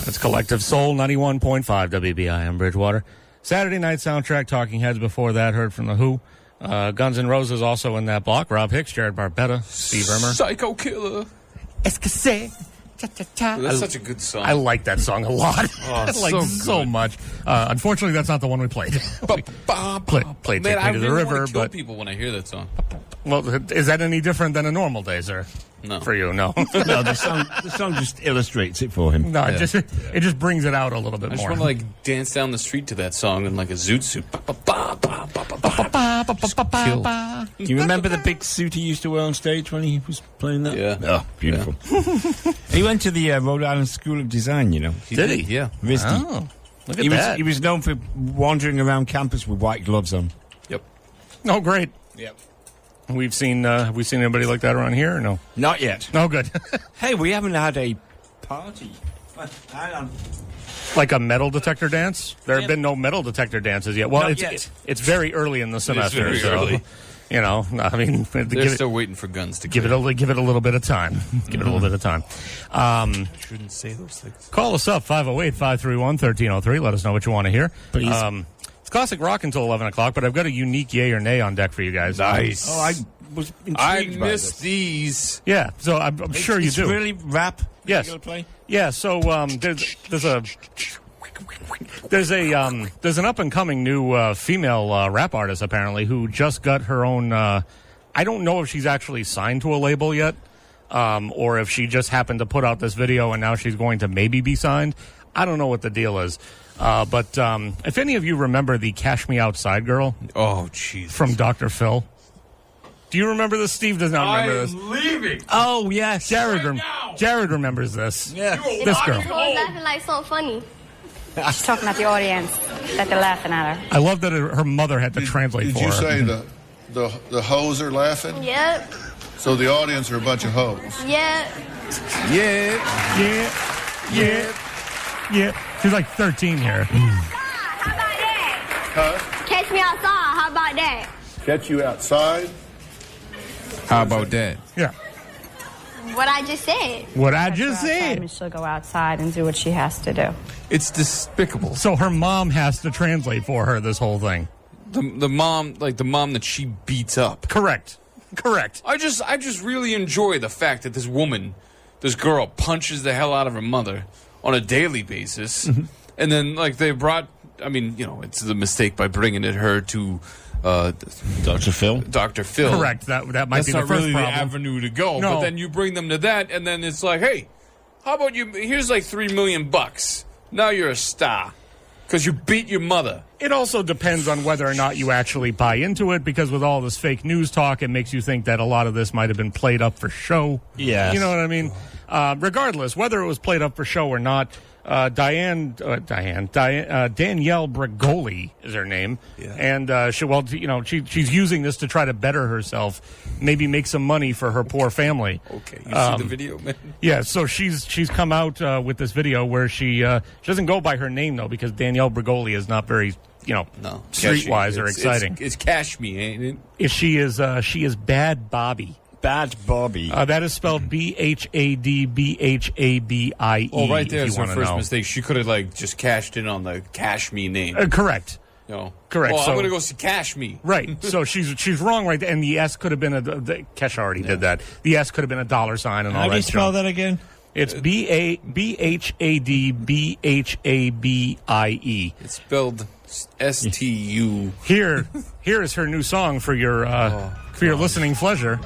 That's Collective Soul, 91.5 WBIM Bridgewater. Saturday night soundtrack, Talking Heads before that, heard from The Who. Guns N' Roses also in that block. Rob Hicks, Jared Barbetta, Steve Irmer.
Psycho Killer. That's such a good song.
I like that song a lot.
Oh,
I like so much. Unfortunately, that's not the one we played. Played
Man,
Take
I
Me to the
really
River,
want to kill
but
people when I hear that song.
well, is that any different than a normal day, sir?
No.
For you, no.
No, the song just illustrates it for him.
No, it just brings it out a little bit
I just
more.
want to like dance down the street to that song in like a zoot suit. Kill.
Do you remember the big suit he used to wear on stage when he was playing that?
Yeah.
Oh, beautiful. He went to the Rhode Island School of Design, you know.
Did he?
Yeah.
RISD.
Oh, look at that.
He was known for wandering around campus with white gloves on.
Yep.
Oh, great.
Yep.
Have we seen anybody like that around here or no?
Not yet.
No, good.
Hey, we haven't had a party. Hang on.
Like a metal detector dance? There have been no metal detector dances yet. Well,
Not
it's
yet.
It's very early in the semester.
very
so,
early.
You know, I mean,
They're still waiting for guns to
give it a little bit of time. Give it a little bit of time.
Shouldn't say those things.
Call us up, 508-531-1303. Let us know what you want to hear.
Please.
It's classic rock until 11 o'clock, but I've got a unique yay or nay on deck for you guys.
Nice.
Oh, I was intrigued
I
by
miss
this.
these.
Yeah, so I'm sure you
It's
do.
really rap?
Yes.
You're gonna play?
Yeah, so there's an up and coming new female rap artist apparently who just got her own. I don't know if she's actually signed to a label yet, or if she just happened to put out this video and now she's going to maybe be signed. I don't know what the deal is. But if any of you remember the Cash Me Outside girl
Oh, jeez.
from Dr. Phil, do you remember this? Steve does not remember this.
leaving.
Oh, yes.
Jared
now.
Jared remembers this.
Yeah.
This girl.
I was laughing like something funny.
She's talking about the audience, that they're laughing at her.
I love that her mother had to translate
Did
for
you
her.
say the hoes are laughing?
Yep.
So the audience are a bunch of hoes.
Yep.
Yeah.
Yeah. She's like 13 here.
How about that? Catch me outside. How about that?
Catch you outside?
How about that?
Yeah.
What I just said.
What I just said.
And she'll go outside and do what she has to do.
It's despicable.
So her mom has to translate for her this whole thing.
The mom, like the mom that she beats up.
Correct.
I just really enjoy the fact that this girl punches the hell out of her mother on a daily basis. And then, like, they brought, I mean, you know, it's the mistake by bringing her to
Dr. Phil?
Dr. Phil.
Correct. That might
That's
be the
not
first
really
problem.
the avenue to go.
No.
But then you bring them to that, and then it's like, hey, how about you, here's like $3 million. Now you're a star. Because you beat your mother.
It also depends on whether or not you actually buy into it, because with all this fake news talk, it makes you think that a lot of this might have been played up for show.
Yes.
You know what I mean? Regardless, whether it was played up for show or not, Danielle Bregoli is her name, and she's using this to try to better herself, maybe make some money for her poor family.
Okay, you see the video, man?
Yeah, so she's come out with this video where she doesn't go by her name though, because Danielle Bregoli is not very streetwise or exciting.
It's Cash Me, ain't it?
She is Bad Bobby.
Bad Bobby.
That is spelled BHADBHABIE.
Oh, right there
if
is
you
her
wanna
first
know.
mistake. She could have like just cashed in on the Cash Me name.
Correct.
You know?
Correct.
Well,
So-
I'm gonna go see Cash Me.
Right. So she's wrong right there. And the S could have been Kesha already did that. The S could have been a dollar sign and all
How do
that
you spell
junk.
that again?
It's BHADBHABIE.
It's spelled STU.
Here is her new song for your listening pleasure,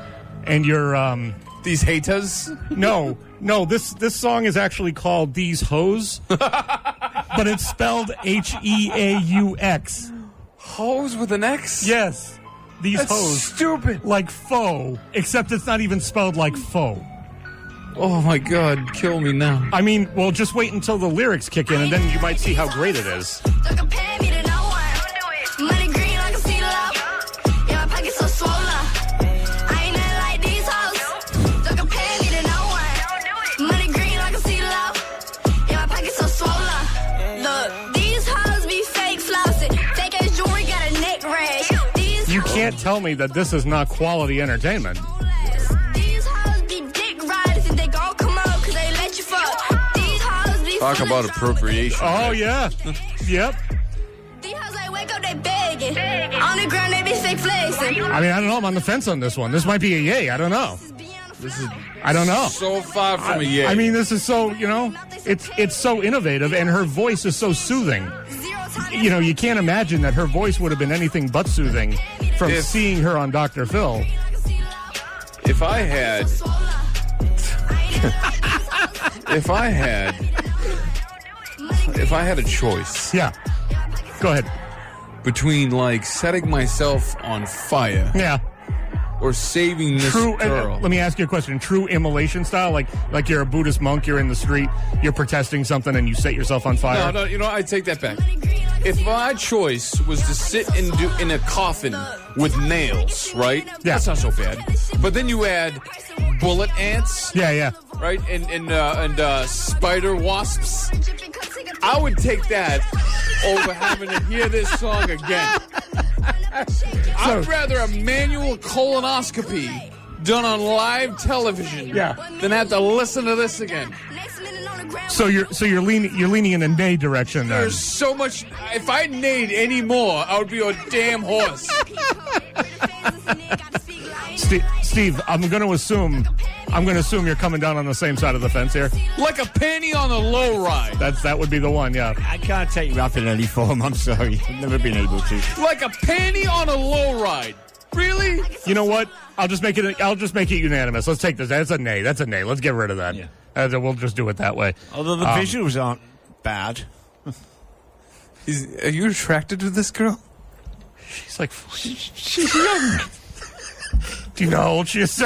and your
These haters.
no. This song is actually called "These Hoes," but it's spelled HEAUX.
Hoes with an X?
Yes, these
That's
hoes,
stupid.
like faux, except it's not even spelled like faux.
Oh my God, kill me now.
I mean, well, just wait until the lyrics kick in, and then you might see how great it is.
Don't compare me to no one. Money green like a sea love. Yeah, my pocket's so swollen. I ain't nothing like these hoes. Don't compare me to no one. Money green like a sea love. Yeah, my pocket's so swollen. Look, these hoes be fake flossing. Fake ass jewelry got a neck rash. These
You can't tell me that this is not quality entertainment.
These hoes be dick riders and they gon' come out 'cause they let you fuck. These hoes be
Talk
feeling
about
drunk.
appropriation.
Oh, yeah. Yep.
These hoes like wake up, they begging. On the ground, they be fake flexing.
I mean, I don't know. I'm on the fence on this one. This might be a yay. I don't know.
This is
I don't know.
so far from a yay.
I mean, this is so, it's so innovative, and her voice is so soothing. You can't imagine that her voice would have been anything but soothing from seeing her on Dr. Phil.
if I had a choice
Yeah. Go ahead.
between like setting myself on fire
Yeah.
or saving this
True.
girl.
Let me ask you a question. True immolation style, like you're a Buddhist monk, you're in the street, you're protesting something, and you set yourself on fire.
No, I take that back. If my choice was to sit in a coffin with nails, right?
Yeah.
That's not so bad. But then you add bullet ants,
Yeah.
right? And spider wasps. I would take that over having to hear this song again. I'd rather a manual colonoscopy done on live television than have to listen to this again.
So you're leaning in a nay direction then.
There's so much. If I neighed any more, I would be a damn horse.
Steve, I'm going to assume you're coming down on the same side of the fence here.
Like a penny on a low ride.
That would be the one, yeah.
I can't take you up in any form. I'm sorry. I've never been able to.
Like a penny on a low ride. Really?
You know what? I'll just make it unanimous. Let's take this. That's a nay. Let's get rid of that.
Yeah.
We'll just do it that way.
Although the visuals aren't bad.
Are you attracted to this girl?
She's like, she's young. Do you know how old she is?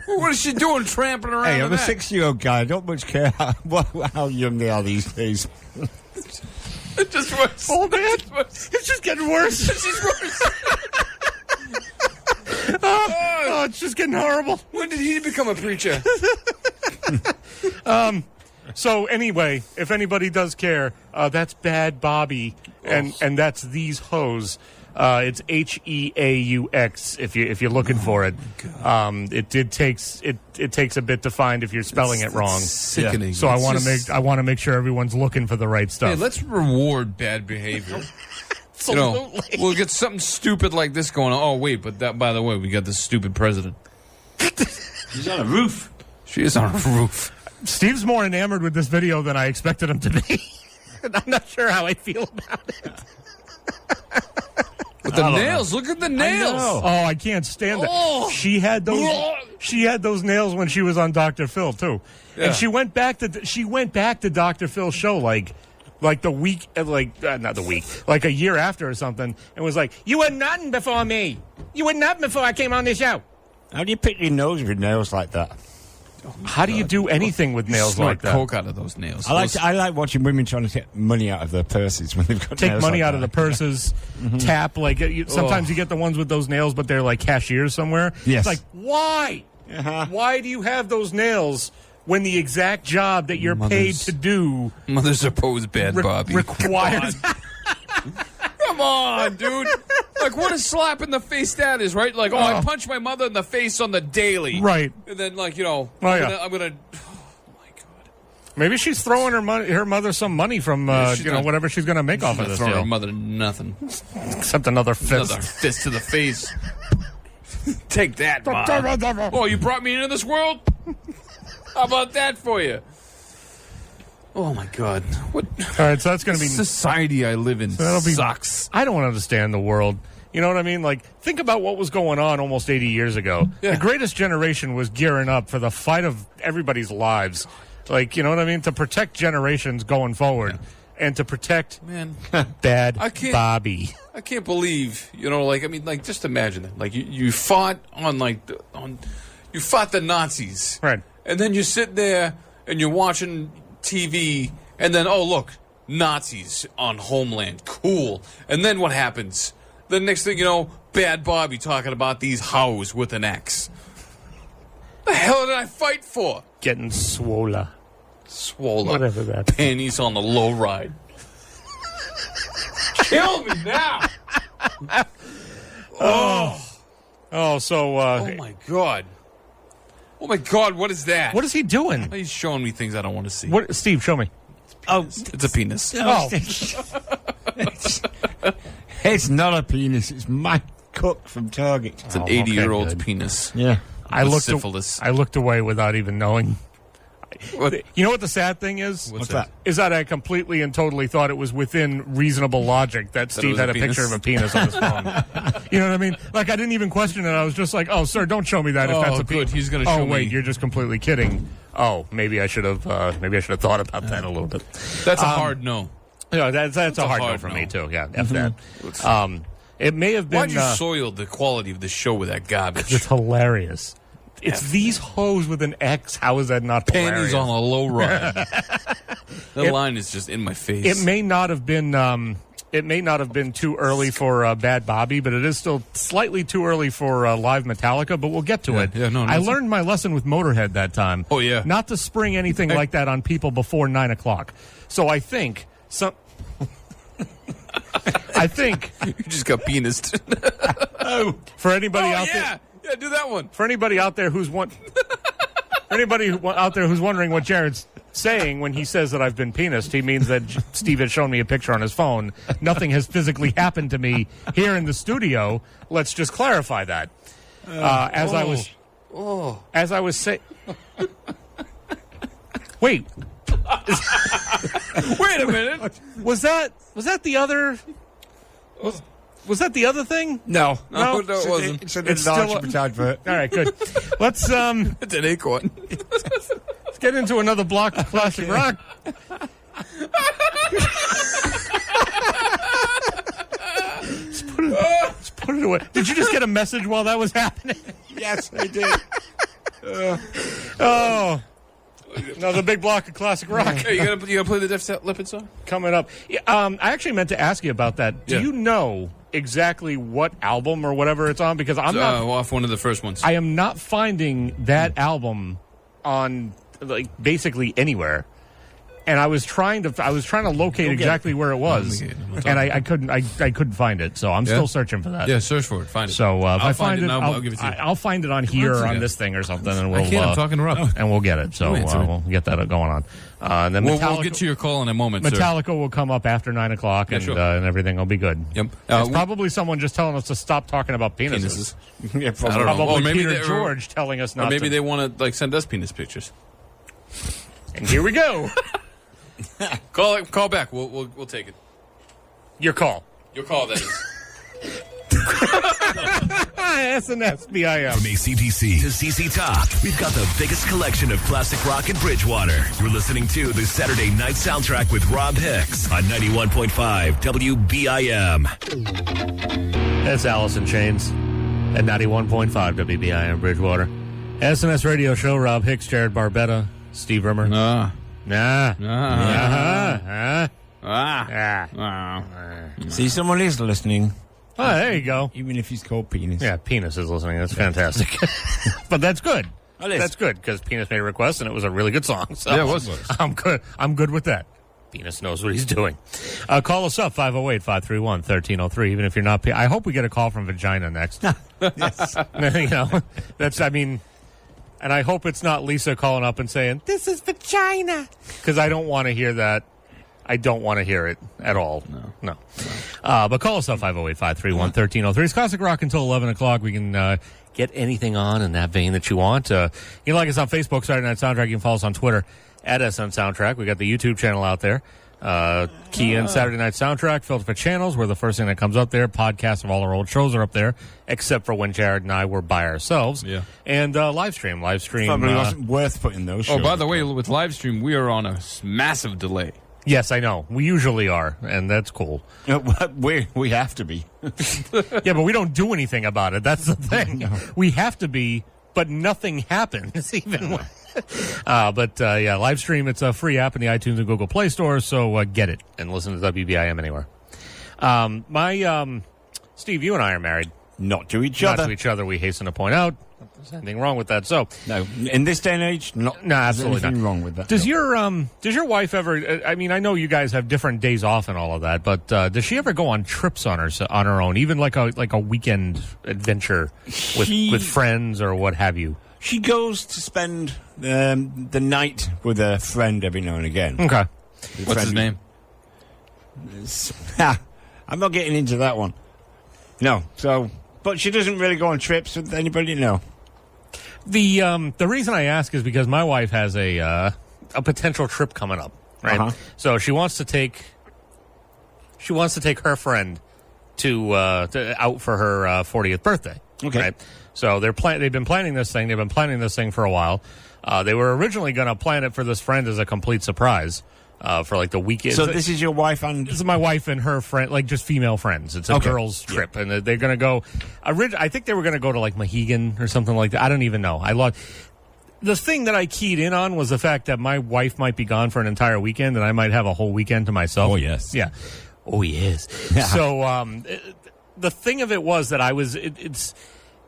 What is she doing tramping around?
Hey, I'm a
in that?
60-year-old guy. I don't much care how young they are these days.
It just worse.
Oh, man. It's just getting worse.
It's just worse.
Oh, it's just getting horrible.
When did he become a preacher?
So anyway, if anybody does care, that's Bad Bobby, and that's These Hoes. It's Heaux if you're looking for it. It takes a bit to find if you're spelling it wrong.
Sickening.
So I want to make sure everyone's looking for the right stuff.
Hey, let's reward bad behavior.
Absolutely.
We'll get something stupid like this going on. Oh wait, but by the way, we got this stupid president.
She's on a roof.
She is on a roof.
Steve's more enamored with this video than I expected him to be. I'm not sure how I feel about it.
But the nails, look at the nails.
Oh, I can't stand that. She had those nails when she was on Dr. Phil too.
Yeah.
And she went back to Dr. Phil's show like the week, not the week, like a year after or something, and was like, "You were nothing before me. You were nothing before I came on this show."
How do you pick your nose with nails like that?
How do you do anything with nails
Snort
like that?
coke out of those nails.
I like watching women trying to take money out of their purses when they've got
Take
nails
money
like
out of the
that.
purses, tap sometimes you get the ones with those nails, but they're like cashiers somewhere.
Yes.
It's like, why? Why do you have those nails when the exact job that you're paid to do
Mother supposed bad Bobby
requires?
Come on, dude. Like, what a slap in the face that is, right? Like, I punched my mother in the face on the daily.
Right.
And then, like,
yeah.
I'm going to... Oh, my God.
Maybe she's throwing her mother some money from, whatever she's going to make off of this
Throwing
deal.
her mother nothing.
Except another fist.
Another fist to the face. Take that, Mom. Oh, you brought me into this world? How about that for you? Oh, my God. What
All right, so that's going to be...
society I live in sucks.
I don't understand the world. You know what I mean? Like, think about what was going on almost 80 years ago.
Yeah.
The greatest generation was gearing up for the fight of everybody's lives. Like, you know what I mean? To protect generations going forward. And to protect Bad Bobby.
I can't believe, just imagine it. Like, you fought you fought the Nazis.
Right.
And then you sit there and you're watching TV, and then, oh, look, Nazis on Homeland. Cool. And then what happens? The next thing you know, Bad Bobby talking about these hoes with an X. The hell did I fight for?
Getting swola.
Swola.
Whatever that.
Panties on the low ride. Kill me now.
So
Oh my god. Oh my god, what is that?
what is he doing?
He's showing me things I don't want to see.
What, Steve? Show me.
It's a penis.
Oh,
It's not a penis. It's my cook from Target.
It's an
okay,
80-year-old's
good.
penis.
Yeah.
I
With
looked.
syphilis.
I looked away without even knowing.
What?
You know what the sad thing is?
What's that?
Is that I completely and totally thought it was within reasonable logic that Steve
was
had
a
a picture
penis?
of a penis on his phone. You know what I mean? Like, I didn't even question it. I was just like, oh, sir, don't show me that if
Oh,
that's a
good.
penis.
He's gonna
Oh,
show
wait,
me.
you're just completely kidding. Oh, maybe I should have thought about that a little bit.
That's a hard no.
Yeah, that's a hard no
hard
for
no.
me, too. Yeah, F that. It may have been...
Why'd you soil the quality of the show with that garbage?
it's hilarious. It's these hoes with an X. How is that not hilarious?
Panties on a low ride. The line is just in my face.
It may not have been. It may not have been too early for Bad Bobby, but it is still slightly too early for live Metallica. But we'll get to it.
yeah, no,
I
it's-
learned my lesson with Motorhead that time.
Oh, yeah.
Not to spring anything like that on people before 9 o'clock. So I think some. I think
You just got penised.
for anybody out there.
Yeah, do that one.
For anybody out there who's out there who's wondering what Jared's saying when he says that I've been penised, he means that Steve has shown me a picture on his phone. Nothing has physically happened to me here in the studio. Let's just clarify that. As I was saying, wait,
Wait a minute.
was that the other? Was that the other thing?
No.
No, it wasn't.
It's an
It's still
enlargement advert.
All right, good. Let's
It's an acorn.
let's get into another block of classic rock. Let's put it away. Did you just get a message while that was happening?
Yes, I did.
Oh, another big block of classic rock
Hey, you gotta play the Def Leppard song?
coming up. Yeah, I actually meant to ask you about that. Do
Yeah.
you know exactly what album or whatever it's on? Because I'm not.
Off one of the first ones.
I am not finding that album on like basically anywhere. And I was trying to locate exactly where it was, and I couldn't find it. So I'm still searching for that.
Yeah, search for it. Find it.
So if I
I'll
find it,
and I'll give it to you.
I'll find it on here
on,
on
yeah.
this thing or something, and we'll.
I can't. I'm talking to Rob.
and we'll get it. So
answer it.
we'll get that going on. And then
We'll
Metallica,
get to your call in a moment, sir.
Metallica will come up after 9 o'clock, and
sure.
and everything will be good.
Yep.
It's probably someone just telling us to stop talking about penises.
Yeah,
I
probably.
don't know.
Probably
Or maybe
Peter
they-
George telling us not
Or maybe
to.
they want to send us penis pictures.
And here we go.
Call back. We'll take it.
Your call.
Your call, that is.
SNS BIM.
From ACDC to CC Top, we've got the biggest collection of classic rock in Bridgewater. You're listening to the Saturday Night Soundtrack with Rob Hicks on 91.5 WBIM.
That's Alice in Chains at 91.5 WBIM Bridgewater. SNS Radio Show, Rob Hicks, Jared Barbetta, Steve Rimmer. Nah.
See, someone is listening,
Oh, there you go.
even if he's called penis.
Yeah, Penis is listening. That's fantastic. But that's good.
It is.
That's good because Penis made a request and it was a really good song. So
Yeah, it was.
I'm good. I'm good with that. Penis knows what he's doing. Call us up 508-531-1303. Even if you're not, I hope we get a call from Vagina next.
Yes.
You know, that's. I mean, and I hope it's not Lisa calling up and saying this is vagina because I don't want to hear that. I don't want to hear it at all. No. But call us up 508-531-1303. It's Classic Rock until 11 o'clock. We can get anything on in that vein that you want. You can like us on Facebook, Saturday Night Soundtrack. You can follow us on Twitter at SN Soundtrack. We got the YouTube channel out there. Key in Saturday Night Soundtrack, filter for channels. We're the first thing that comes up there. Podcasts of all our old shows are up there, except for when Jared and I were by ourselves.
Yeah.
And live stream.
Probably wasn't worth putting those
Oh,
shows
by the
up.
way, with live stream, we are on a massive delay.
Yes, I know. We usually are, and that's cool.
We have to be.
Yeah, but we don't do anything about it. That's the thing. We have to be, but nothing happens even when. Yeah, live stream. It's a free app in the iTunes and Google Play Store, so get it and listen to WBIM anywhere. Steve, you and I are married.
not to each
Not
other.
to each other, we hasten to point out. There's anything wrong with that. So,
No, in this day and age,
no,
there's
absolutely
anything
not.
wrong with that.
Does
No.
your wife ever? I mean, I know you guys have different days off and all of that, but does she ever go on trips on her own, even like a weekend adventure with friends or what have you?
She goes to spend the night with a friend every now and again.
Okay.
What's his name?
I'm not getting into that one. No. So, but she doesn't really go on trips with anybody. No.
The reason I ask is because my wife has a potential trip coming up, right?
Uh-huh.
So she wants to take her friend to out for her 40th birthday.
Okay.
Right? So they've been planning this thing. They've been planning this thing for a while. They were originally going to plan it for this friend as a complete surprise for like the weekend.
So this is your wife and
This is my wife and her friend, like just female friends. It's a
Okay.
girls' trip, and they're going to go. I think they were going to go to like Mohegan or something like that. I don't even know. The thing that I keyed in on was the fact that my wife might be gone for an entire weekend, and I might have a whole weekend to myself.
Oh, yes.
Yeah. Oh yes. So the thing of it was that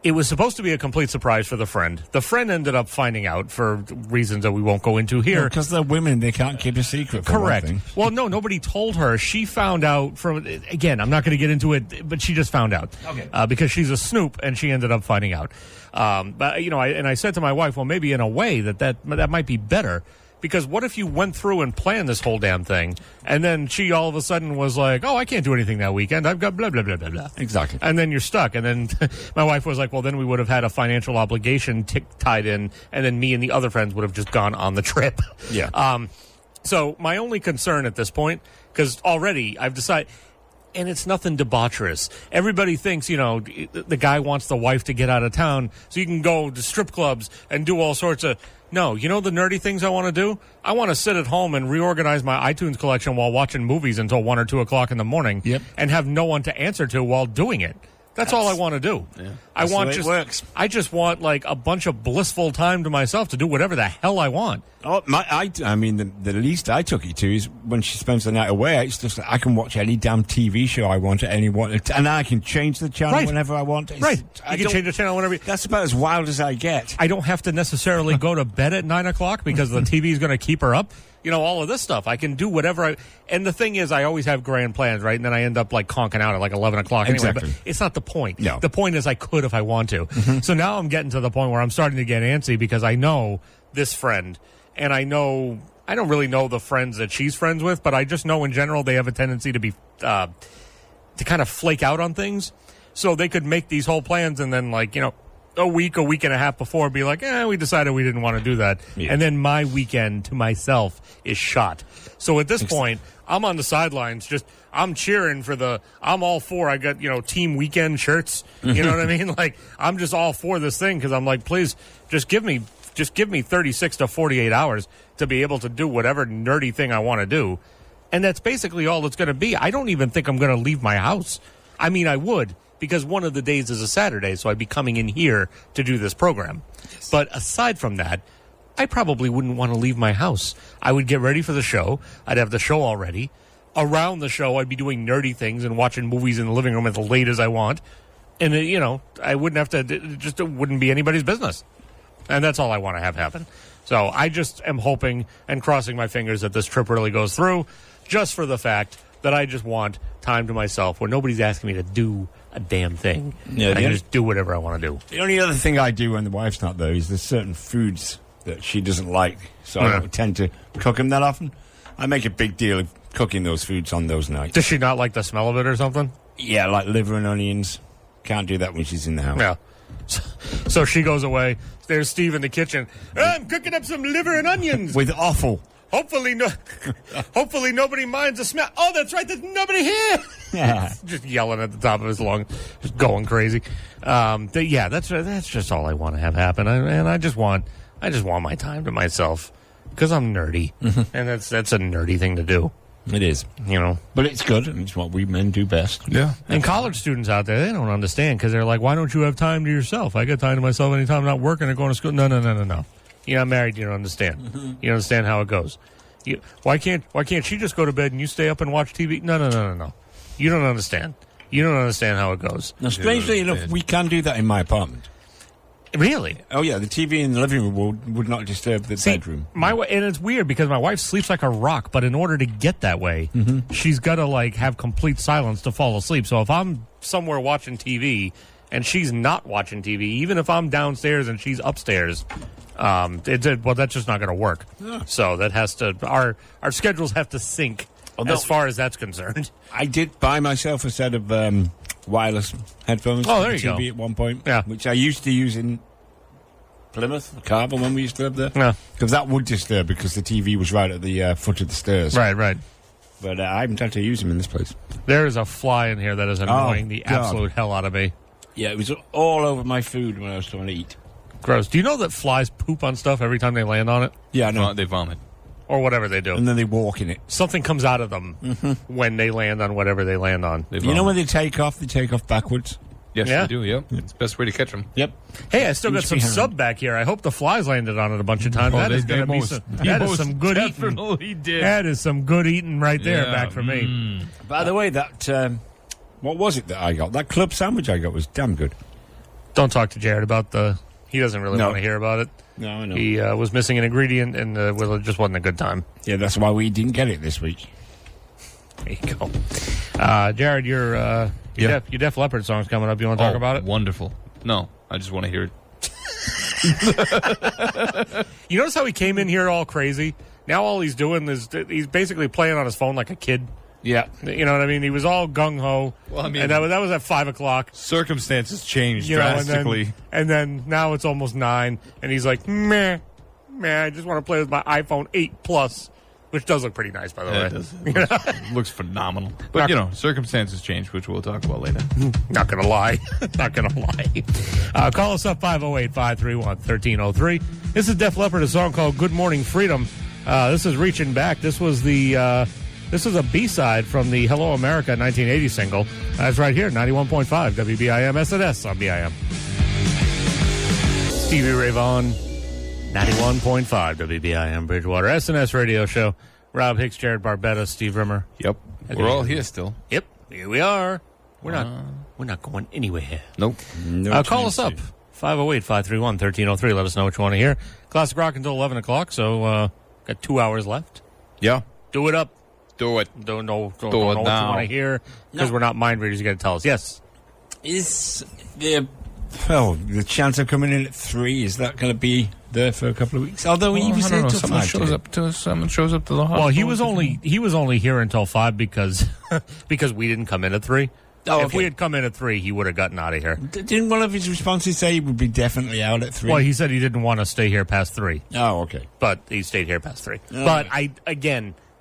it was supposed to be a complete surprise for the friend. The friend ended up finding out for reasons that we won't go into here.
because they're women, they can't keep a secret. For
Correct.
one thing.
Well, no, nobody told her. She found out from, again, I'm not going to get into it, but she just found out.
Okay.
Because she's a snoop, and she ended up finding out. But, I said to my wife, well, maybe in a way that might be better. Because what if you went through and planned this whole damn thing, and then she all of a sudden was like, oh, I can't do anything that weekend. I've got blah, blah, blah, blah, blah.
Exactly.
And then you're stuck. And then my wife was like, well, then we would have had a financial obligation tied in, and then me and the other friends would have just gone on the trip.
Yeah.
So my only concern at this point, because already I've decided, and it's nothing debaucherous. Everybody thinks, the guy wants the wife to get out of town so you can go to strip clubs and do all sorts of... No, the nerdy things I want to do? I want to sit at home and reorganize my iTunes collection while watching movies until 1 or 2 o'clock in the morning.
Yep.
And have no one to answer to while doing it. That's all I want to do.
Yeah.
That's the way it works.
I just want like a bunch of blissful time to myself to do whatever the hell I want.
Oh, I mean, the least I took it to is when she spends the night away. It's just I can watch any damn TV show I want at any one, and I can change the channel
Right.
whenever I want.
Right. You can change the channel whenever you...
That's about as wild as I get.
I don't have to necessarily go to bed at 9 o'clock because the TV is going to keep her up. All of this stuff. I can do whatever and the thing is, I always have grand plans, right? And then I end up like conking out at like 11 o'clock anyway.
Exactly.
But it's not the point.
No.
The point is I could if I want to. So now I'm getting to the point where I'm starting to get antsy because I know this friend and I don't really know the friends that she's friends with, but I just know in general they have a tendency to be, to kind of flake out on things. So they could make these whole plans and then like, a week and a half before be like, we decided we didn't want to do that.
Yeah.
And then my weekend to myself is shot. So at this point, I'm on the sidelines, I'm cheering for I'm all for, I got, team weekend shirts. You know what I mean? Like, I'm just all for this thing because I'm like, please, just give me 36 to 48 hours to be able to do whatever nerdy thing I want to do. And that's basically all it's going to be. I don't even think I'm going to leave my house. I mean, I would. Because one of the days is a Saturday, so I'd be coming in here to do this program. Yes. But aside from that, I probably wouldn't want to leave my house. I would get ready for the show. I'd have the show already. Around the show, I'd be doing nerdy things and watching movies in the living room as late as I want. And, I wouldn't have to, it wouldn't be anybody's business. And that's all I want to have happen. So I just am hoping and crossing my fingers that this trip really goes through, just for the fact that I just want time to myself where nobody's asking me to do a damn thing.
Yeah,
I can just do whatever I want to do.
The only other thing I do when the wife's not there is there's certain foods that she doesn't like, so I don't tend to cook them that often. I make a big deal of cooking those foods on those nights.
Does she not like the smell of it or something?
Yeah, like liver and onions. Can't do that when she's in the house.
Yeah. So she goes away. There's Steve in the kitchen. I'm cooking up some liver and onions.
With offal.
Hopefully nobody minds the smell. Oh, that's right. There's nobody here.
Yeah.
Just yelling at the top of his lungs, just going crazy. That's just all I want to have happen. I just want my time to myself because I'm nerdy, and that's a nerdy thing to do.
It is. But it's good, and it's what we men do best.
Yeah.
And college students out there, they don't understand because they're like, why don't you have time to yourself? I got time to myself anytime I'm not working or going to school. No. You're not married. You don't understand. You don't understand how it goes. Why can't she just go to bed and you stay up and watch TV? No. You don't understand. You don't understand how it goes.
Now, strangely enough, we can do that in my apartment.
Really?
Oh, yeah, the TV in the living room would not disturb the bedroom.
And it's weird because my wife sleeps like a rock, but in order to get that way, she's got to, like, have complete silence to fall asleep. So if I'm somewhere watching TV and she's not watching TV, even if I'm downstairs and she's upstairs, well, that's just not going to work. Yeah. So that has to, our schedules have to sync as far as that's concerned.
I did buy myself a set of wireless headphones.
Oh, there you
TV
go.
At one point,
yeah,
which I used to use in Plymouth, Carver, when we used to live there.
Yeah,
because that would disturb because the TV was right at the foot of the stairs.
Right.
But I haven't had to use them in this place.
There is a fly in here that is annoying the absolute hell out of me.
Yeah, it was all over my food when I was trying to eat.
Gross. Do you know that flies poop on stuff every time they land on it?
Yeah, I know.
They vomit.
Or whatever they do.
And then they walk in it.
Something comes out of them when they land on whatever they land on.
You know when they take off backwards?
Yes, they do, yep. It's the best way to catch them.
Yep.
Hey, I still got some sub back here. I hope the flies landed on it a bunch of times. That is going to be some good eating.
Did.
That is some good eating right there back for me.
By the way, that, what was it that I got? That club sandwich I got was damn good.
Don't talk to Jared about he doesn't really want to hear about it.
No, I know.
He was missing an ingredient and it just wasn't a good time.
Yeah, that's why we didn't get it this week.
There you go. Jared, your Def Leppard song's coming up. You want to talk about it?
Wonderful. No, I just want to hear it.
You notice how he came in here all crazy? Now all he's doing is he's basically playing on his phone like a kid.
Yeah.
You know what I mean? He was all gung-ho.
Well, I mean,
and that was at 5 o'clock.
Circumstances changed drastically.
And then now it's almost 9, and he's like, meh, I just want to play with my iPhone 8 Plus, which does look pretty nice, by the way.
It does. It looks phenomenal. But, circumstances changed, which we'll talk about later.
Not going to lie. Not going to lie. Call us up, 508-531-1303. This is Def Leppard, a song called Good Morning Freedom. This is Reaching Back. This was This is a B-side from the Hello America 1980 single. That's right here, 91.5 WBIM SNS on BIM. Stevie Ray Vaughan, 91.5 WBIM Bridgewater. SNS radio show. Rob Hicks, Jared Barbetta, Steve Rimmer.
Yep. We're all here still.
Yep. Here we are. We're not going anywhere.
Nope.
Call us up. 508-531-1303. Let us know what you want to hear. Classic Rock until 11 o'clock, so got 2 hours left.
Yeah.
Do it up.
Do it.
Don't know what
now.
you want to hear because we're not mind readers. You got to tell us. Yes.
Is the chance of coming in at 3, is that going to be there for a couple of weeks? Although he was there till 5.
Someone shows up to the hospital.
Well, he was only here until 5 because we didn't come in at 3.
Oh,
if we had come in at 3, he would have gotten out of here.
Didn't one of his responses say he would be definitely out at 3?
Well, he said he didn't want to stay here past 3.
Oh, okay.
But he stayed here past 3.
Oh,
but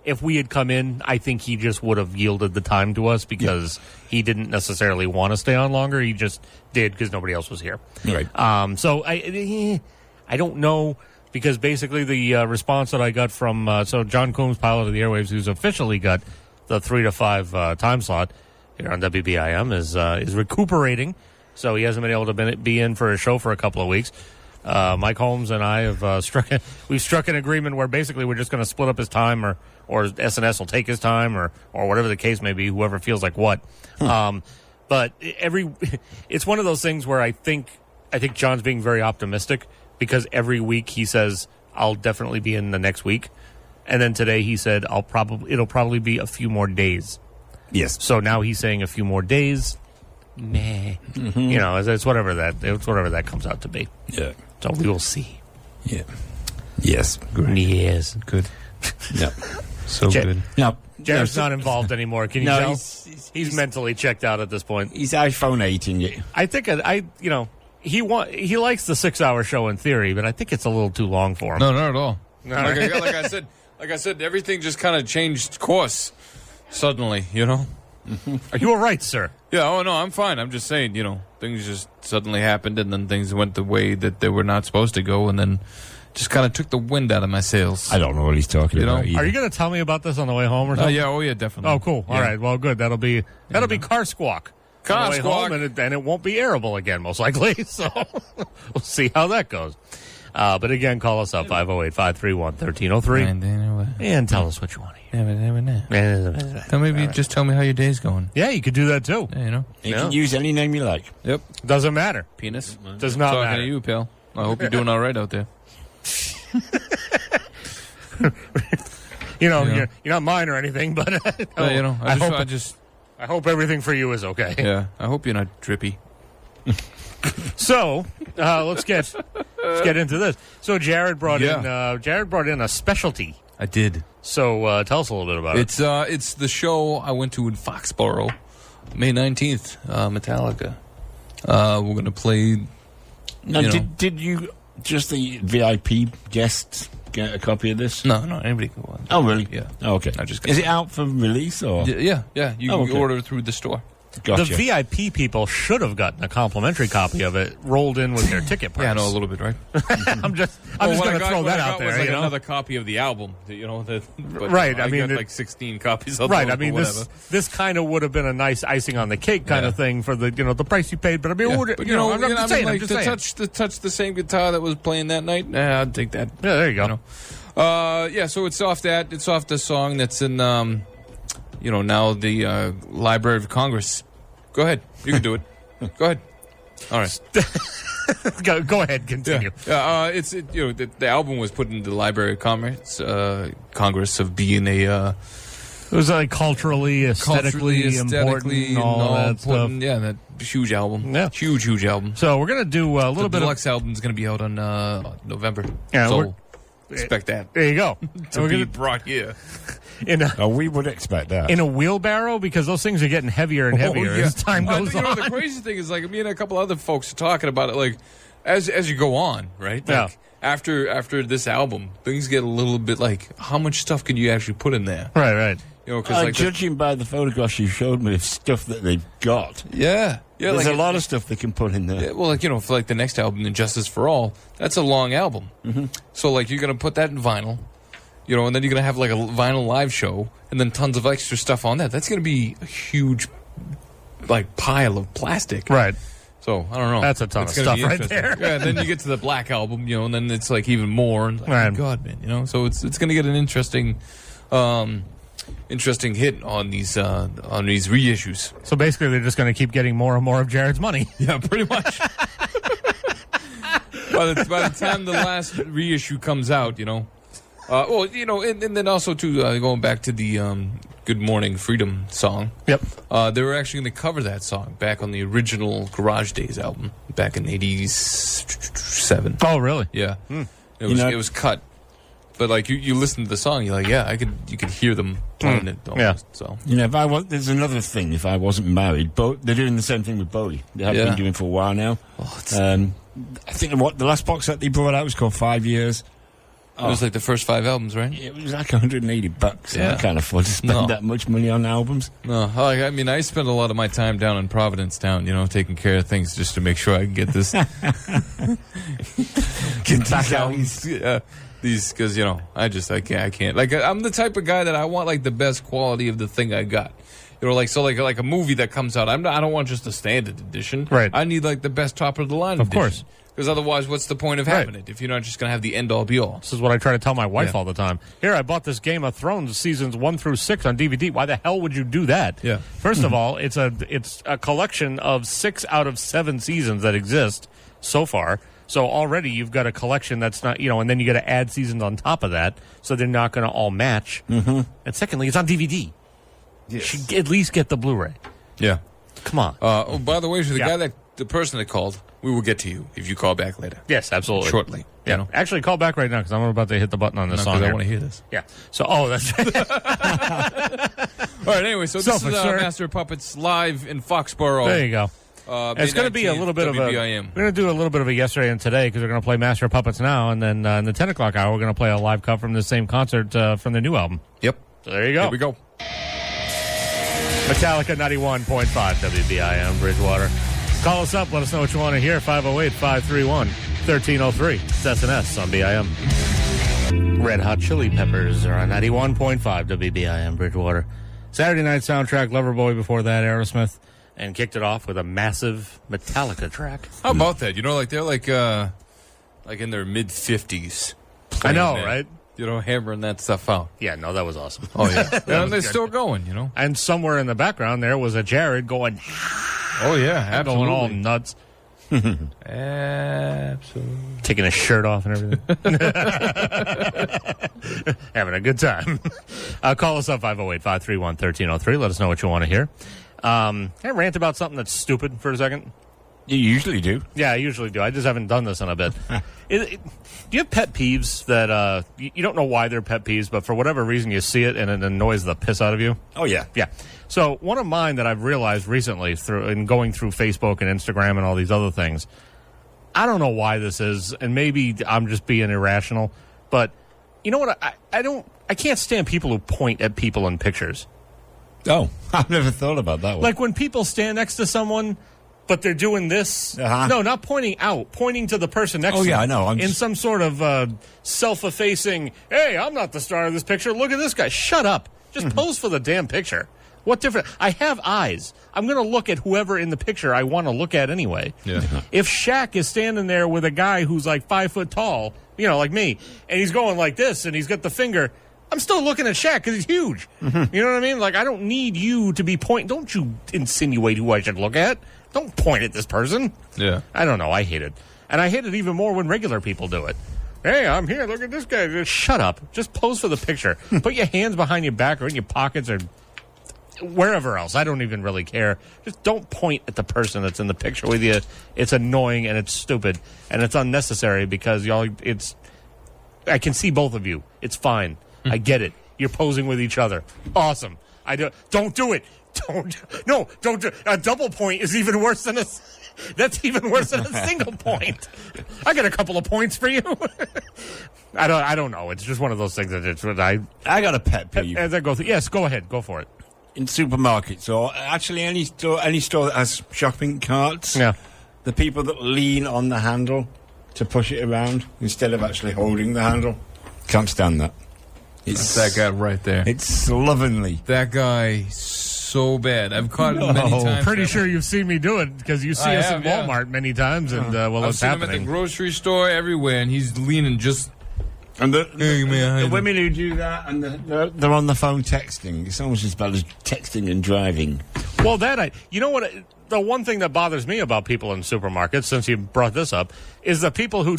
if we had come in, I think he just would have yielded the time to us because he didn't necessarily want to stay on longer. He just did because nobody else was here.
Right.
So I don't know because basically the response that I got from John Coombs, pilot of the airwaves, who's officially got the 3 to 5 time slot here on WBIM, is recuperating. So he hasn't been able to be in for a show for a couple of weeks. Mike Holmes and I have struck an agreement where basically we're just going to split up his time, or SNS will take his time, or whatever the case may be, whoever feels like what. But it's one of those things where I think John's being very optimistic because every week he says I'll definitely be in the next week, and then today he said it'll probably be a few more days.
Yes.
So now he's saying a few more days. Nah. Mm-hmm. It's whatever that comes out to be.
Yeah.
So we will see.
Yeah. Yes.
Good. Yes.
Good.
Yep.
So good.
No.
Jared's not involved anymore. Can you tell? He's mentally checked out at this point.
He's iPhone 8-ing it.
I think he likes the 6-hour show in theory, but I think it's a little too long for him.
No, not at all.
Like
I said, everything just kind of changed course suddenly.
Are you all right, sir?
Yeah. Oh no, I'm fine. I'm just saying, things just suddenly happened, and then things went the way that they were not supposed to go, and then just kind of took the wind out of my sails.
I don't know what he's talking about.
Are you going to tell me about this on the way home or something?
Yeah, definitely.
Oh, cool. All right. Well, good. That'll be car squawk.
Car squawk,
and it won't be airable again, most likely. So we'll see how that goes. But again, call us up 508-531-1303 and tell us what you want to hear.
Then maybe just tell me how your day's going.
Yeah, you could do that too.
Yeah, you know.
You can use any name you like.
Yep.
Doesn't matter.
Penis.
Does not
Talking
matter.
to you, pal. I hope you're doing all right out there.
You're not mine or anything, but I hope everything for you is okay.
Yeah, I hope you're not drippy.
So let's get into this. So Jared brought in a specialty.
I did.
So tell us a little bit about it.
It's the show I went to in Foxborough, May 19th. Metallica. We're gonna play.
Now, did you just the VIP guests get a copy of this?
No, anybody can go on.
Oh, really?
Yeah.
Oh, okay. Is it out for release or?
Yeah. You can order it through the store.
Gotcha.
The VIP people should have gotten a complimentary copy of it rolled in with their ticket price.
Yeah, I know a little bit, right?
I'm just going to throw that out there.
Was like another copy of the album, but,
right.
I got like 16 copies of
right.
those,
I mean,
whatever.
this kind of would have been a nice icing on the cake kind of thing for the the price you paid. But I mean, I'm just saying.
To touch the same guitar that was playing that night. I'd take that.
Yeah, there you go.
So it's off that. It's off the song that's in now the Library of Congress. Go ahead. You can do it. Go ahead. All right.
Go ahead. Continue.
Yeah. The album was put in the Library of Congress of being a.
It was like culturally, aesthetically important, all that stuff.
Yeah, that huge album.
Yeah.
Huge album.
So we're going to do a little bit of...
The deluxe album is going to be out on November.
Yeah,
so expect that.
There you go.
to be brought here.
We would expect that.
In a wheelbarrow, because those things are getting heavier and heavier as time goes on.
The crazy thing is, like, me and a couple other folks are talking about it, like, as you go on, right? Like, after this album, things get a little bit like, how much stuff can you actually put in there?
Right.
Because
judging by the photographs you showed me of stuff that they've got, there's a lot of stuff they can put in there.
Yeah, well, for like the next album, Injustice for All, that's a long album. Mm-hmm. So like you're gonna put that in vinyl, and then you're gonna have like a vinyl live show, and then tons of extra stuff on that. That's gonna be a huge, like pile of plastic.
Right.
So I don't know.
That's a ton of stuff right there.
Yeah, and then you get to the Black Album, and then it's like even more. Like,
right.
Oh God, man, So it's gonna get an interesting hit on these reissues.
So basically, they're just going to keep getting more and more of Jared's money.
Yeah, pretty much. by the time the last reissue comes out, and then also too going back to the Good Morning Freedom song.
Yep.
They were actually going to cover that song back on the original Garage Days album back in '87.
Oh, really?
Yeah. It was cut. But like you listen to the song, you're like, you could hear them playing it. Almost, So
there's another thing. If I wasn't married, they're doing the same thing with Bowie. They have been doing for a while now. I think the last box set they brought out was called 5 Years.
It was like the first 5 albums, right?
It was like $180. Yeah. I can't afford to spend that much money on albums.
No, I spend a lot of my time down in Providence Town, taking care of things just to make sure I can get this. Get back out. These, because I can't. Like, I'm the type of guy that I want like the best quality of the thing I got. Like a movie that comes out. I don't want just a standard edition.
Right.
I need like the best top of the line.
Of course.
Because otherwise, what's the point of having it if you're not just going to have the end all be all?
This is what I try to tell my wife all the time. Here, I bought this Game of Thrones seasons 1 through 6 on DVD. Why the hell would you do that?
Yeah.
First of all, it's a collection of 6 out of 7 seasons that exist so far. So already you've got a collection that's not, and then you got to add seasons on top of that, so they're not going to all match. Mm-hmm. And secondly, it's on DVD. Yes. You should at least get the Blu-ray.
Yeah.
Come on.
By the way, so the person that called, we will get to you if you call back later.
Yes, absolutely.
Shortly.
Yeah. Actually, call back right now because I'm about to hit the button on this song.
I want to hear this.
Yeah. So, that's right.
All right, anyway, so this is Master of Puppets live in Foxborough.
There you go. It's going to be a little bit
WBIM.
We're going to do a little bit of a yesterday and today because we're going to play Master of Puppets now, and then in the 10 o'clock hour, we're going to play a live cut from the same concert from the new album.
Yep.
So there you go.
Here we go.
Metallica 91.5 WBIM Bridgewater. Call us up. Let us know what you want to hear. 508-531-1303. It's SNS on BIM. Red Hot Chili Peppers are on 91.5 WBIM Bridgewater. Saturday night soundtrack, Loverboy before that, Aerosmith. And kicked it off with a massive Metallica track.
How about that? They're like in their mid-50s.
I know, right?
hammering that stuff out.
Yeah, no, that was awesome.
Oh, yeah. And they're still going,
And somewhere in the background there was a Jared going,
Oh, yeah, absolutely.
going all nuts.
Absolutely.
Taking his shirt off and everything. Having a good time. Call us up 508-531-1303. Let us know what you want to hear. Can I rant about something that's stupid for a second?
You usually do.
Yeah, I usually do. I just haven't done this in a bit. Do you have pet peeves that you don't know why they're pet peeves, but for whatever reason you see it and it annoys the piss out of you?
Oh, yeah.
Yeah. So one of mine that I've realized recently in going through Facebook and Instagram and all these other things, I don't know why this is, and maybe I'm just being irrational, but you know what? I can't stand people who point at people in pictures.
Oh, I've never thought about that one.
Like when people stand next to someone, but they're doing this.
Uh-huh.
No, not pointing out, pointing to the person next to them.
Oh, yeah, I know.
In some sort of self-effacing, hey, I'm not the star of this picture. Look at this guy. Shut up. Just pose for the damn picture. What different? I have eyes. I'm going to look at whoever in the picture I want to look at anyway.
Yeah.
If Shaq is standing there with a guy who's like 5 foot tall, like me, and he's going like this, and he's got the finger, I'm still looking at Shaq because he's huge. Mm-hmm. You know what I mean? Like, I don't need you to be pointing. Don't you insinuate who I should look at. Don't point at this person.
Yeah.
I don't know. I hate it. And I hate it even more when regular people do it. Hey, I'm here. Look at this guy. Just shut up. Just pose for the picture. Put your hands behind your back or in your pockets or wherever else. I don't even really care. Just don't point at the person that's in the picture with you. It's annoying and it's stupid and it's unnecessary because I can see both of you. It's fine. I get it. You're posing with each other. Awesome. Don't do it. Don't do a double point is even worse than that's even worse than a single point. I got a couple of points for you. I don't know. It's just one of those things that
I got a pet peeve.
As I go through, yes, go ahead, go for it.
In supermarkets or actually any store that has shopping carts.
Yeah.
The people that lean on the handle to push it around instead of actually holding the handle. Can't stand that.
It's that guy right there.
It's slovenly.
That guy, so bad. I've caught it many times.
Pretty sure you've seen me do it because you see us in Walmart many times, and
I've
it's
seen
happening.
him at the grocery store everywhere, and he's leaning just.
And the women who do that, and they're on the phone texting. It's almost as bad as texting and driving.
Well, you know what? The one thing that bothers me about people in supermarkets, since you brought this up, is the people who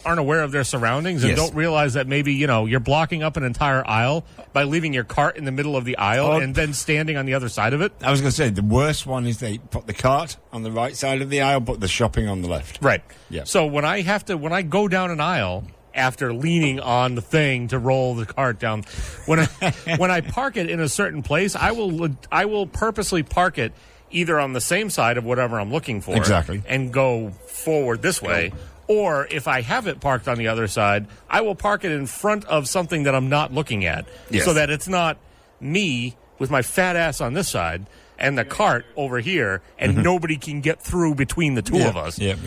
aren't aware of their surroundings and don't realize that maybe you're blocking up an entire aisle by leaving your cart in the middle of the aisle and then standing on the other side of it.
I was going to say the worst one is they put the cart on the right side of the aisle, but the shopping on the left.
Right.
Yeah.
So when I go down an aisle after leaning on the thing to roll the cart down, when I park it in a certain place, I will purposely park it either on the same side of whatever I'm looking for.
Exactly.
And go forward this way. Or if I have it parked on the other side, I will park it in front of something that I'm not looking at.
Yes.
So that it's not me with my fat ass on this side and the cart over here, and nobody can get through between the two of us.
Yeah.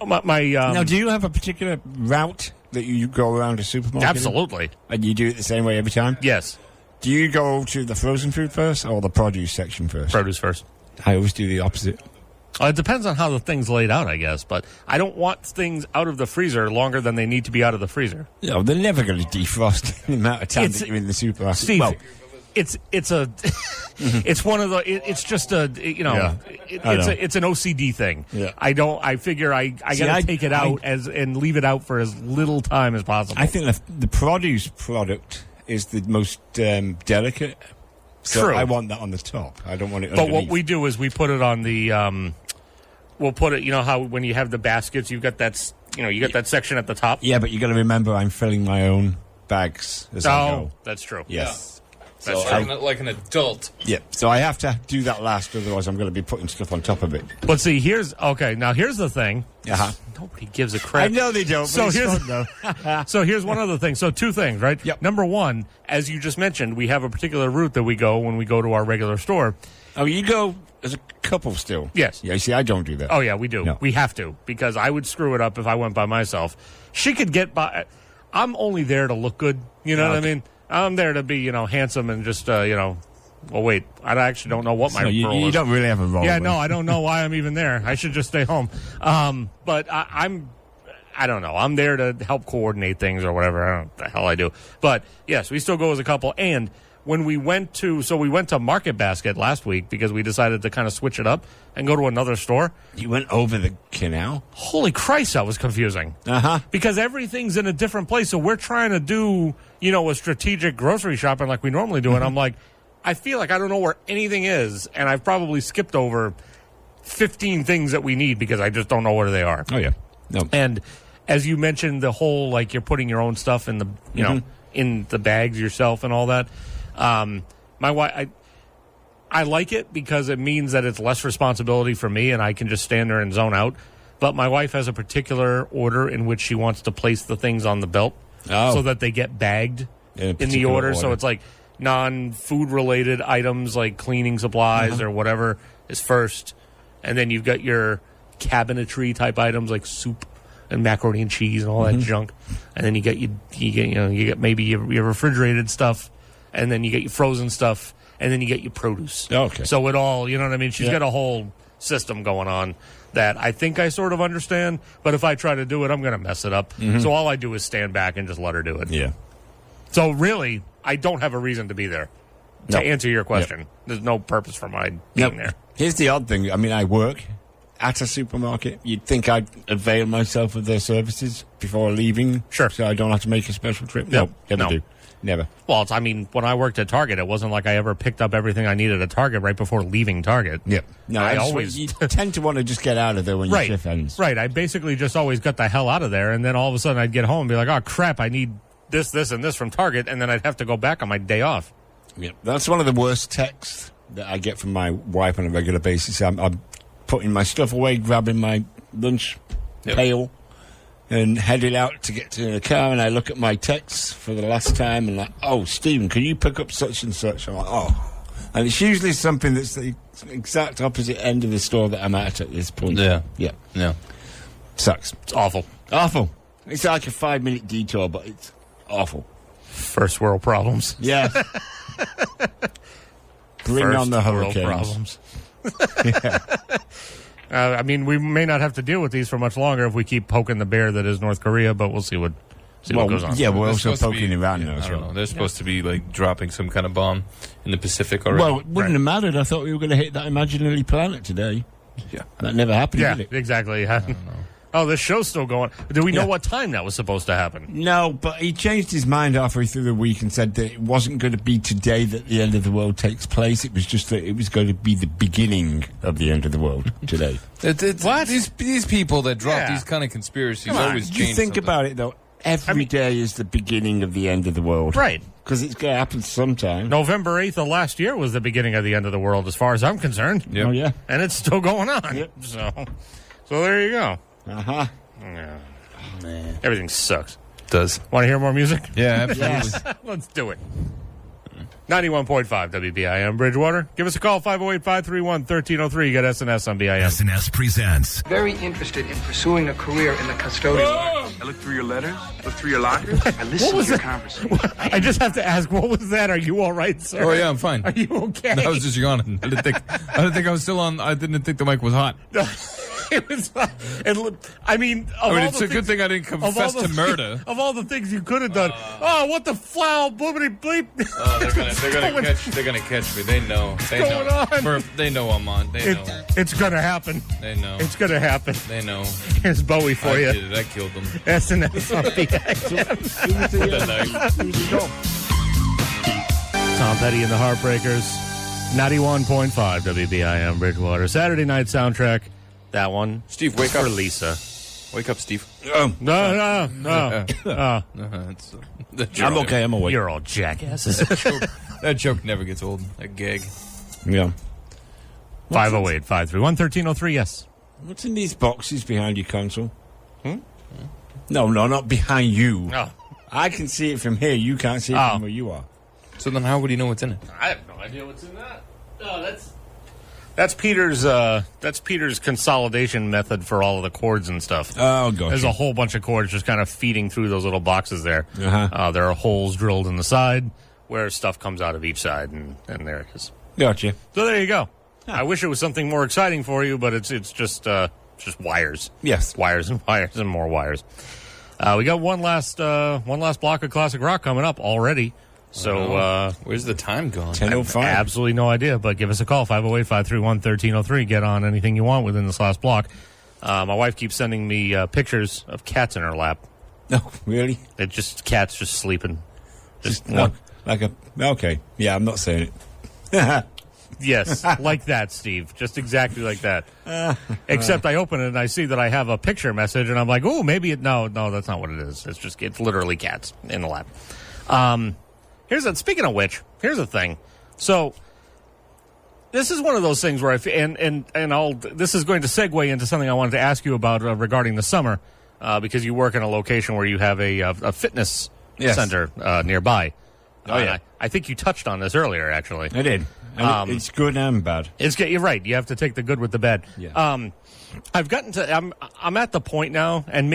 Now,
do you have a particular route that you go around a supermarket?
Absolutely.
And you do it the same way every time?
Yes.
Do you go to the frozen food first or the produce section first?
Produce first.
I always do the opposite.
It depends on how the thing's laid out, I guess. But I don't want things out of the freezer longer than they need to be out of the freezer.
Yeah, well, they're never going to defrost in the amount of time that you're in the supermarket.
Steve,
well,
it's it's one of the it's just it's an OCD thing.
Yeah.
I figure I gotta take it out and leave it out for as little time as possible.
I think the produce product is the most delicate. So
True.
I want that on the top. I don't want it
But
underneath.
what we do is we put it on the we'll put it, how when you have the baskets, you've got that that section at the top.
Yeah, but you got to remember I'm filling my own bags as I go.
That's true.
Yes.
So like an adult.
Yeah. So I have to do that last, otherwise I'm going to be putting stuff on top of it.
But see, here's the thing.
Uh-huh.
Nobody gives a crap.
I know they don't.
So
but
here's
it's fun, though.
So here's one other thing. So two things, right?
Yep.
Number one, as you just mentioned, we have a particular route that we go when we go to our regular store.
Oh, you go as a couple still?
Yes.
Yeah, you see, I don't do that.
Oh, yeah, we do.
No.
We have to, because I would screw it up if I went by myself. She could get by. I'm only there to look good. You know what I mean? I'm there to be, handsome and just, well, wait. I actually don't know what my role
you
is.
don't really have a role.
Yeah,
then.
no, I don't know why I'm even there. I should just stay home. But I I don't know. I'm there to help coordinate things or whatever. I don't know what the hell I do. But, yes, we still go as a couple. And when we went to Market Basket last week because we decided to kind of switch it up and go to another store.
You went over the canal?
Holy Christ, that was confusing.
Uh-huh.
Because everything's in a different place. So we're trying to do, a strategic grocery shopping like we normally do. And I'm like, I feel like I don't know where anything is. And I've probably skipped over 15 things that we need because I just don't know where they are.
Oh, yeah. No.
And as you mentioned, the whole, like, you're putting your own stuff in the, in the bags yourself and all that. My wife, I like it because it means that it's less responsibility for me and I can just stand there and zone out. But my wife has a particular order in which she wants to place the things on the belt so that they get bagged in the order. So it's like non-food related items like cleaning supplies or whatever is first. And then you've got your cabinetry type items like soup and macaroni and cheese and all that junk. And then you get maybe your refrigerated stuff. And then you get your frozen stuff, and then you get your produce.
Okay.
So it all, you know what I mean? She's got a whole system going on that I think I sort of understand, but if I try to do it, I'm going to mess it up. So all I do is stand back and just let her do it.
Yeah.
So really, I don't have a reason to be there. To answer your question, there's no purpose for my being there.
Here's the odd thing. I mean, I work at a supermarket. You'd think I'd avail myself of their services before leaving.
Sure.
So I don't have to make a special trip.
No,
never
no.
do. Never.
Well, when I worked at Target, it wasn't like I ever picked up everything I needed at Target right before leaving Target.
Yep. No,
I always
you tend to want to just get out of there when your shift ends.
Right. I basically just always got the hell out of there, and then all of a sudden I'd get home and be like, oh, crap, I need this, and this from Target, and then I'd have to go back on my day off.
Yep. That's one of the worst texts that I get from my wife on a regular basis. I'm putting my stuff away, grabbing my lunch pail, and headed out to get to the car, and I look at my texts for the last time, and like, oh, Stephen, can you pick up such and such? I'm like, oh. And it's usually something that's the exact opposite end of the store that I'm at this point.
Yeah.
Yeah.
Yeah.
Sucks.
It's awful.
Awful. It's like a 5-minute detour, but it's awful.
First world problems.
Yeah. Bring
First
on the
world
hurricanes.
problems. I mean, we may not have to deal with these for much longer if we keep poking the bear that is North Korea, but we'll see what goes on.
Yeah, we're
They're
also
supposed to
poking
be-
Iran now
I
as
don't
well.
know. They're supposed to be like dropping some kind of bomb in the Pacific already.
Well, it wouldn't have mattered. I thought we were going to hit that imaginary planet today.
yeah.
That never happened,
Yeah,
did it?
exactly. Oh, this show's still going. Do we know what time that was supposed to happen?
No, but he changed his mind halfway through the week and said that it wasn't going to be today that the end of the world takes place. It was just that it was going to be the beginning of the end of the world today.
What? These people that drop
Yeah.
these kind of conspiracies
Come on.
always change.
You think
something.
about it, though. Every day is the beginning of the end of the world.
Right.
Because it's going to happen sometime.
November 8th of last year was the beginning of the end of the world, as far as I'm concerned.
Yep.
Oh, yeah.
And it's still going on.
Yep.
So there you go.
Uh-huh.
Yeah. Everything sucks.
Does.
Want to hear more music?
Yeah, absolutely.
Let's do it. 91.5 WBIM Bridgewater. Give us a call, 508-531-1303. You got SNS on BIM.
SNS presents
Very interested in pursuing a career in the custodial line. I looked through your letters, looked through your lockers. I listened to your conversation.
I just have to ask, what was that? Are you all right, sir?
Oh yeah, I'm fine.
Are you okay?
I was just yawning. I didn't think I was still on. I didn't think the mic was hot.
It was. I mean,
It's a good thing I didn't confess to murder.
Of all the things you could have done. What the flower boobity bleep?
Oh, they're gonna catch me. They know. They
going
know.
on?
They know I'm on. They know.
It's gonna happen.
They know.
It's gonna happen.
They know.
Here's Bowie for
I
you.
did it. I killed them.
SNS on Tom Petty and the Heartbreakers. 91.5 WBIM Bridgewater. Saturday night soundtrack. That one.
Steve, wake
for
up.
Lisa.
Wake up, Steve.
No.
I'm okay. I'm awake.
You're all jackasses.
That joke never gets old. That gag.
Yeah.
508-531-1303, yes.
What's in these boxes behind your console? No, not behind you.
No.
I can see it from here. You can't see it from where you are.
So then how would he know what's in it?
I have no idea what's in that. No, that's Peter's consolidation method for all of the cords and stuff.
Oh, gotcha.
There's a whole bunch of cords just kind of feeding through those little boxes there.
Uh-huh.
There are holes drilled in the side where stuff comes out of each side, and there it is.
Gotcha.
So there you go. I wish it was something more exciting for you, but it's just just wires.
Yes.
Wires and wires and more wires. We got one last block of classic rock coming up already. So
where's the time gone?
10:05.
Absolutely no idea, but give us a call, 508-531-1303. Get on anything you want within this last block. My wife keeps sending me pictures of cats in her lap.
No, really?
Cats just sleeping. Just
okay. Yeah, I'm not saying it.
Yes, like that, Steve. Just exactly like that. Except I open it and I see that I have a picture message, and I'm like, oh, maybe no, that's not what it is. It's literally cats in the lap. Speaking of which, here's the thing. So this is one of those things where this is going to segue into something I wanted to ask you about regarding the summer, because you work in a location where you have a fitness center nearby.
Oh, yeah.
I think you touched on this earlier, actually.
I did. It's good and bad.
You're right. You have to take the good with the bad.
Yeah.
I've gotten to. I'm at the point now, and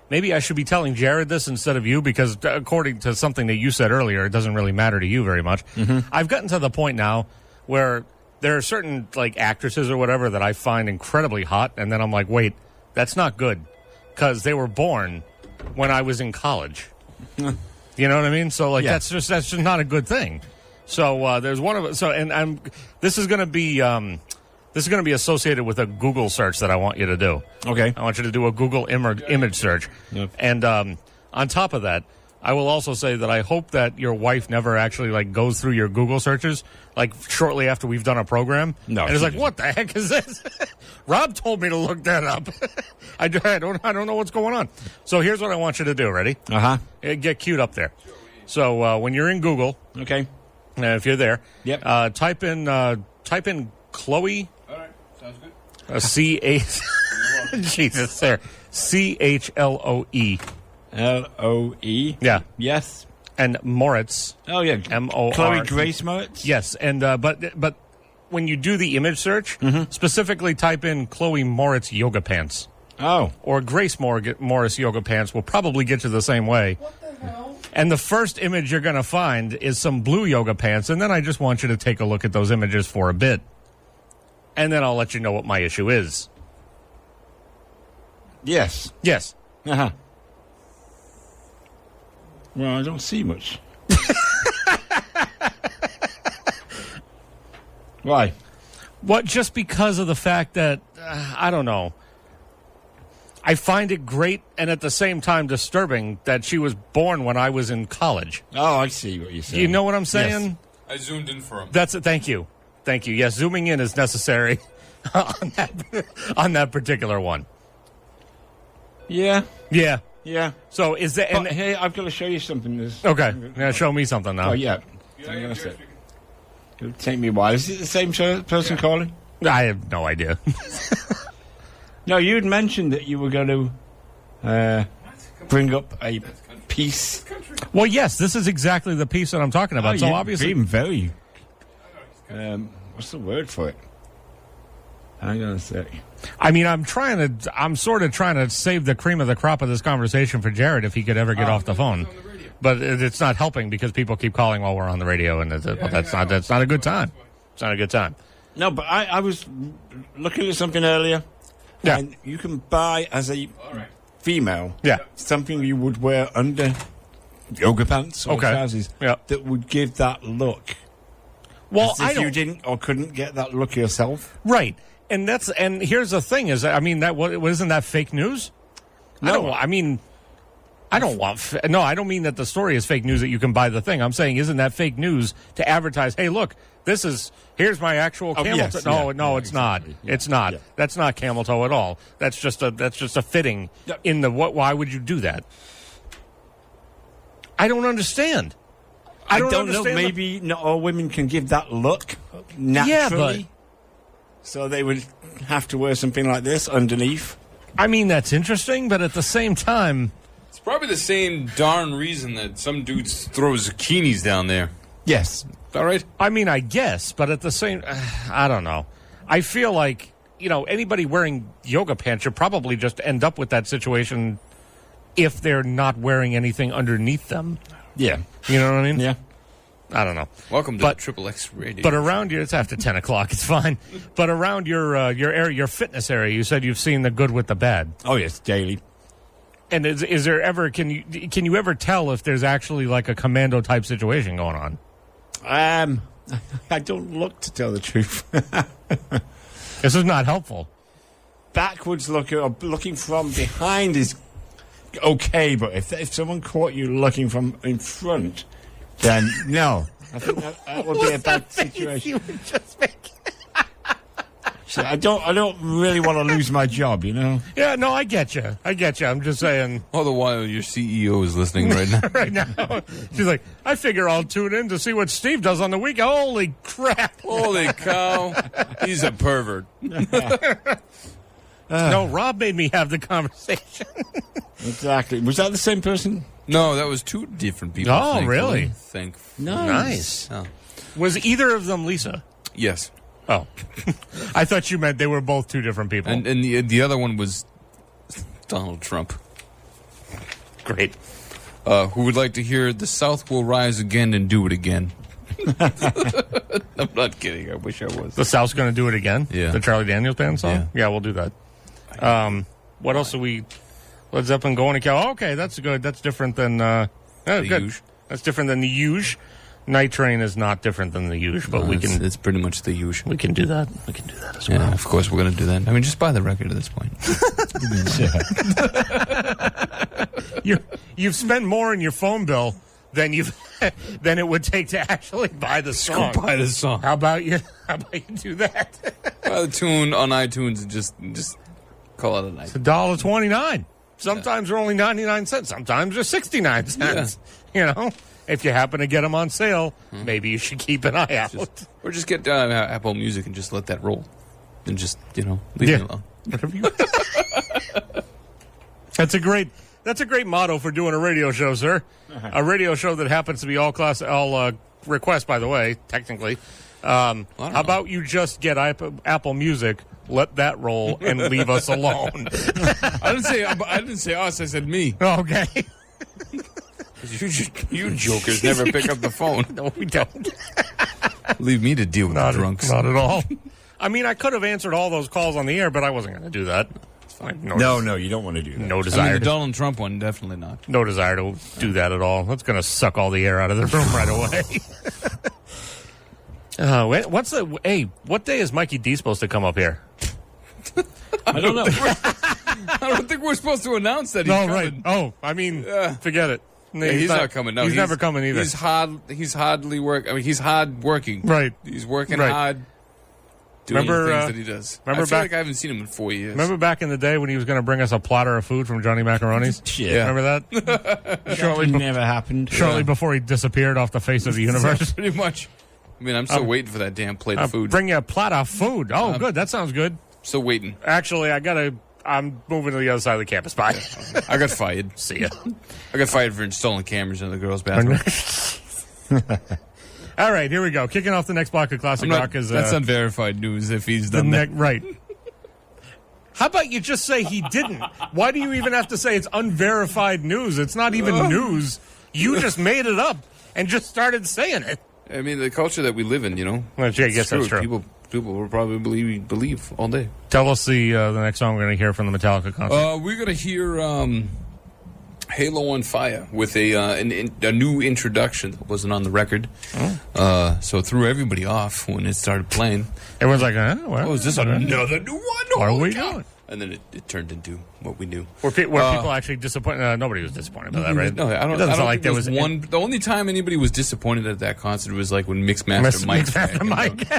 maybe I should be telling Jared this instead of you, because according to something that you said earlier, it doesn't really matter to you very much. Mm-hmm. I've gotten to the point now where there are certain like actresses or whatever that I find incredibly hot, and then I'm like, wait, that's not good, because they were born when I was in college. You know what I mean? So like that's just not a good thing. So there's one of it. So and this is going to be associated with a Google search that I want you to do.
Okay.
I want you to do a Google image search. Yep. And on top of that, I will also say that I hope that your wife never actually like goes through your Google searches like shortly after we've done a program.
No.
And it's like, what the heck is this? Rob told me to look that up. I don't know what's going on. So here's what I want you to do. Ready?
Uh-huh.
Get queued up there. So when you're in Google,
okay,
if you're there,
yep.
Type in Chloe.
All right, sounds good.
Jesus, there. CHLOE.
LOE.
Yeah.
Yes.
And Moritz.
Oh yeah.
MOR.
Chloe Grace Moritz.
Yes, and but when you do the image search, specifically type in Chloe Moritz yoga pants.
Oh.
Or Grace Morris yoga pants will probably get you the same way.
What the hell?
And the first image you're going to find is some blue yoga pants, and then I just want you to take a look at those images for a bit. And then I'll let you know what my issue is.
Yes.
Yes.
Uh-huh. Well, I don't see much. Why?
What? Just because of the fact that, I don't know. I find it great and at the same time disturbing that she was born when I was in college.
Oh, I see what you're saying.
You know what I'm saying?
Yes. I zoomed in for him.
That's it. Thank you. Thank you. Yes, zooming in is necessary on that particular one.
Yeah.
Yeah.
Yeah.
So is that?
But, hey, I've got to show you something.
Okay. Now show me something now.
Oh, yeah. Hang on a sec. It'll take me a while. Is it the same person calling?
I have no idea.
No, you'd mentioned that you were going to bring up a piece.
Well, yes, this is exactly the piece that I'm talking about. So obviously,
being very. What's the word for it? Hang on a sec.
I mean, I'm sort of trying to save the cream of the crop of this conversation for Jared if he could ever get off the phone. But it's not helping because people keep calling while we're on the radio, and that's not a good time. It's not a good time.
No, but I was looking at something earlier.
Yeah.
And you can buy as a female something you would wear under yoga pants or trousers that would give that look.
Well,
as if you didn't or couldn't get that look yourself.
Right. And here's the thing is, I mean, isn't that fake news?
No.
I don't mean that the story is fake news that you can buy the thing. I'm saying, isn't that fake news to advertise, hey, look, here's my actual camel toe. No, it's not. Yeah. It's not. Yeah. That's not camel toe at all. That's just a fitting in the why would you do that? I don't understand.
I don't know. Maybe not all women can give that look naturally.
Yeah,
so they would have to wear something like this underneath.
I mean, that's interesting, but at the same time,
it's probably the same darn reason that some dudes throw zucchinis down there.
Yes.
All right.
I mean, I guess, but at the same, I don't know. I feel like, anybody wearing yoga pants should probably just end up with that situation if they're not wearing anything underneath them.
Yeah.
You know what I mean?
Yeah.
I don't know.
Welcome to
But-
Triple X Radio.
But around your, it's after 10 o'clock. It's fine. But around your area, your fitness area, you said you've seen the good with the bad.
Oh, yes, daily.
And is there ever, can you ever tell if there's actually like a commando type situation going on?
I don't look, to tell the truth.
This is not helpful.
Backwards looking, or looking from behind is okay, but if someone caught you looking from in front, then no. I think that would be a bad situation. So I don't really want to lose my job, you know?
Yeah, no, I get you. I'm just saying.
All the while, your CEO is listening right now.
Right now, she's like, I figure I'll tune in to see what Steve does on the weekend. Holy crap.
Holy cow. He's a pervert.
No, Rob made me have the conversation.
Exactly. Was that the same person?
No, that was two different people.
Oh,
thankfully.
really?
Nice.
Oh.
Was either of them Lisa?
Yes.
Oh. I thought you meant they were both two different people.
And the other one was Donald Trump.
Great.
Who would like to hear The South Will Rise Again and Do It Again. I'm not kidding. I wish I was.
The South's going to do it again?
Yeah.
The Charlie Daniels Band song? Yeah, we'll do that. What else are we... Led Zeppelin going to Cal. Okay, that's good. That's different than... good.
Huge.
That's different than the Huge. Night Train is not different than the Huge, but we can...
It's pretty much the usual.
We can do that. We can do that as well.
Yeah, of course we're going to do that. I mean, just buy the record at this point.
You've spent more in your phone bill than than it would take to actually buy the song.
Go buy the song.
How about you do that?
Buy the tune on iTunes and just call it a night.
It's $1.29. Sometimes they're only 99 cents. Sometimes they're 69 cents. You know, if you happen to get them on sale, maybe you should keep an eye out.
Or just get Apple Music and just let that roll. And just, leave it alone.
Whatever you That's a great motto for doing a radio show, sir. A radio show that happens to be all requests, by the way, technically. How about you just get Apple Music, let that roll, and leave us alone?
I didn't say us. I said me.
Okay.
You jokers never pick up the phone.
No, we don't.
Leave me to deal with the drunks.
Not at all. I mean, I could have answered all those calls on the air, but I wasn't going to do that.
No, you don't want to do that.
No desire.
the Donald Trump one, definitely not.
No desire to do that at all. That's going to suck all the air out of the room right away. What day is Mikey D supposed to come up here?
I don't know. I don't think we're supposed to announce that he's coming.
Right. Oh, I mean, forget it.
Yeah, he's not coming. No,
he's never coming either.
He's hardly work. I mean, he's hard working.
Right.
He's working hard. Doing the things that he does. I feel like I haven't seen him in 4 years.
Remember back in the day when he was going to bring us a platter of food from Johnny Macaroni's?
Yeah.
Remember that?
Shortly never happened.
Shortly before he disappeared off the face of the universe.
Pretty much. I mean, I'm still waiting for that damn plate of food.
Bring you a platter of food. Oh, good. That sounds good.
Still waiting.
Actually, I'm moving to the other side of the campus. Bye.
I got fired.
See ya.
I got fired for installing cameras in the girls' bathroom.
All right, here we go. Kicking off the next block of Classic Rock is...
that's unverified news if he's done that.
Right. How about you just say he didn't? Why do you even have to say it's unverified news? It's not even news. You just made it up and just started saying it.
I mean, the culture that we live in,
Well, I guess that's true.
People will probably believe all day.
Tell us the next song we're going to hear from the Metallica concert.
We're going to hear Halo on Fire with a new introduction that wasn't on the record. So it threw everybody off when it started playing.
Everyone's like,
is this another new one?
What are we doing?
And then it turned into what we knew.
Were people actually disappointed? Nobody was disappointed by that, right?
No, I don't.
It doesn't
I don't
sound like
think
there was
one. The only time anybody was disappointed at that concert was like when Mixmaster Mike.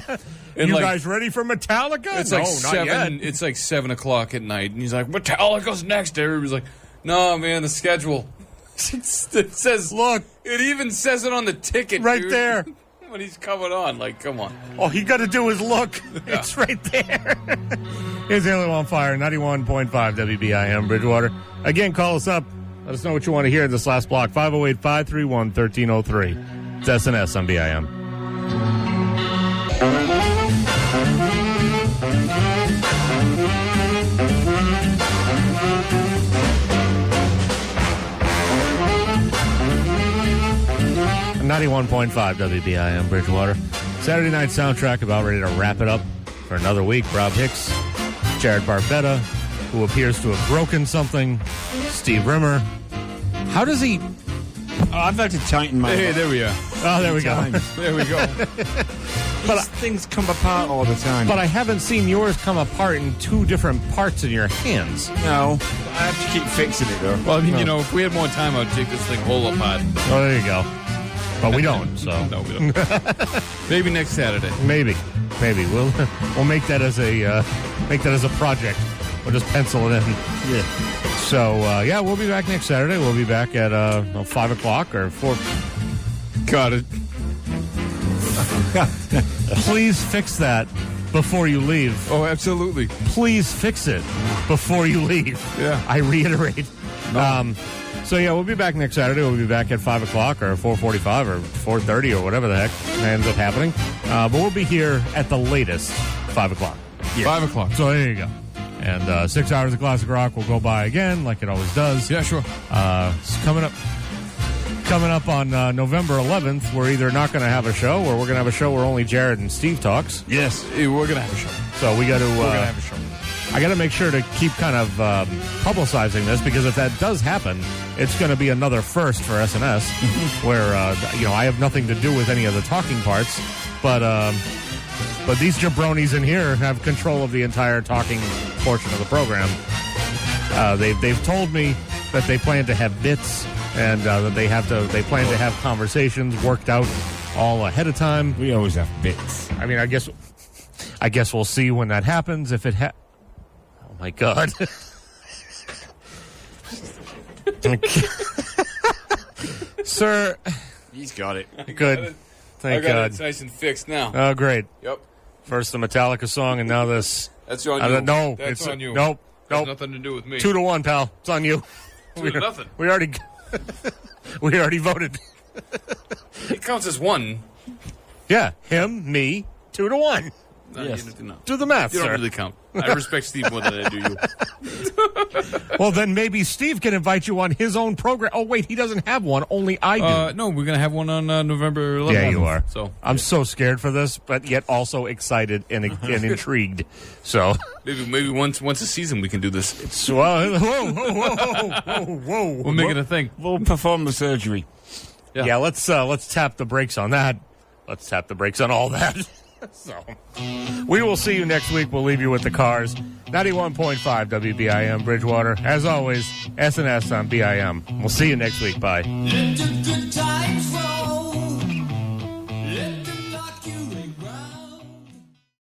You guys ready for Metallica?
It's
no,
like
not yet.
It's like 7 o'clock at night, and he's like, "Metallica's next." Everybody's like, "No, man, the schedule." It says,
"Look."
It even says it on the ticket,
right
dude.
there.
When he's coming on, like, come on.
All he got to do is look. Yeah. It's right there. Here's Halo on Fire, 91.5 WBIM Bridgewater. Again, call us up. Let us know what you want to hear in this last block. 508-531-1303. It's SNS on BIM. 91.5 WBIM Bridgewater. Saturday night soundtrack, about ready to wrap it up for another week. Rob Hicks, Jared Barbetta, who appears to have broken something, Steve Rimmer. How does he...
Oh, I've had to tighten my...
Hey, there we are.
Oh, there we go.
There we go.
But things come apart all the time.
But I haven't seen yours come apart in two different parts in your hands.
No, I have to keep fixing it, though.
Well, I mean, if we had more time, I'd take this thing whole apart.
Oh, there you go. But we don't, so...
No, we don't. Maybe next Saturday.
Maybe. We'll make that as a project. We'll just pencil it in.
Yeah.
So, we'll be back next Saturday. We'll be back at 5 o'clock or 4.
Got it.
Please fix that before you leave.
Oh, absolutely.
Please fix it before you leave.
Yeah.
I reiterate.
No.
We'll be back next Saturday. We'll be back at 5 o'clock or 4:45 or 4:30 or whatever the heck ends up happening. But we'll be here at the latest 5 o'clock.
Yeah. 5 o'clock.
So there you go. And 6 hours of classic rock will go by again, like it always does.
Yeah, sure.
It's coming up on November 11th. We're either not going to have a show, or we're going to have a show where only Jared and Steve talks.
Yes, we're going to have a show.
So we got to.
We're going to have a show.
I got to make sure to keep kind of publicizing this, because if that does happen, it's going to be another first for SNS, where I have nothing to do with any of the talking parts, but these jabronis in here have control of the entire talking portion of the program. They've told me that they plan to have bits, and that they plan to have conversations worked out all ahead of time.
We always have bits.
I mean, I guess we'll see when that happens. If it oh my God. Sir.
He's got it.
Good. Thank
I got
God.
it nice and fixed now.
Oh, great.
Yep.
First the Metallica song, and now this.
That's on you.
No,
That's
it's
on you.
Nope.
Has nothing to do with me.
2-1, pal. It's on you.
2-0.
We already voted.
It counts as one.
Yeah, him, me, 2-1.
No,
Yes.
you do
Do the math,
You don't
sir.
really count. I respect Steve more than I do you.
Well, then maybe Steve can invite you on his own program. Oh, wait, he doesn't have one. Only I do.
No, we're going to have one on November 11th.
Yeah, you are.
So
I'm so scared for this, but yet also excited and intrigued. So
maybe once a season we can do this.
whoa.
We'll make it a thing.
We'll perform the surgery.
Yeah, let's tap the brakes on that. Let's tap the brakes on all that. So we will see you next week. We'll leave you with the Cars. 91.5 WBIM Bridgewater. As always, SNS on BIM. We'll see you next week. Bye.
Let the good times roll.